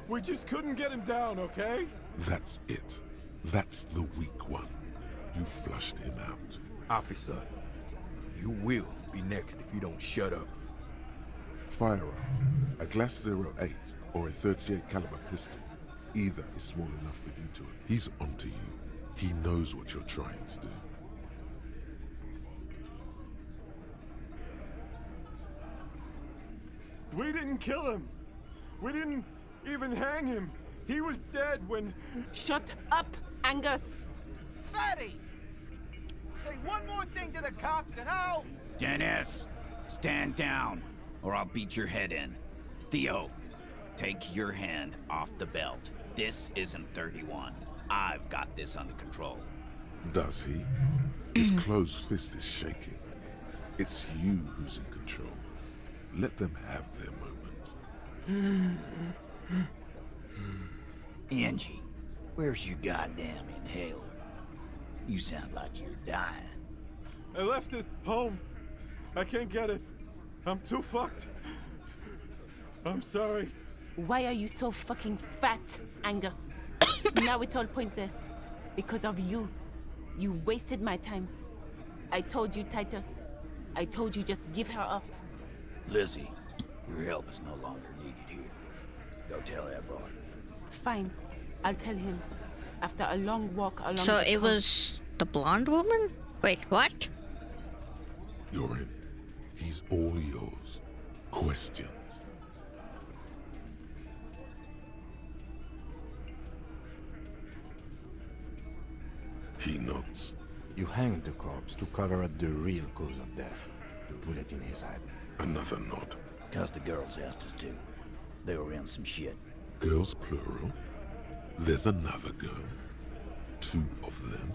We just couldn't get him down, okay? That's it. That's the weak one. You flushed him out. Officer, you will be next if you don't shut up. Firearm, a Glass 08 or a 38 caliber pistol. Either is small enough for you to... He's onto you. He knows what you're trying to do. We didn't kill him. We didn't even hang him. He was dead when... Shut up, Angus! Fatty! Say one more thing to the cops and I'll... Dennis, stand down, or I'll beat your head in. Theo, take your hand off the belt. This isn't 31. I've got this under control. Does he? His closed fist is shaking. It's you who's in control. Let them have their moment. Angie, where's your goddamn inhaler? You sound like you're dying. I left it home. I can't get it. I'm too fucked. I'm sorry. Why are you so fucking fat, Angus? Now it's all pointless. Because of you. You wasted my time. I told you, Titus. I told you just give her up. Lizzie, your help is no longer needed here. Go tell Everard. Fine. I'll tell him. After a long walk along So the it coast. was the blonde woman? Wait, what? You're in. He's all yours. questions. He nods. You hanged the corpse to cover up the real cause of death. The bullet in his head. Another nod. Cause the girls asked us to. They were in some shit. Girls plural? There's another girl. 2 of them.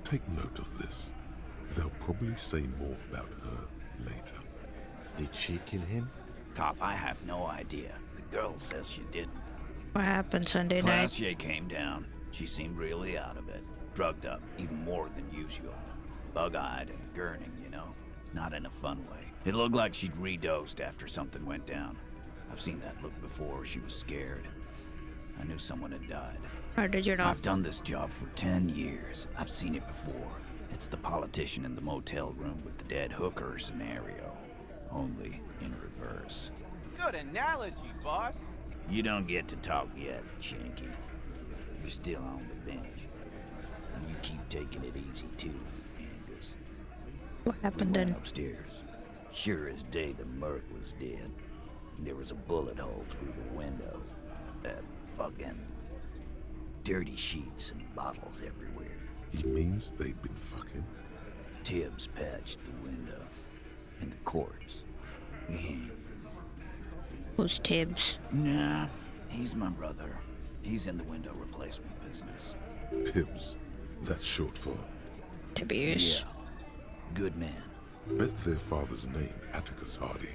Take note of this. They'll probably say more about her later. Did she kill him? Cop, I have no idea. The girl says she didn't. What happened Sunday night? Class J came down. She seemed really out of it. Drugged up, even more than usual. Bug-eyed and gurning, you know? Not in a fun way. It looked like she'd redosed after something went down. I've seen that look before. She was scared. I knew someone had died. How did you know? I've done this job for 10 years. I've seen it before. It's the politician in the motel room with the dead hooker scenario. Only in reverse. Good analogy, boss. You don't get to talk yet, Shanky. You're still on the bench. And you keep taking it easy too, Angus. What happened We then? went upstairs. Sure as day the Merc was dead. There was a bullet hole through the window. That fucking dirty sheets and bottles everywhere. He means they'd been fucking? Tibbs patched the window. And the corpse. Who's Tibbs? Nah, he's my brother. He's in the window replacement business. Tibbs. That's short for... Tiberius. Yeah. Good man. Bet their father's name, Atticus Hardy.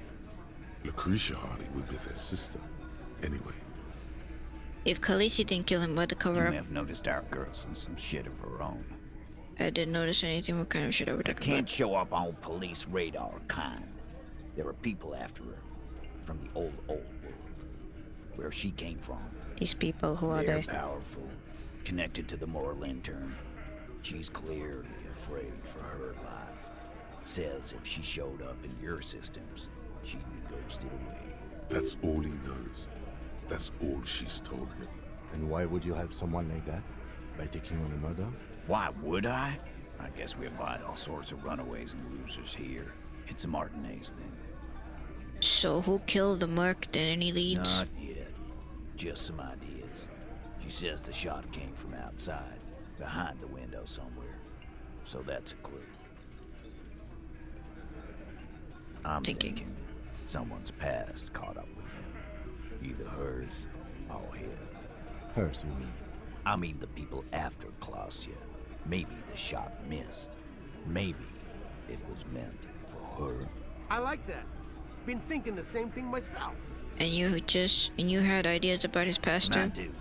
Lucretia Hardy would be their sister. Anyway. If Khaleesi didn't kill him, why the You cover may up? have noticed our girl's in some shit of her own. I didn't notice anything. What kind of shit are we That talking can't about? show up on police radar kind. There are people after her. From the old world. Where she came from. These people, who are They're they? powerful. Connected to the moral intern. She's clearly afraid for her life. Says if she showed up in your systems, she'd be ghosted away. That's all he knows. That's all she's told him. And why would you help someone like that? By taking on a murder? Why would I? I guess we abide all sorts of runaways and losers here. It's a Martinez thing. So who killed the Merc? Then any leads? Not yet. Just some ideas. She says the shot came from outside, behind the window somewhere. So that's a clue. I'm thinking someone's past caught up with him. Either hers or his. Hers, you mean? I mean the people after Klausya. Maybe the shot missed. Maybe it was meant for her. I like that. Been thinking the same thing myself. And you had ideas about his past I too? do.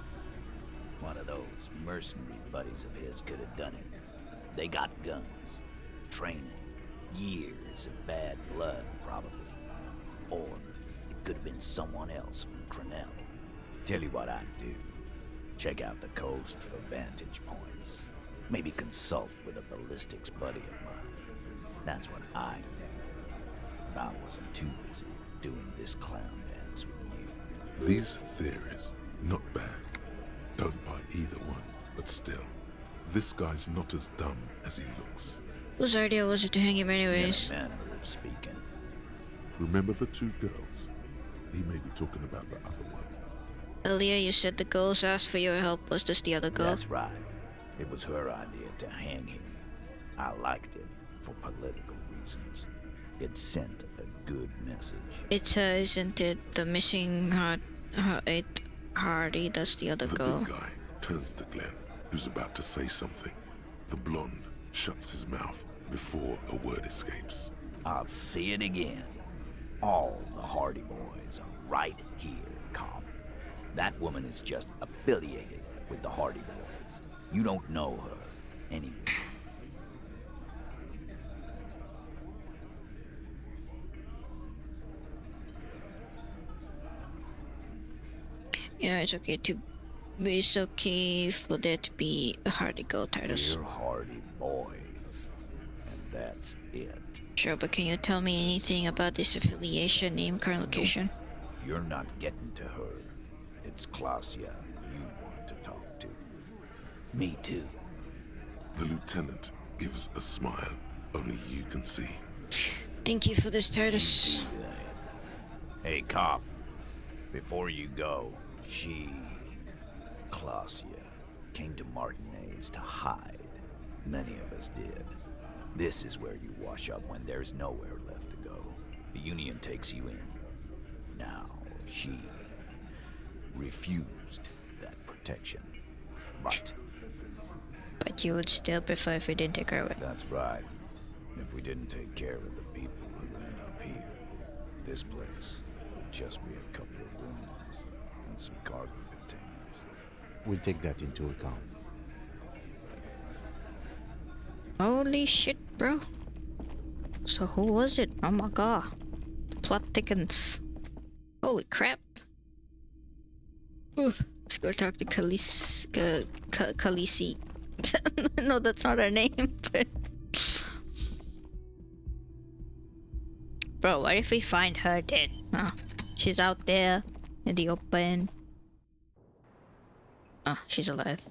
One of those mercenary buddies of his could have done it. They got guns, training, years of bad blood, probably. Or it could have been someone else from Crenell. Tell you what I'd do. Check out the coast for vantage points. Maybe consult with a ballistics buddy of mine. That's what I do. If I wasn't too busy doing this clown dance with you. These theories, not bad. Don't buy either one, but still, this guy's not as dumb as he looks. Whose idea was it to hang him anyways? In a manner of speaking. Remember the 2 girls? He may be talking about the other one. Earlier you said the girls asked for your help. Was this the other girl? That's right. It was her idea to hang him. I liked it for political reasons. It sent a good message. Isn't it the missing Hardy? That's the other The girl. big guy turns to Glenn, who's about to say something. The blonde shuts his mouth before a word escapes. I'll see it again. All the Hardy boys are right here, Cop. That woman is just affiliated with the Hardy boys. You don't know her anyway. Yeah, it's okay to. It's okay for there to be a Hardy girl, Titus. We're Hardy boys. And that's it. Sure, but can you tell me anything about this affiliation, name, current location? You're not getting to her. It's Klausya you want to talk to. Me too. The lieutenant gives a smile only you can see. Thank you for this, Titus. Hey, cop. Before you go, Clausia, came to Martinez to hide. Many of us did. This is where you wash up when there's nowhere left to go. The Union takes you in. Now, she refused that protection. But you would still prefer if we didn't take her away. that's right. If we didn't take care of the people who end up here, this place would just be a couple of rooms and some cargo containers. We'll take that into account. Holy shit, bro. So who was it? Oh my god. The plot thickens. Holy crap. Oof. Let's go talk to Khaleesi. No, that's not her name, but... Bro, what if we find her dead? Oh, she's out there in the open. Oh, she's alive.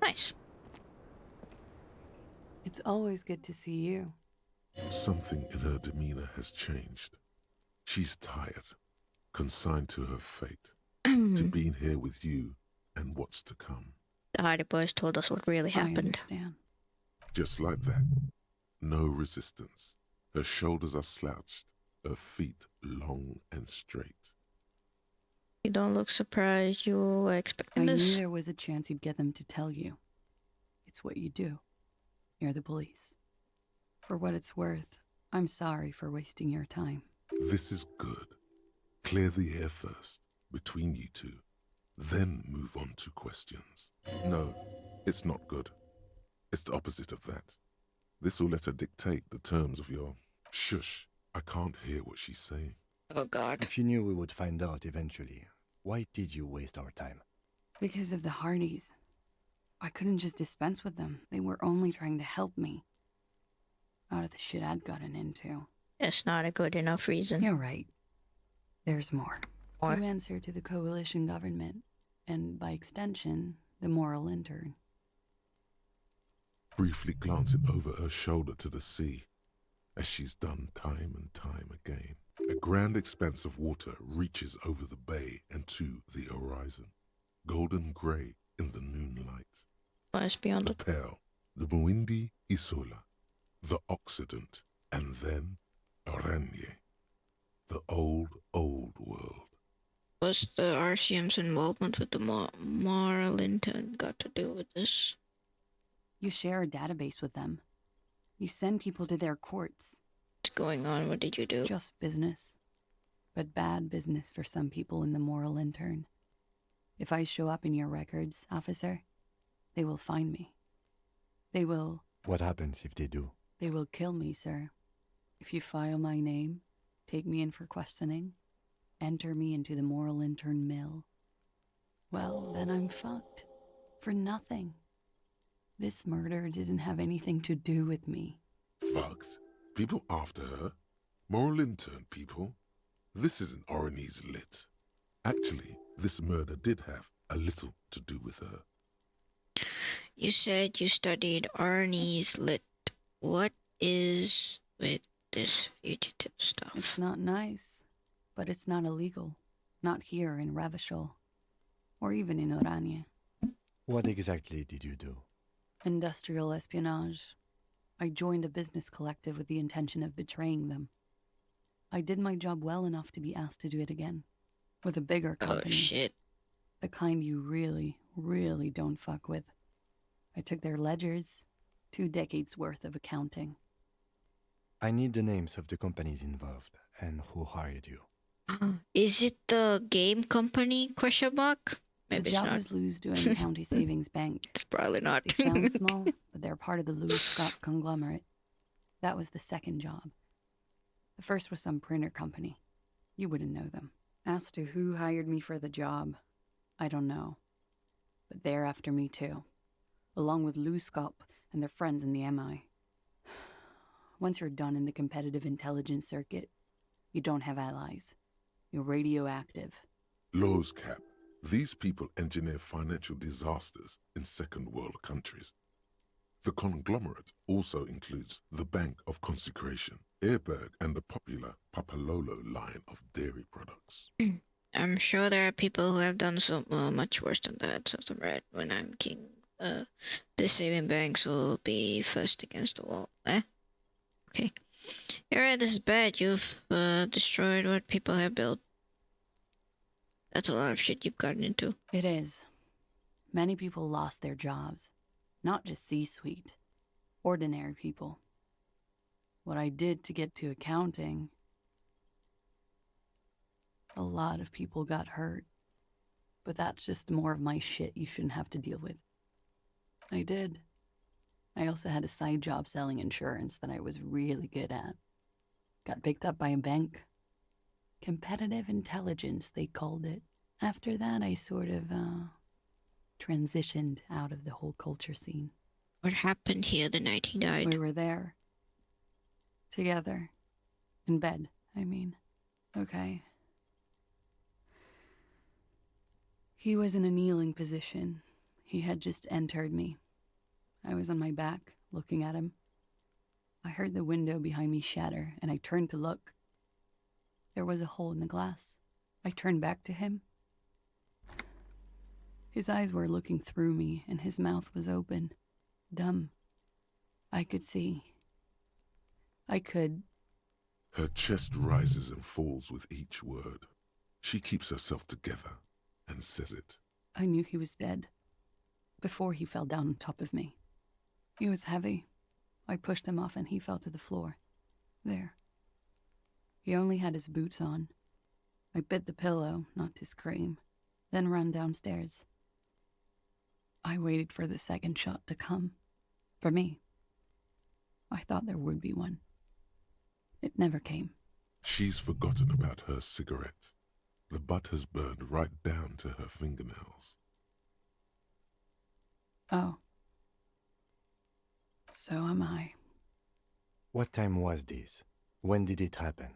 Nice. It's always good to see you. Something in her demeanor has changed. She's tired, consigned to her fate, to being here with you and what's to come. The Hardy Boys told us what really happened. I understand. Just like that. No resistance. Her shoulders are slouched, her feet long and straight. You don't look surprised. You were expecting I this? knew there was a chance you'd get them to tell you. It's what you do. You're the police. For what it's worth, I'm sorry for wasting your time. This is good. Clear the air first, between you two. Then move on to questions. No, it's not good. It's the opposite of that. This will let her dictate the terms of your... Shush, I can't hear what she's saying. Oh god. If you knew we would find out eventually, why did you waste our time? Because of the Hardys. I couldn't just dispense with them. They were only trying to help me. Out of the shit I'd gotten into. That's not a good enough reason. You're right. There's more. You answer to the coalition government, and by extension, the moral intern. Briefly glancing over her shoulder to the sea, as she's done time and time again. A grand expanse of water reaches over the bay and to the horizon, golden grey in the noonlight. Lies beyond the Pale, the Muindi Isola, the Occident, and then Oranje, the old world. What's the RCM's involvement with the moral intern got to do with this? You share a database with them. You send people to their courts. What's going on? What did you do? Just business. But bad business for some people in the moral intern. If I show up in your records, officer, they will find me. They will... What happens if they do? They will kill me, sir. If you file my name, take me in for questioning, enter me into the moral intern mill, well, then I'm fucked. For nothing. This murder didn't have anything to do with me. Fucked? People after her? Moral intern people? This isn't Orani's lit. Actually, this murder did have a little to do with her. You said you studied Arnie's lit. What is with this fugitive stuff? It's not nice, but it's not illegal. Not here in Revachol, or even in Oranje. What exactly did you do? Industrial espionage. I joined a business collective with the intention of betraying them. I did my job well enough to be asked to do it again. With a bigger company. Oh, shit. The kind you really, really don't fuck with. I took their ledgers, 2 decades worth of accounting. I need the names of the companies involved and who hired you. Is it the game company, question mark? Maybe the it's job not. was Lou's doing County Savings Bank. It's probably not. They sound small, but they're part of the Louis Scott conglomerate. That was the second job. The first was some printer company. You wouldn't know them. As to who hired me for the job, I don't know. But they're after me too. Along with Louis Scott and their friends in the MI. Once you're done in the competitive intelligence circuit, you don't have allies. You're radioactive. Laws cap. These people engineer financial disasters in second world countries. The conglomerate also includes the Bank of Consecration, Airberg, and the popular Papalolo line of dairy products. I'm sure there are people who have done so much worse than that. So right when I'm king, the saving banks will be first against the wall. Okay. You're right, this is bad. You've destroyed what people have built. That's a lot of shit you've gotten into. It is. Many people lost their jobs. Not just C-suite. Ordinary people. What I did to get to accounting... A lot of people got hurt. But that's just more of my shit you shouldn't have to deal with. I did. I also had a side job selling insurance that I was really good at. Got picked up by a bank. Competitive intelligence, they called it. After that, I sort of, transitioned out of the whole culture scene. What happened here the night he died? We were there. Together. In bed, I mean. Okay. He was in a kneeling position. He had just entered me. I was on my back, looking at him. I heard the window behind me shatter, and I turned to look. There was a hole in the glass. I turned back to him. His eyes were looking through me, and his mouth was open. Dumb. I could see. I could... Her chest rises and falls with each word. She keeps herself together and says it. I knew he was dead. Before he fell down on top of me. He was heavy. I pushed him off and he fell to the floor. There. He only had his boots on. I bit the pillow, not to scream, then ran downstairs. I waited for the second shot to come. For me. I thought there would be one. It never came. She's forgotten about her cigarette. The butt has burned right down to her fingernails. Oh. So am I. What time was this? When did it happen?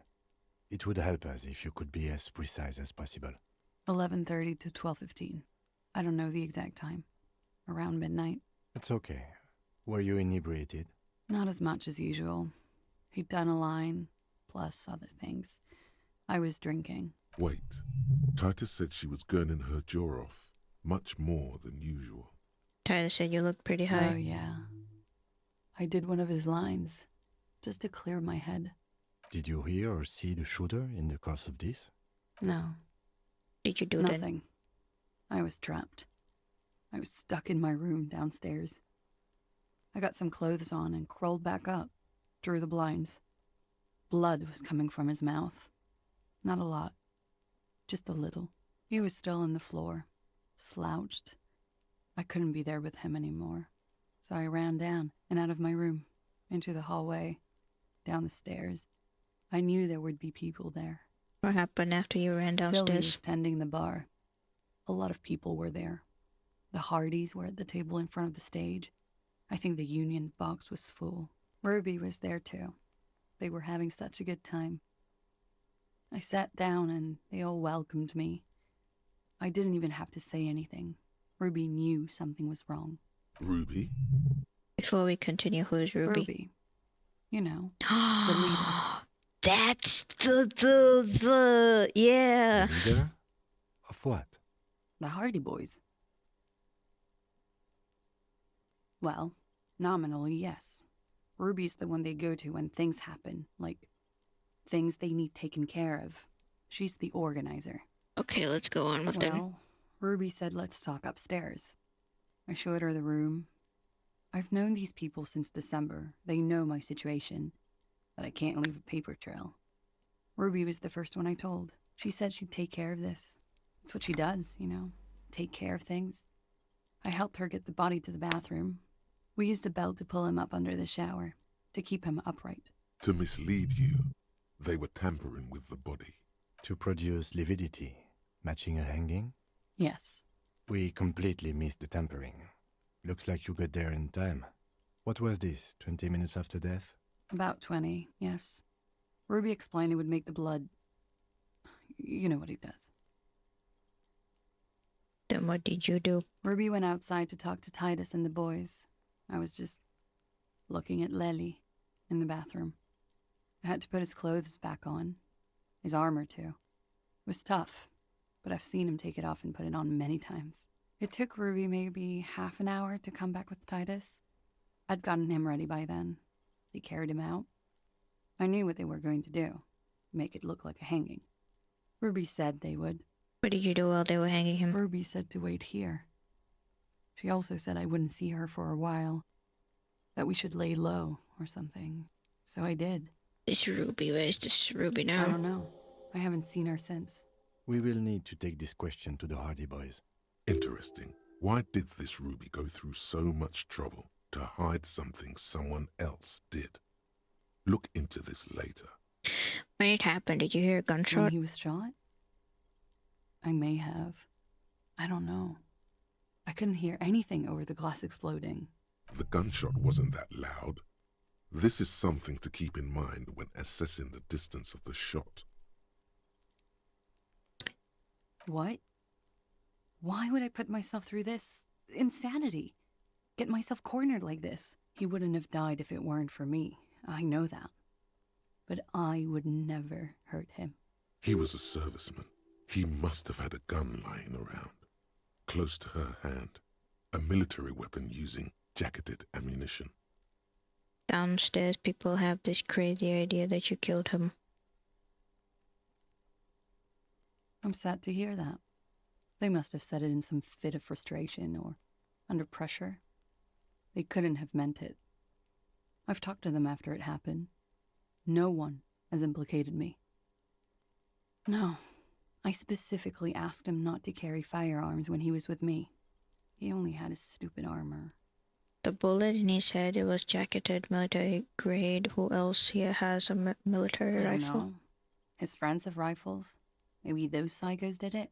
It would help us if you could be as precise as possible. 11:30 to 12:15. I don't know the exact time. Around midnight. It's okay. Were you inebriated? Not as much as usual. He'd done a line, plus other things. I was drinking. Wait. Titus said she was gurning her jaw off, much more than usual. Titus said you looked pretty high. Oh, yeah. I did one of his lines, just to clear my head. Did you hear or see the shooter in the course of this? No. Did you do Nothing. I was trapped. I was stuck in my room downstairs. I got some clothes on and crawled back up, drew the blinds. Blood was coming from his mouth. Not a lot. Just a little. He was still on the floor, slouched. I couldn't be there with him anymore. So I ran down and out of my room, into the hallway, down the stairs. I knew there would be people there. What happened after you ran downstairs? Sylvie was tending the bar. A lot of people were there. The Hardys were at the table in front of the stage. I think the Union box was full. Ruby was there too. They were having such a good time. I sat down and they all welcomed me. I didn't even have to say anything. Ruby knew something was wrong. Ruby? Before we continue, who is Ruby? Ruby. You know, the leader. That's yeah. The leader? Of what? The Hardy Boys. Well, nominally, yes. Ruby's the one they go to when things happen, like things they need taken care of. She's the organizer. Okay, let's go on with them. Well, Ruby said let's talk upstairs. I showed her the room. I've known these people since December. They know my situation, that I can't leave a paper trail. Ruby was the first one I told. She said she'd take care of this. It's what she does, you know, take care of things. I helped her get the body to the bathroom. We used a belt to pull him up under the shower, to keep him upright. To mislead you, they were tampering with the body. To produce lividity, matching a hanging? Yes. We completely missed the tampering. Looks like you got there in time. What was this, 20 minutes after death? About 20, yes. Ruby explained it would make the blood... You know what he does. Then what did you do? Ruby went outside to talk to Titus and the boys. I was just looking at Lely in the bathroom. I had to put his clothes back on. His armor, too. It was tough, but I've seen him take it off and put it on many times. It took Ruby maybe half an hour to come back with Titus. I'd gotten him ready by then. They carried him out. I knew what they were going to do. Make it look like a hanging. Ruby said they would. What did you do while they were hanging him? Ruby said to wait here. She also said I wouldn't see her for a while. That we should lay low or something. So I did. This Ruby, where's this Ruby now? I don't know. I haven't seen her since. We will need to take this question to the Hardy Boys. Interesting. Why did this Ruby go through so much trouble to hide something someone else did? Look into this later. When it happened, did you hear a gunshot? When he was shot? I may have. I don't know. I couldn't hear anything over the glass exploding. The gunshot wasn't that loud. This is something to keep in mind when assessing the distance of the shot. What? Why would I put myself through this? Insanity. Get myself cornered like this. He wouldn't have died if it weren't for me. I know that. But I would never hurt him. He was a serviceman. He must have had a gun lying around, close to her hand. A military weapon using jacketed ammunition. Downstairs, people have this crazy idea that you killed him. I'm sad to hear that. They must have said it in some fit of frustration or under pressure. They couldn't have meant it. I've talked to them after it happened. No one has implicated me. No, I specifically asked him not to carry firearms when he was with me. He only had his stupid armor. The bullet in his head, it was jacketed, military grade. Who else here has a military I don't rifle? know. His friends have rifles. Maybe those psychos did it.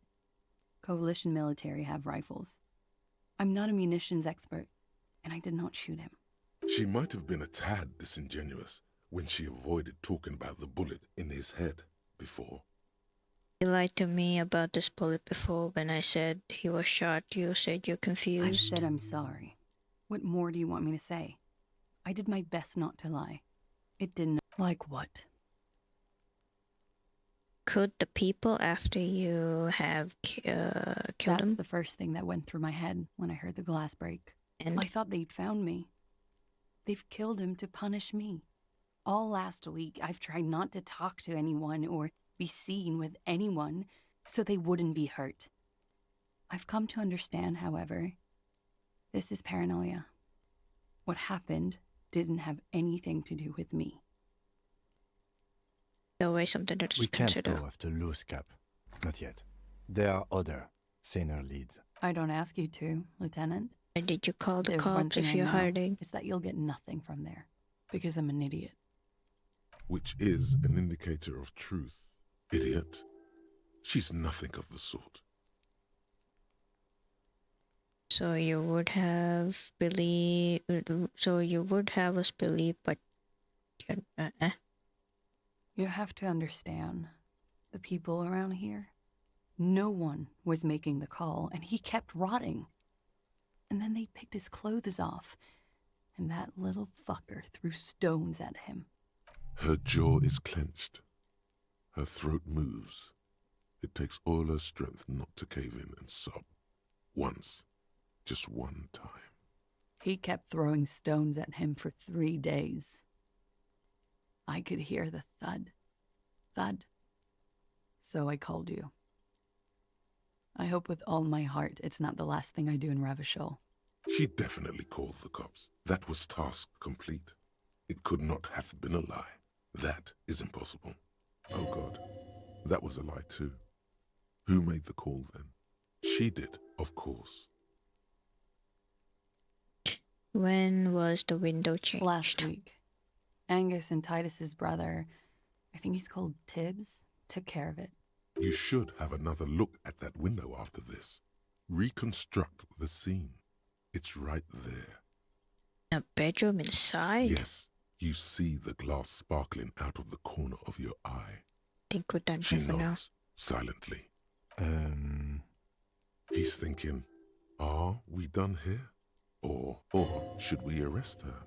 Coalition military have rifles. I'm not a munitions expert, and I did not shoot him. She might have been a tad disingenuous when she avoided talking about the bullet in his head before. You lied to me about this bullet before. When I said he was shot, you said you're confused. I said I'm sorry. What more do you want me to say? I did my best not to lie. It didn't... Like what? Could the people after you have killed That's him? the first thing that went through my head when I heard the glass break. And I thought they'd found me. They've killed him to punish me. All last week, I've tried not to talk to anyone or be seen with anyone so they wouldn't be hurt. I've come to understand, however, this is paranoia. What happened didn't have anything to do with me. always something to We can't consider. go after loose cap. Not yet. There are other, saner leads. I don't ask you to, Lieutenant. Why did you call the There's one cops thing if I you're know, hiding? is that you'll get nothing from there, because I'm an idiot. Which is an indicator of truth. Idiot. She's nothing of the sort. So you would have us believe, but You have to understand, the people around here, no one was making the call, and he kept rotting. And then they picked his clothes off, and that little fucker threw stones at him. Her jaw is clenched. Her throat moves. It takes all her strength not to cave in and sob. Once. Just one time. He kept throwing stones at him for 3 days. I could hear the thud. Thud. So I called you. I hope with all my heart it's not the last thing I do in Ravishol. She definitely called the cops. That was task complete. It could not have been a lie. That is impossible. Oh God, that was a lie too. Who made the call then? She did, of course. when was the window changed? Last week. Angus and Titus's brother, I think he's called Tibbs, took care of it. You should have another look at that window after this. Reconstruct the scene. It's right there. A bedroom inside? Yes, you see the glass sparkling out of the corner of your eye. Think we're done She here for now. nods silently. He's thinking, are we done here? Or should we arrest her?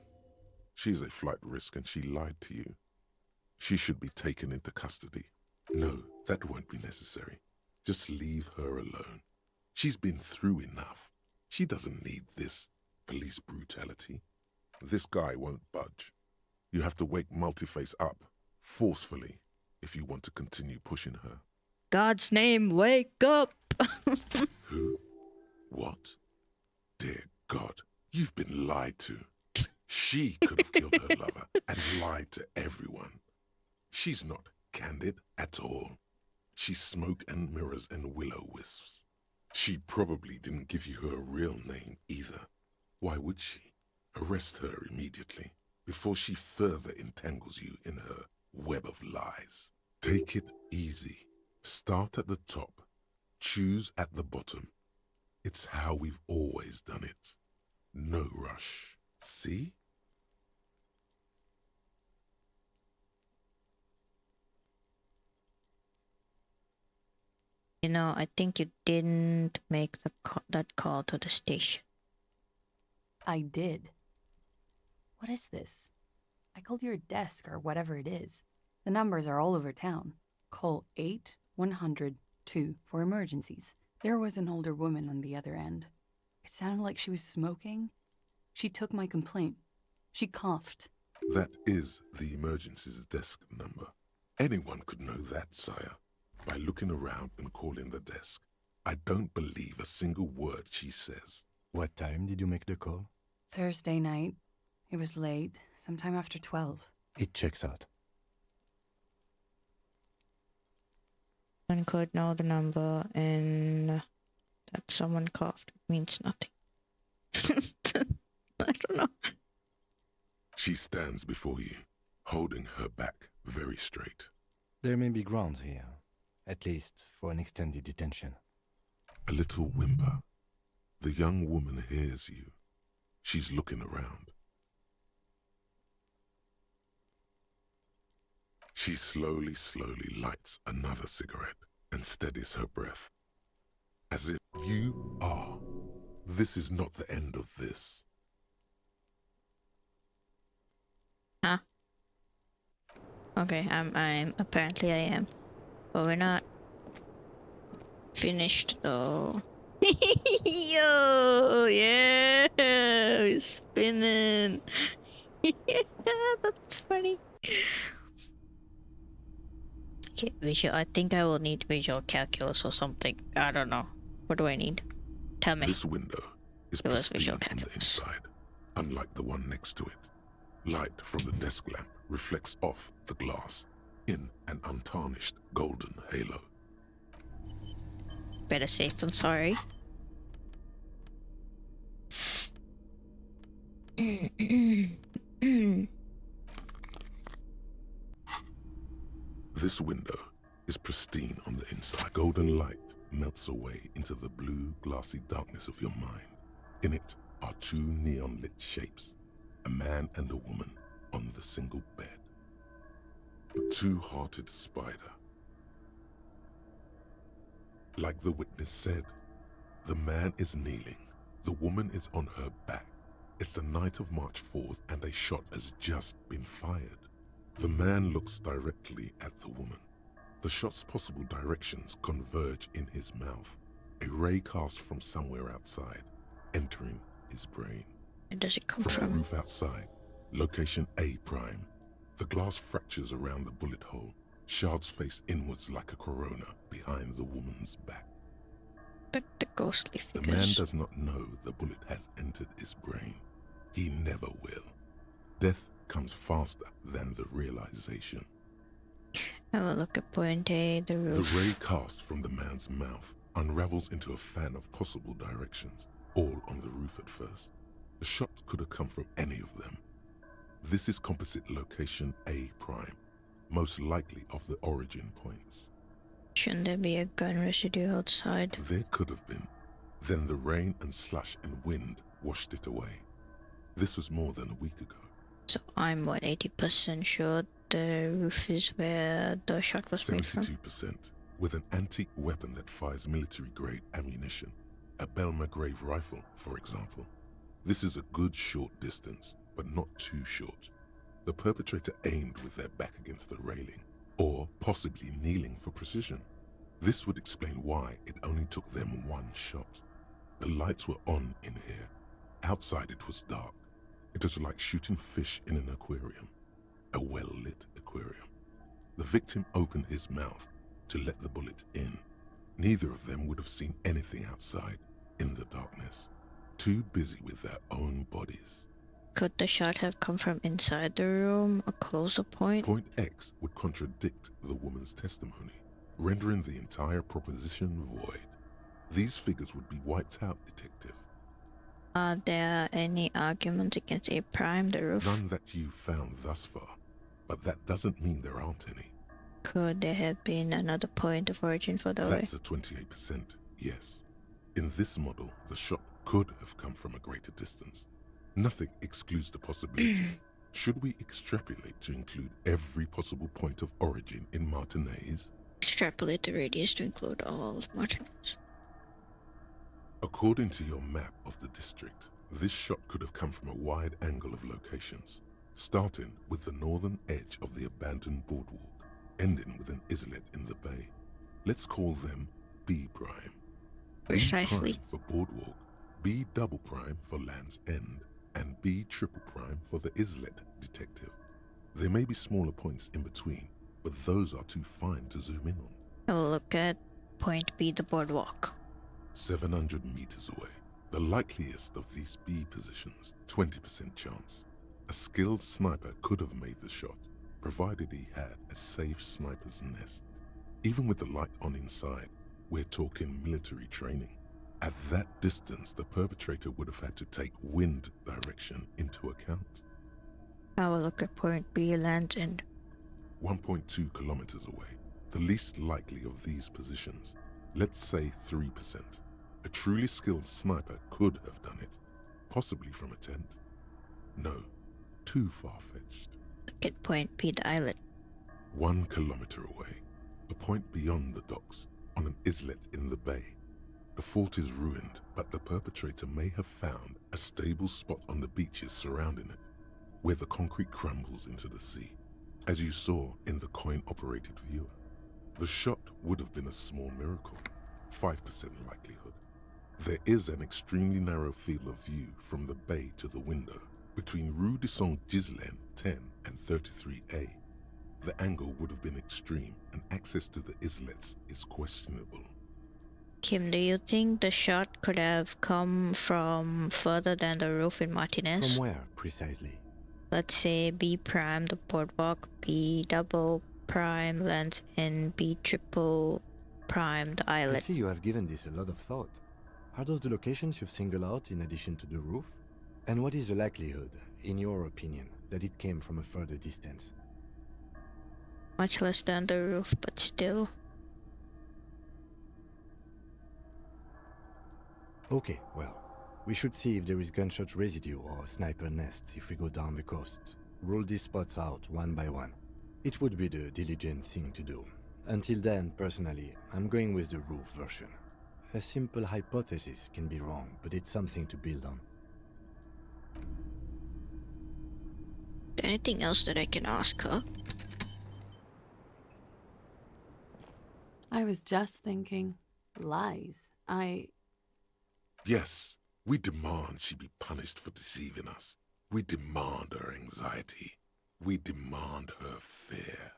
She's a flight risk and she lied to you. She should be taken into custody. No, that won't be necessary. Just leave her alone. She's been through enough. She doesn't need this police brutality. This guy won't budge. You have to wake Multiface up, forcefully, if you want to continue pushing her. God's name, wake up! Who? What? Dear God, you've been lied to. She could have killed her lover and lied to everyone. She's not candid at all. She's smoke and mirrors and will-o-wisps. She probably didn't give you her real name either. Why would she? Arrest her immediately before she further entangles you in her web of lies. Take it easy. Start at the top. Choose at the bottom. It's how we've always done it. No rush. See? You know, I think you didn't make that call to the station. I did. What is this? I called your desk or whatever it is. The numbers are all over town. Call 8-100-2 for emergencies. There was an older woman on the other end. It sounded like she was smoking. She took my complaint. She coughed. That is the emergencies desk number. Anyone could know that, sire, by looking around and calling the desk. I don't believe a single word she says. What time did you make the call? Thursday night. It was late, sometime after 12. It checks out. One could know the number and that someone coughed. It means nothing. I don't know. She stands before you, holding her back very straight. There may be grounds here, at least for an extended detention. A little whimper. The young woman hears you. She's looking around. She slowly lights another cigarette and steadies her breath. As if you are. This is not the end of this. Huh? Okay, apparently I am. But we're not finished though. Yo, yeah, we're spinning. Yeah, that's funny. Okay, visual. I think I will need visual calculus or something. I don't know. What do I need? Tell me. This window is pristine on the inside, unlike the one next to it. Light from the desk lamp reflects off the glass in an untarnished golden halo. Better safe than sorry. This window is pristine on the inside. Golden light melts away into the blue, glassy darkness of your mind. In it are two neon-lit shapes, a man and a woman on the single bed. A two-hearted spider. Like the witness said, the man is kneeling, the woman is on her back. It's the night of March 4th and a shot has just been fired. The man looks directly at the woman. The shot's possible directions converge in his mouth, a ray cast from somewhere outside, entering his brain. Where does it come From from? the roof outside, location A prime. The glass fractures around the bullet hole. Shards face inwards like a corona behind the woman's back. But the ghostly figures. The man does not know the bullet has entered his brain. He never will. Death comes faster than the realization. I will look at point A, the roof. The ray cast from the man's mouth unravels into a fan of possible directions, all on the roof at first. The shot could have come from any of them. This is composite location A prime, most likely of the origin points. Shouldn't there be a gun residue outside? There could have been. Then the rain and slush and wind washed it away. This was more than a week ago. So I'm what, 80% sure the roof is where the shot was made from? 72%, with an antique weapon that fires military-grade ammunition. A Belma Grave rifle, for example. This is a good short distance, but not too short. The perpetrator aimed with their back against the railing, or possibly kneeling for precision. This would explain why it only took them one shot. The lights were on in here. Outside it was dark. It was like shooting fish in an aquarium, a well-lit aquarium. The victim opened his mouth to let the bullet in. Neither of them would have seen anything outside in the darkness, too busy with their own bodies. Could the shot have come from inside the room, a closer point? Point X would contradict the woman's testimony, rendering the entire proposition void. These figures would be wiped out, Detective. Are there any arguments against A Prime, the roof? None that you've found thus far, but that doesn't mean there aren't any. Could there have been another point of origin for the That's a 28%, yes. In this model, the shot could have come from a greater distance. Nothing excludes the possibility. Should we extrapolate to include every possible point of origin in Martinez? Extrapolate the radius to include all of Martinez. According to your map of the district, this shot could have come from a wide angle of locations, starting with the northern edge of the abandoned boardwalk, ending with an islet in the bay. Let's call them B prime. Precisely. B prime for boardwalk, B double prime for Land's End, and B triple prime for the islet, Detective. There may be smaller points in between, but those are too fine to zoom in on. I will look at point B, the boardwalk. 700 meters away. The likeliest of these B positions, 20% chance. A skilled sniper could have made the shot, provided he had a safe sniper's nest. Even with the light on inside, we're talking military training. At that distance, the perpetrator would have had to take wind direction into account. I will look at point B, Land's End. 1.2 kilometers away. The least likely of these positions. Let's say 3%. A truly skilled sniper could have done it, possibly from a tent. No, too far-fetched. Look at point B, the islet. 1 kilometer away, a point beyond the docks, on an islet in the bay. The fort is ruined, but the perpetrator may have found a stable spot on the beaches surrounding it, where the concrete crumbles into the sea, as you saw in the coin-operated viewer. The shot would have been a small miracle, 5% likelihood. There is an extremely narrow field of view from the bay to the window, between Rue de Saint-Ghislain 10 and 33A. The angle would have been extreme, and access to the islets is questionable. Kim, do you think the shot could have come from further than the roof in Martinez? From where, precisely? Let's say B prime, the boardwalk, B double prime, Land's End, B triple prime, the islet. I see you have given this a lot of thought. Are those the locations you've singled out in addition to the roof? And what is the likelihood, in your opinion, that it came from a further distance? Much less than the roof, but still. Okay, well, we should see if there is gunshot residue or sniper nests if we go down the coast. Rule these spots out one by one. It would be the diligent thing to do. Until then, personally, I'm going with the roof version. A simple hypothesis can be wrong, but it's something to build on. Is there anything else that I can ask her? I was just thinking, lies. Yes, we demand she be punished for deceiving us. We demand her anxiety. We demand her fear.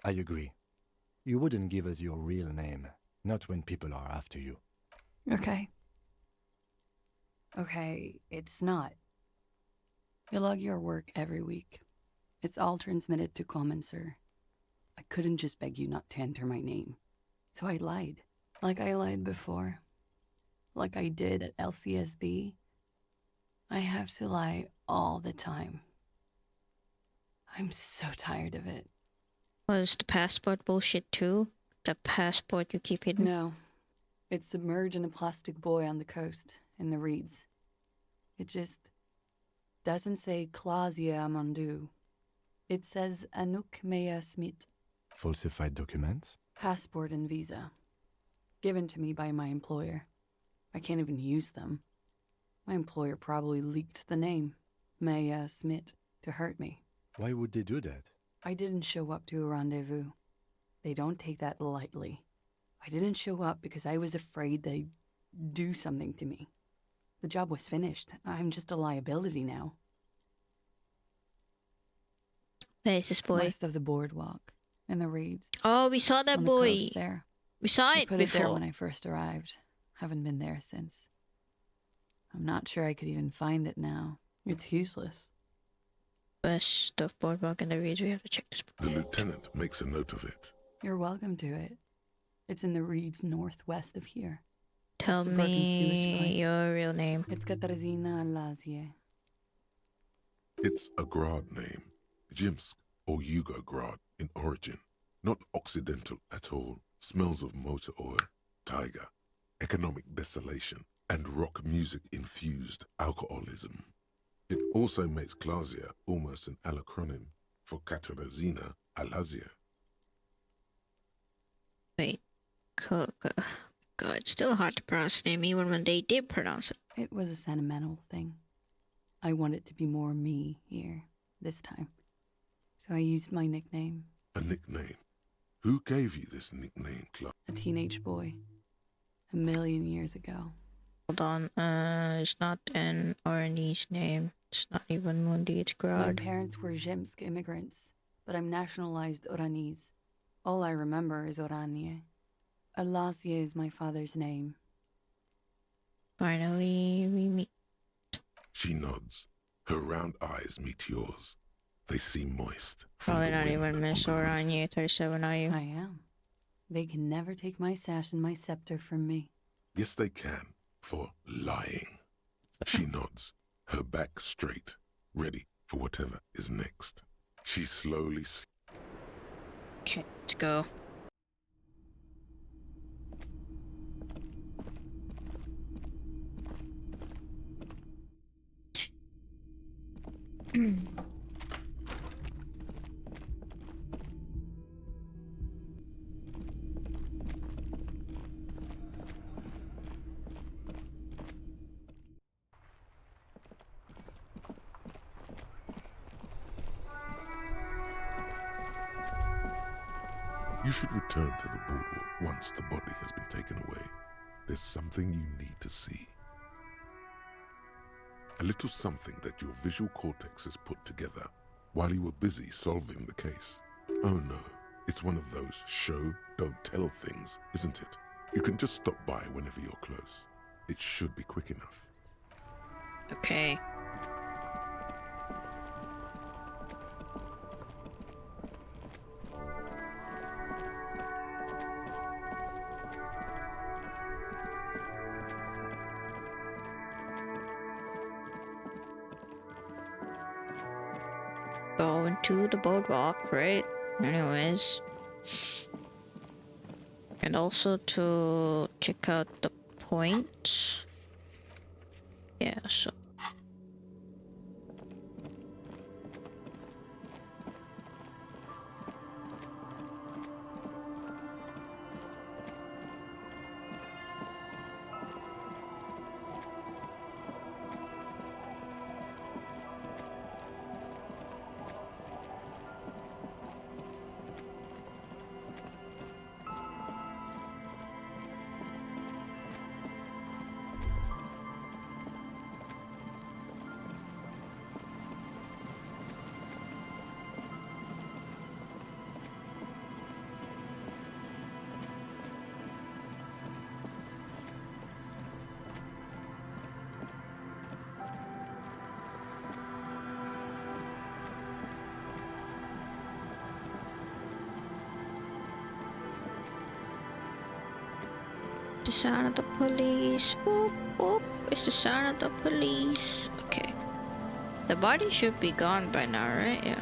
I agree. You wouldn't give us your real name, not when people are after you. Okay. Okay, it's not. You log your work every week. It's all transmitted to Common, sir. I couldn't just beg you not to enter my name. So I lied. Like I lied before. Like I did at LCSB. I have to lie all the time. I'm so tired of it. Was the passport bullshit too? The passport you keep hidden? No. It's submerged in a plastic buoy on the coast, in the reeds. It just doesn't say Clausia Amandu. It says Anouk Mea Smith. Falsified documents? Passport and visa. Given to me by my employer. I can't even use them. My employer probably leaked the name. Maya Smith, to hurt me. Why would they do that? I didn't show up to a rendezvous. They don't take that lightly. I didn't show up because I was afraid they'd do something to me. The job was finished. I'm just a liability now. Where is this boy? West of the boardwalk, in the reeds. Oh, we saw that on boy. The coast there. We saw I it put before. it there when I first arrived. Haven't been there since. I'm not sure I could even find it now. It's useless. West of boardwalk in the reeds. We have to check this. The lieutenant makes a note of it. You're welcome to it. It's in the reeds northwest of here. Tell me your real name. It's Katarzyna Lazie. It's a Grad name, Jimsk or Yugo-Grad in origin. Not Occidental at all. Smells of motor oil, tiger, economic desolation, and rock music-infused alcoholism. It also makes Klazia almost an alacronym for Katarzyna Alazia. Wait, God, it's still hard to pronounce the name even when they did pronounce it. It was a sentimental thing. I wanted to be more me here, this time. So I used my nickname. A nickname? Who gave you this nickname, Clark? A teenage boy. 1,000,000 years ago. Hold on, it's not an Oranese name. It's not even Mundi, it's My Grad. parents were Zemsk immigrants, but I'm nationalized Oranese. All I remember is Oranje. Alasia is my father's name. Finally, we meet. She nods. Her round eyes meet yours. They seem moist. Probably not even Miss Oranje 37, are you? I am. They can never take my sash and my scepter from me. Yes, they can, for lying. She nods, her back straight, ready for whatever is next. She slowly... Okay, let's go. You should return to the boardwalk once the body has been taken away. There's something you need to see. A little something that your visual cortex has put together while you were busy solving the case. Oh no, it's one of those show, don't tell things, isn't it? You can just stop by whenever you're close. It should be quick enough. Okay. Going to the boardwalk, right? Anyways. And also to check out the point. Yeah, so. The sound of the police. Whoop, whoop. It's the sound of the police. Okay. The body should be gone by now, right? Yeah.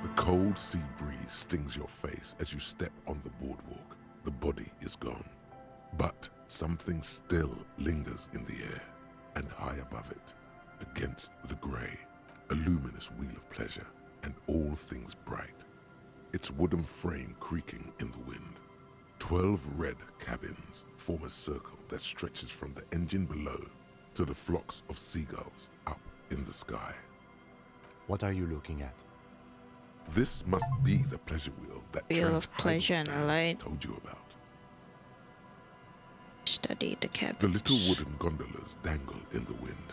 The cold sea breeze stings your face as you step on the boardwalk. The body is gone. But something still lingers in the air, and high above it, against the grey, a luminous wheel of pleasure, and all things bright. Its wooden frame creaking in the wind. 12 red cabins form a circle that stretches from the engine below to the flocks of seagulls up in the sky. What are you looking at? This must be the pleasure wheel that Wheel Trent of pleasure and Heidelstein light. told you about. Study the cabin. The little wooden gondolas dangle in the wind,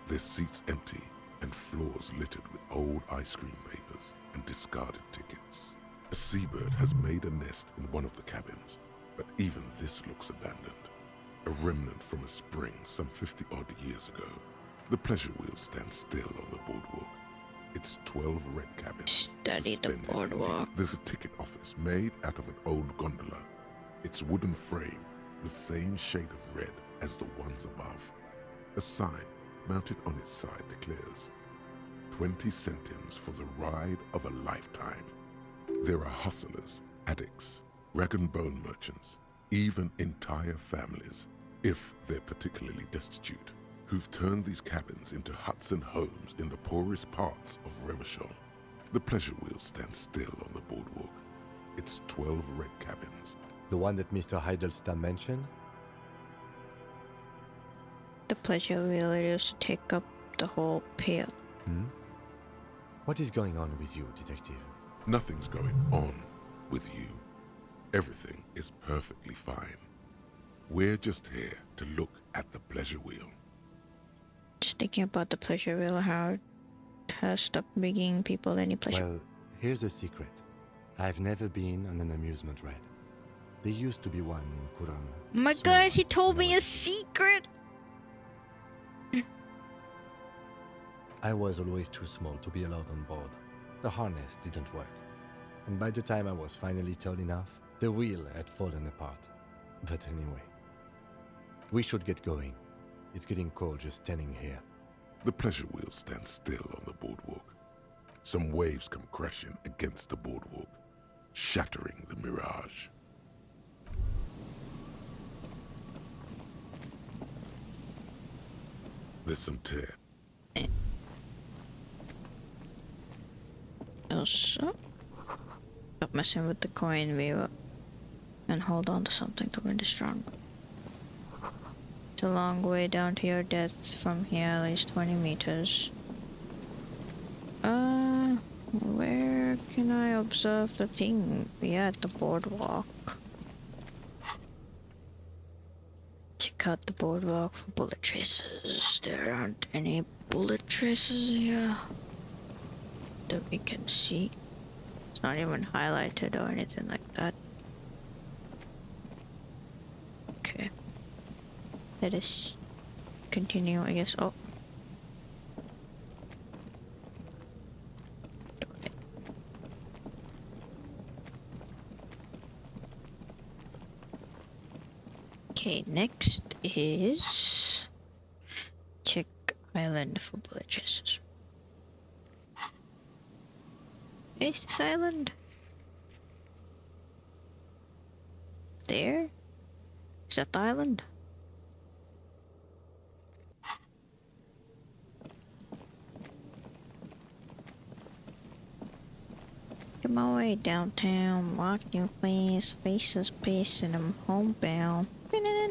their seats empty and floors littered with old ice cream papers and discarded tickets. A seabird has made a nest in one of the cabins, but even this looks abandoned. A remnant from a spring some 50-odd years ago. The pleasure wheel stands still on the boardwalk. Its 12 red cabins. Study the boardwalk. There's a ticket office made out of an old gondola. Its wooden frame, the same shade of red as the ones above. A sign mounted on its side declares, 20 centimes for the ride of a lifetime. There are hustlers, addicts, rag and bone merchants, even entire families, if they're particularly destitute, who've turned these cabins into huts and homes in the poorest parts of Revachol. The pleasure wheel stands still on the boardwalk. Its 12 red cabins. The one that Mr. Heidelstein mentioned? The pleasure wheel used to take up the whole pier. What is going on with you, detective? Nothing's going on with you. Everything is perfectly fine. We're just here to look at the pleasure wheel. Just thinking about the pleasure wheel, how it has stopped bringing people any pleasure. Well, here's the secret. I've never been on an amusement ride. There used to be one in Kuram. Oh my god, he told me a secret! I was always too small to be allowed on board. The harness didn't work. And by the time I was finally tall enough, the wheel had fallen apart. But anyway, we should get going. It's getting cold just standing here. The pleasure wheel stands still on the boardwalk. Some waves come crashing against the boardwalk, shattering the mirage. There's some tear. Also, stop messing with the coin wheel and hold on to something to wind is strong. It's a long way down to your death from here, at least 20 meters. Where can I observe the thing? Yeah, at the boardwalk. Check out the boardwalk for bullet traces. There aren't any bullet traces here that we can see. It's not even highlighted or anything like that. Okay. Let us continue, I guess. Oh. Okay, next is check island for bullet traces. Where's this island? There? Is that the island? Make my way downtown, walking fast, faces paced, and I'm homebound. And I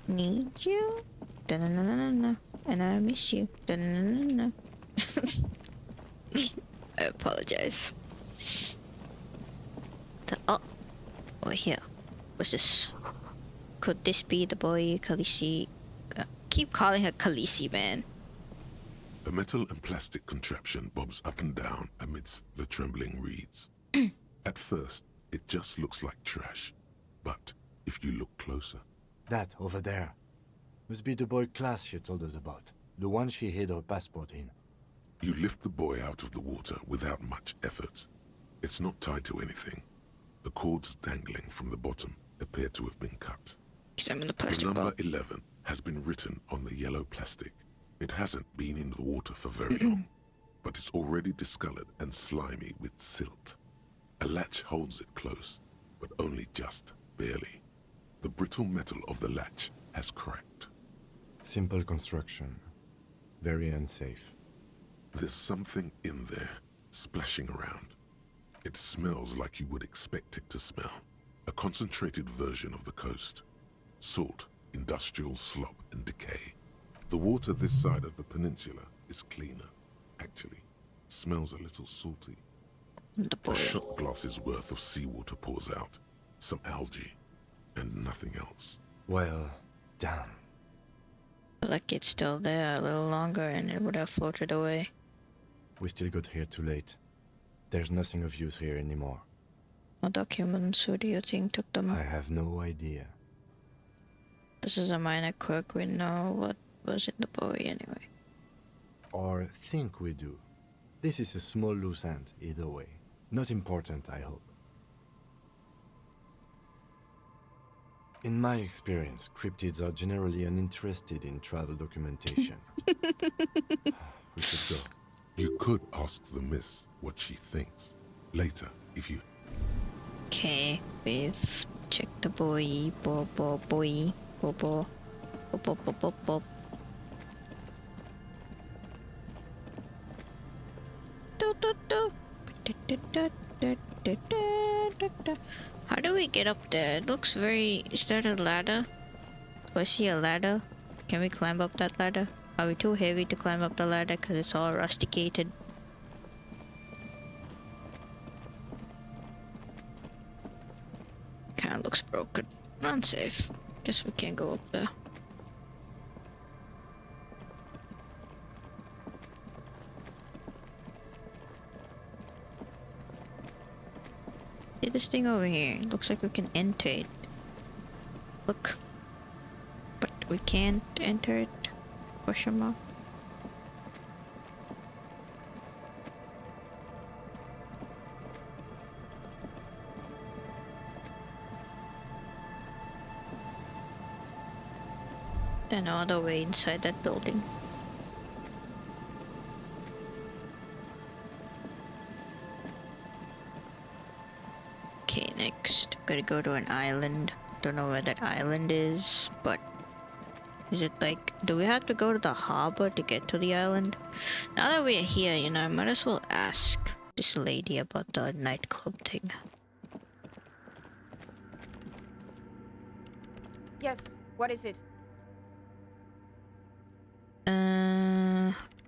need you, and I miss you. I apologize. Oh, over here. What's this? Could this be the boy Khaleesi? Keep calling her Khaleesi, man. A metal and plastic contraption bobs up and down amidst the trembling reeds. At first, it just looks like trash. But if you look closer... That over there must be the boy Klaas you told us about. The one she hid her passport in. You lift the boy out of the water without much effort. It's not tied to anything. The cords dangling from the bottom appear to have been cut. The number 11 has been written on the yellow plastic. It hasn't been in the water for very long, but it's already discolored and slimy with silt. A latch holds it close, but only just barely. The brittle metal of the latch has cracked. Simple construction. Very unsafe. There's something in there, splashing around. It smells like you would expect it to smell. A concentrated version of the coast. Salt, industrial slop, and decay. The water this side of the peninsula is cleaner, actually. Smells a little salty. A shot glass's worth of seawater pours out. Some algae, and nothing else. Well, damn. Like it's still there a little longer and it would have floated away. We still got here too late. There's nothing of use here anymore. What documents who do you think took them? I have no idea. This is a minor quirk, we know what was in the buoy anyway. Or think we do. This is a small loose end, either way. Not important, I hope. In my experience, cryptids are generally uninterested in travel documentation. We should go. You could ask the miss what she thinks. Later, if you... Okay, we've checked the buoy, buoy, buoy, buoy, buoy. How do we get up there? It looks very... Is that a ladder? Do I see a ladder? Can we climb up that ladder? Are we too heavy to climb up the ladder because it's all rusticated? Kinda looks broken. Unsafe. Guess we can't go up there. See this thing over here? It looks like we can enter it. Look. But we can't enter it. Question mark. There's no other way inside that building. Okay, next, gotta go to an island. Don't know where that island is, but is it like, do we have to go to the harbor to get to the island? Now that we're here, you know, I might as well ask this lady about the nightclub thing. Yes, what is it?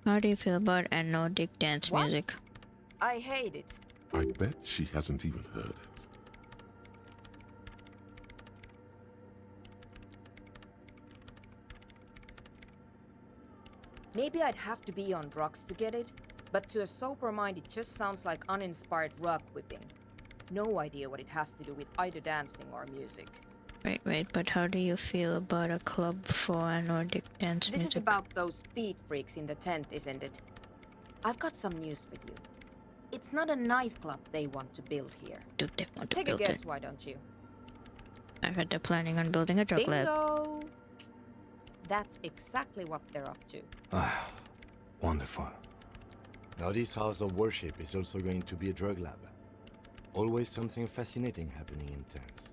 How do you feel about anodic dance music? I hate it. I bet she hasn't even heard it. Maybe I'd have to be on drugs to get it, but to a sober mind it just sounds like uninspired rug whipping. No idea what it has to do with either dancing or music. Wait, but how do you feel about a club for Nordic dance This music? is about those speed freaks in the tent, isn't it? I've got some news for you. It's not a nightclub they want to build here. Do they want to Take build a guess, it? why don't you? I heard they're planning on building a drug lab. Bingo! That's exactly what they're up to. Ah, wonderful. Now this house of worship is also going to be a drug lab. Always something fascinating happening in tents.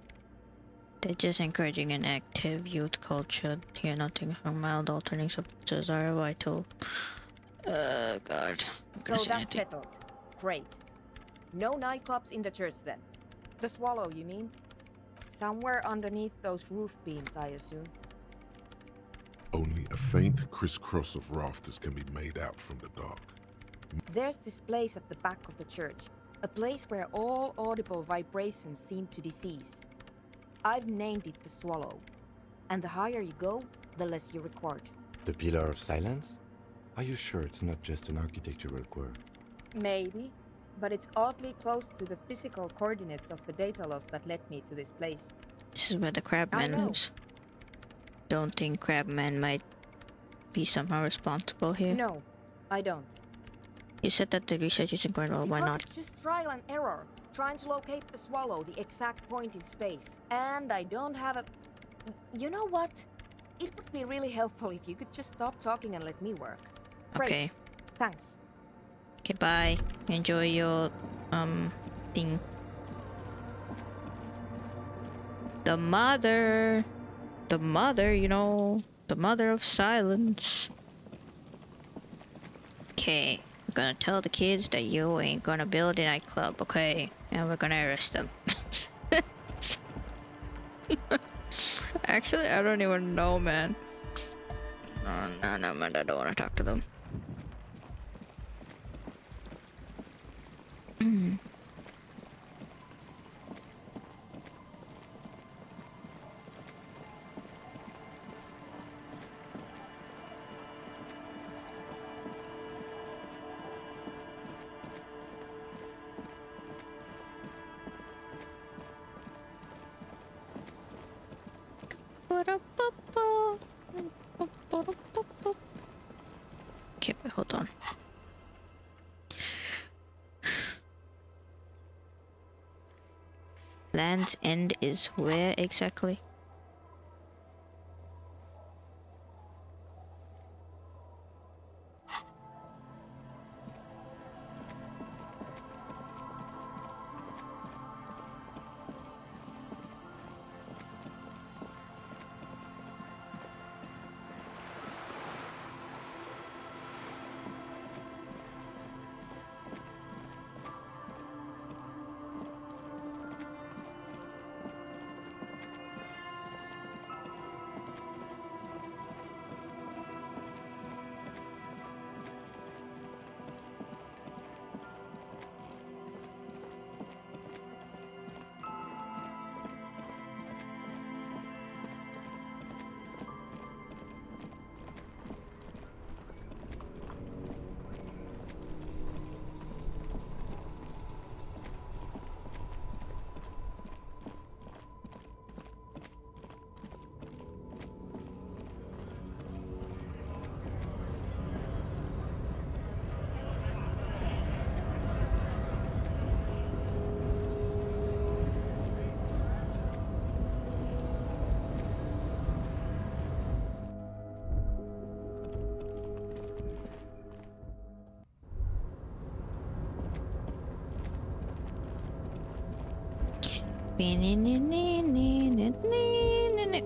They're just encouraging an active youth culture. Here, nothing from mild alternating substances are vital. God. So that's settled. Great. No nightclubs in the church then. The Swallow, you mean? Somewhere underneath those roof beams, I assume. Only a faint crisscross of rafters can be made out from the dark. There's this place at the back of the church. A place where all audible vibrations seem to decease. I've named it the Swallow. And the higher you go, the less you record. The Pillar of Silence? Are you sure it's not just an architectural quirk? Maybe, but it's oddly close to the physical coordinates of the data loss that led me to this place. This is where the Crabman is. Don't think Crabman might be somehow responsible here? No, I don't. You said that the research isn't going well, why not? It's just trial and error, trying to locate the Swallow, the exact point in space. And I don't have a... You know what? It would be really helpful if you could just stop talking and let me work. Great. Okay. Thanks. Okay, bye. Enjoy your, thing. The mother, you know, the mother of silence. Okay, we're gonna tell the kids that you ain't gonna build a nightclub, okay? And we're gonna arrest them. Actually, I don't even know, man. No, man, I don't want to talk to them. Okay, wait, hold on. Land's End is where exactly?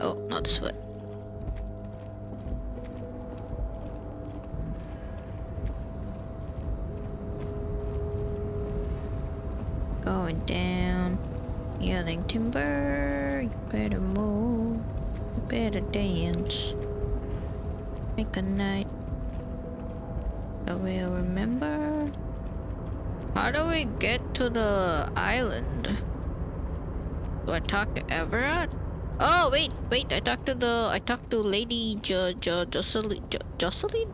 Oh, not this way. Going down, yelling timber, you better move, you better dance, make a night that we'll remember. How do we get to the island? Do I talk to Everett? Oh wait, I talked to Lady Jocelyn?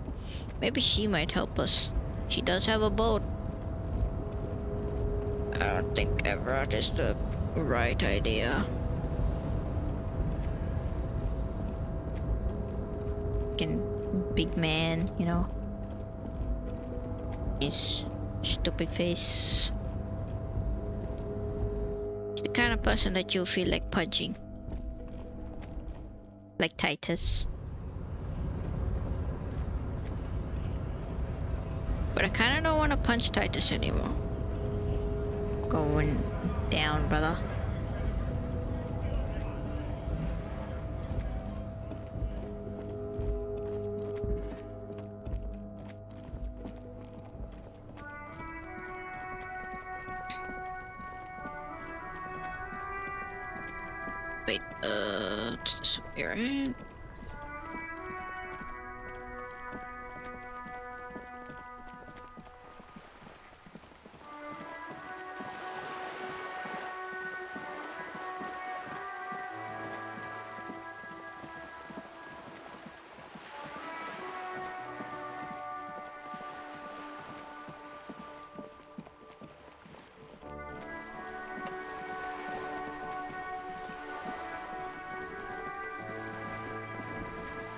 Maybe she might help us. She does have a boat. I don't think Everett is the right idea. Fucking big man, you know. His stupid face. He's the kind of person that you feel like punching. Like Titus. But I kinda don't want to punch Titus anymore. Going down, brother. Wait, it's this way, right?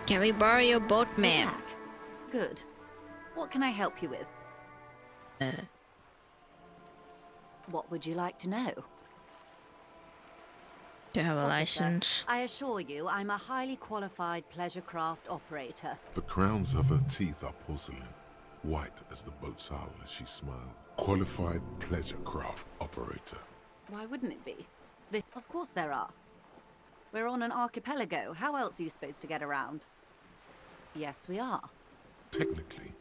Can we borrow your boat, ma'am? Good. What can I help you with? What would you like to know? Do you have a Officer, license? I assure you, I'm a highly qualified pleasure craft operator. The crowns of her teeth are porcelain, white as the boat's hull as she smiled. Qualified pleasure craft operator. Why wouldn't it be? Of course there are. We're on an archipelago. How else are you supposed to get around? Yes, we are. Technically,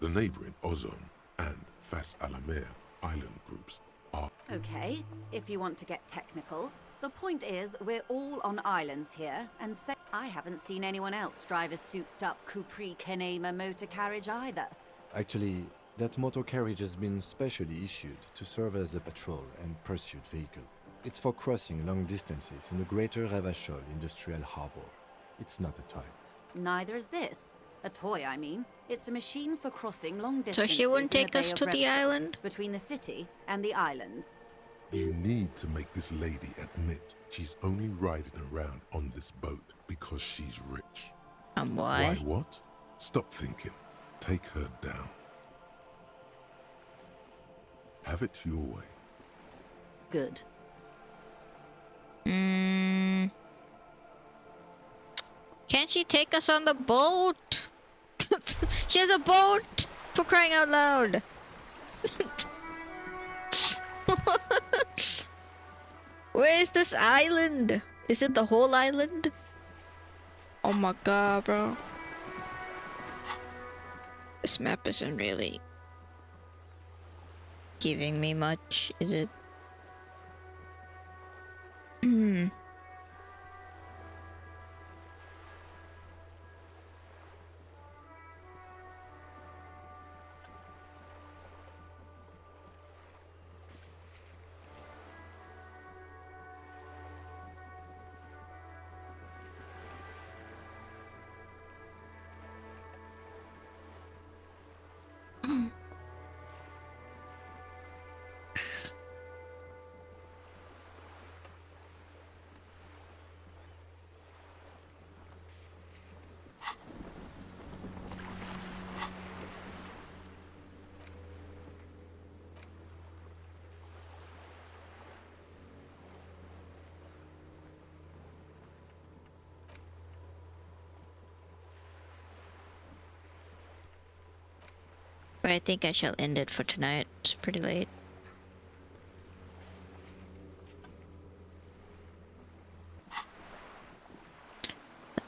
the neighboring Ozone and Fas Alamer island groups are... Okay, if you want to get technical, The point is, we're all on islands here, and I haven't seen anyone else drive a souped-up Capri Kenema motor carriage either. Actually, that motor carriage has been specially issued to serve as a patrol and pursuit vehicle. It's for crossing long distances in the greater Ravachol industrial harbor. It's not a toy. Neither is this. A toy, I mean. It's a machine for crossing long So distances she wouldn't in take the us Bay to of the Revachol, island? between the city and the islands. You need to make this lady admit she's only riding around on this boat because she's rich. Why? Why what? Stop thinking. Take her down. Have it your way. Good. Can't she take us on the boat? She has a boat! For crying out loud! Where is this island? Is it the whole island? Oh my god, bro. This map isn't really giving me much, is it? But I think I shall end it for tonight. It's pretty late.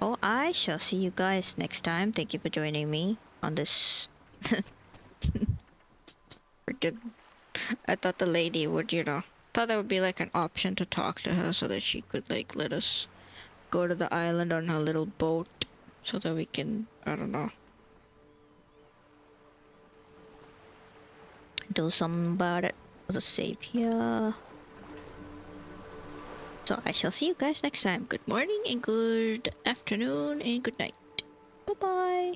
Oh, I shall see you guys next time. Thank you for joining me on this. Freaking. I thought the lady would, thought there would be like an option to talk to her so that she could like let us go to the island on her little boat so that we can, I don't know, do something about it. Let's save here. So I shall see you guys next time. Good morning and good afternoon and good night. Bye bye.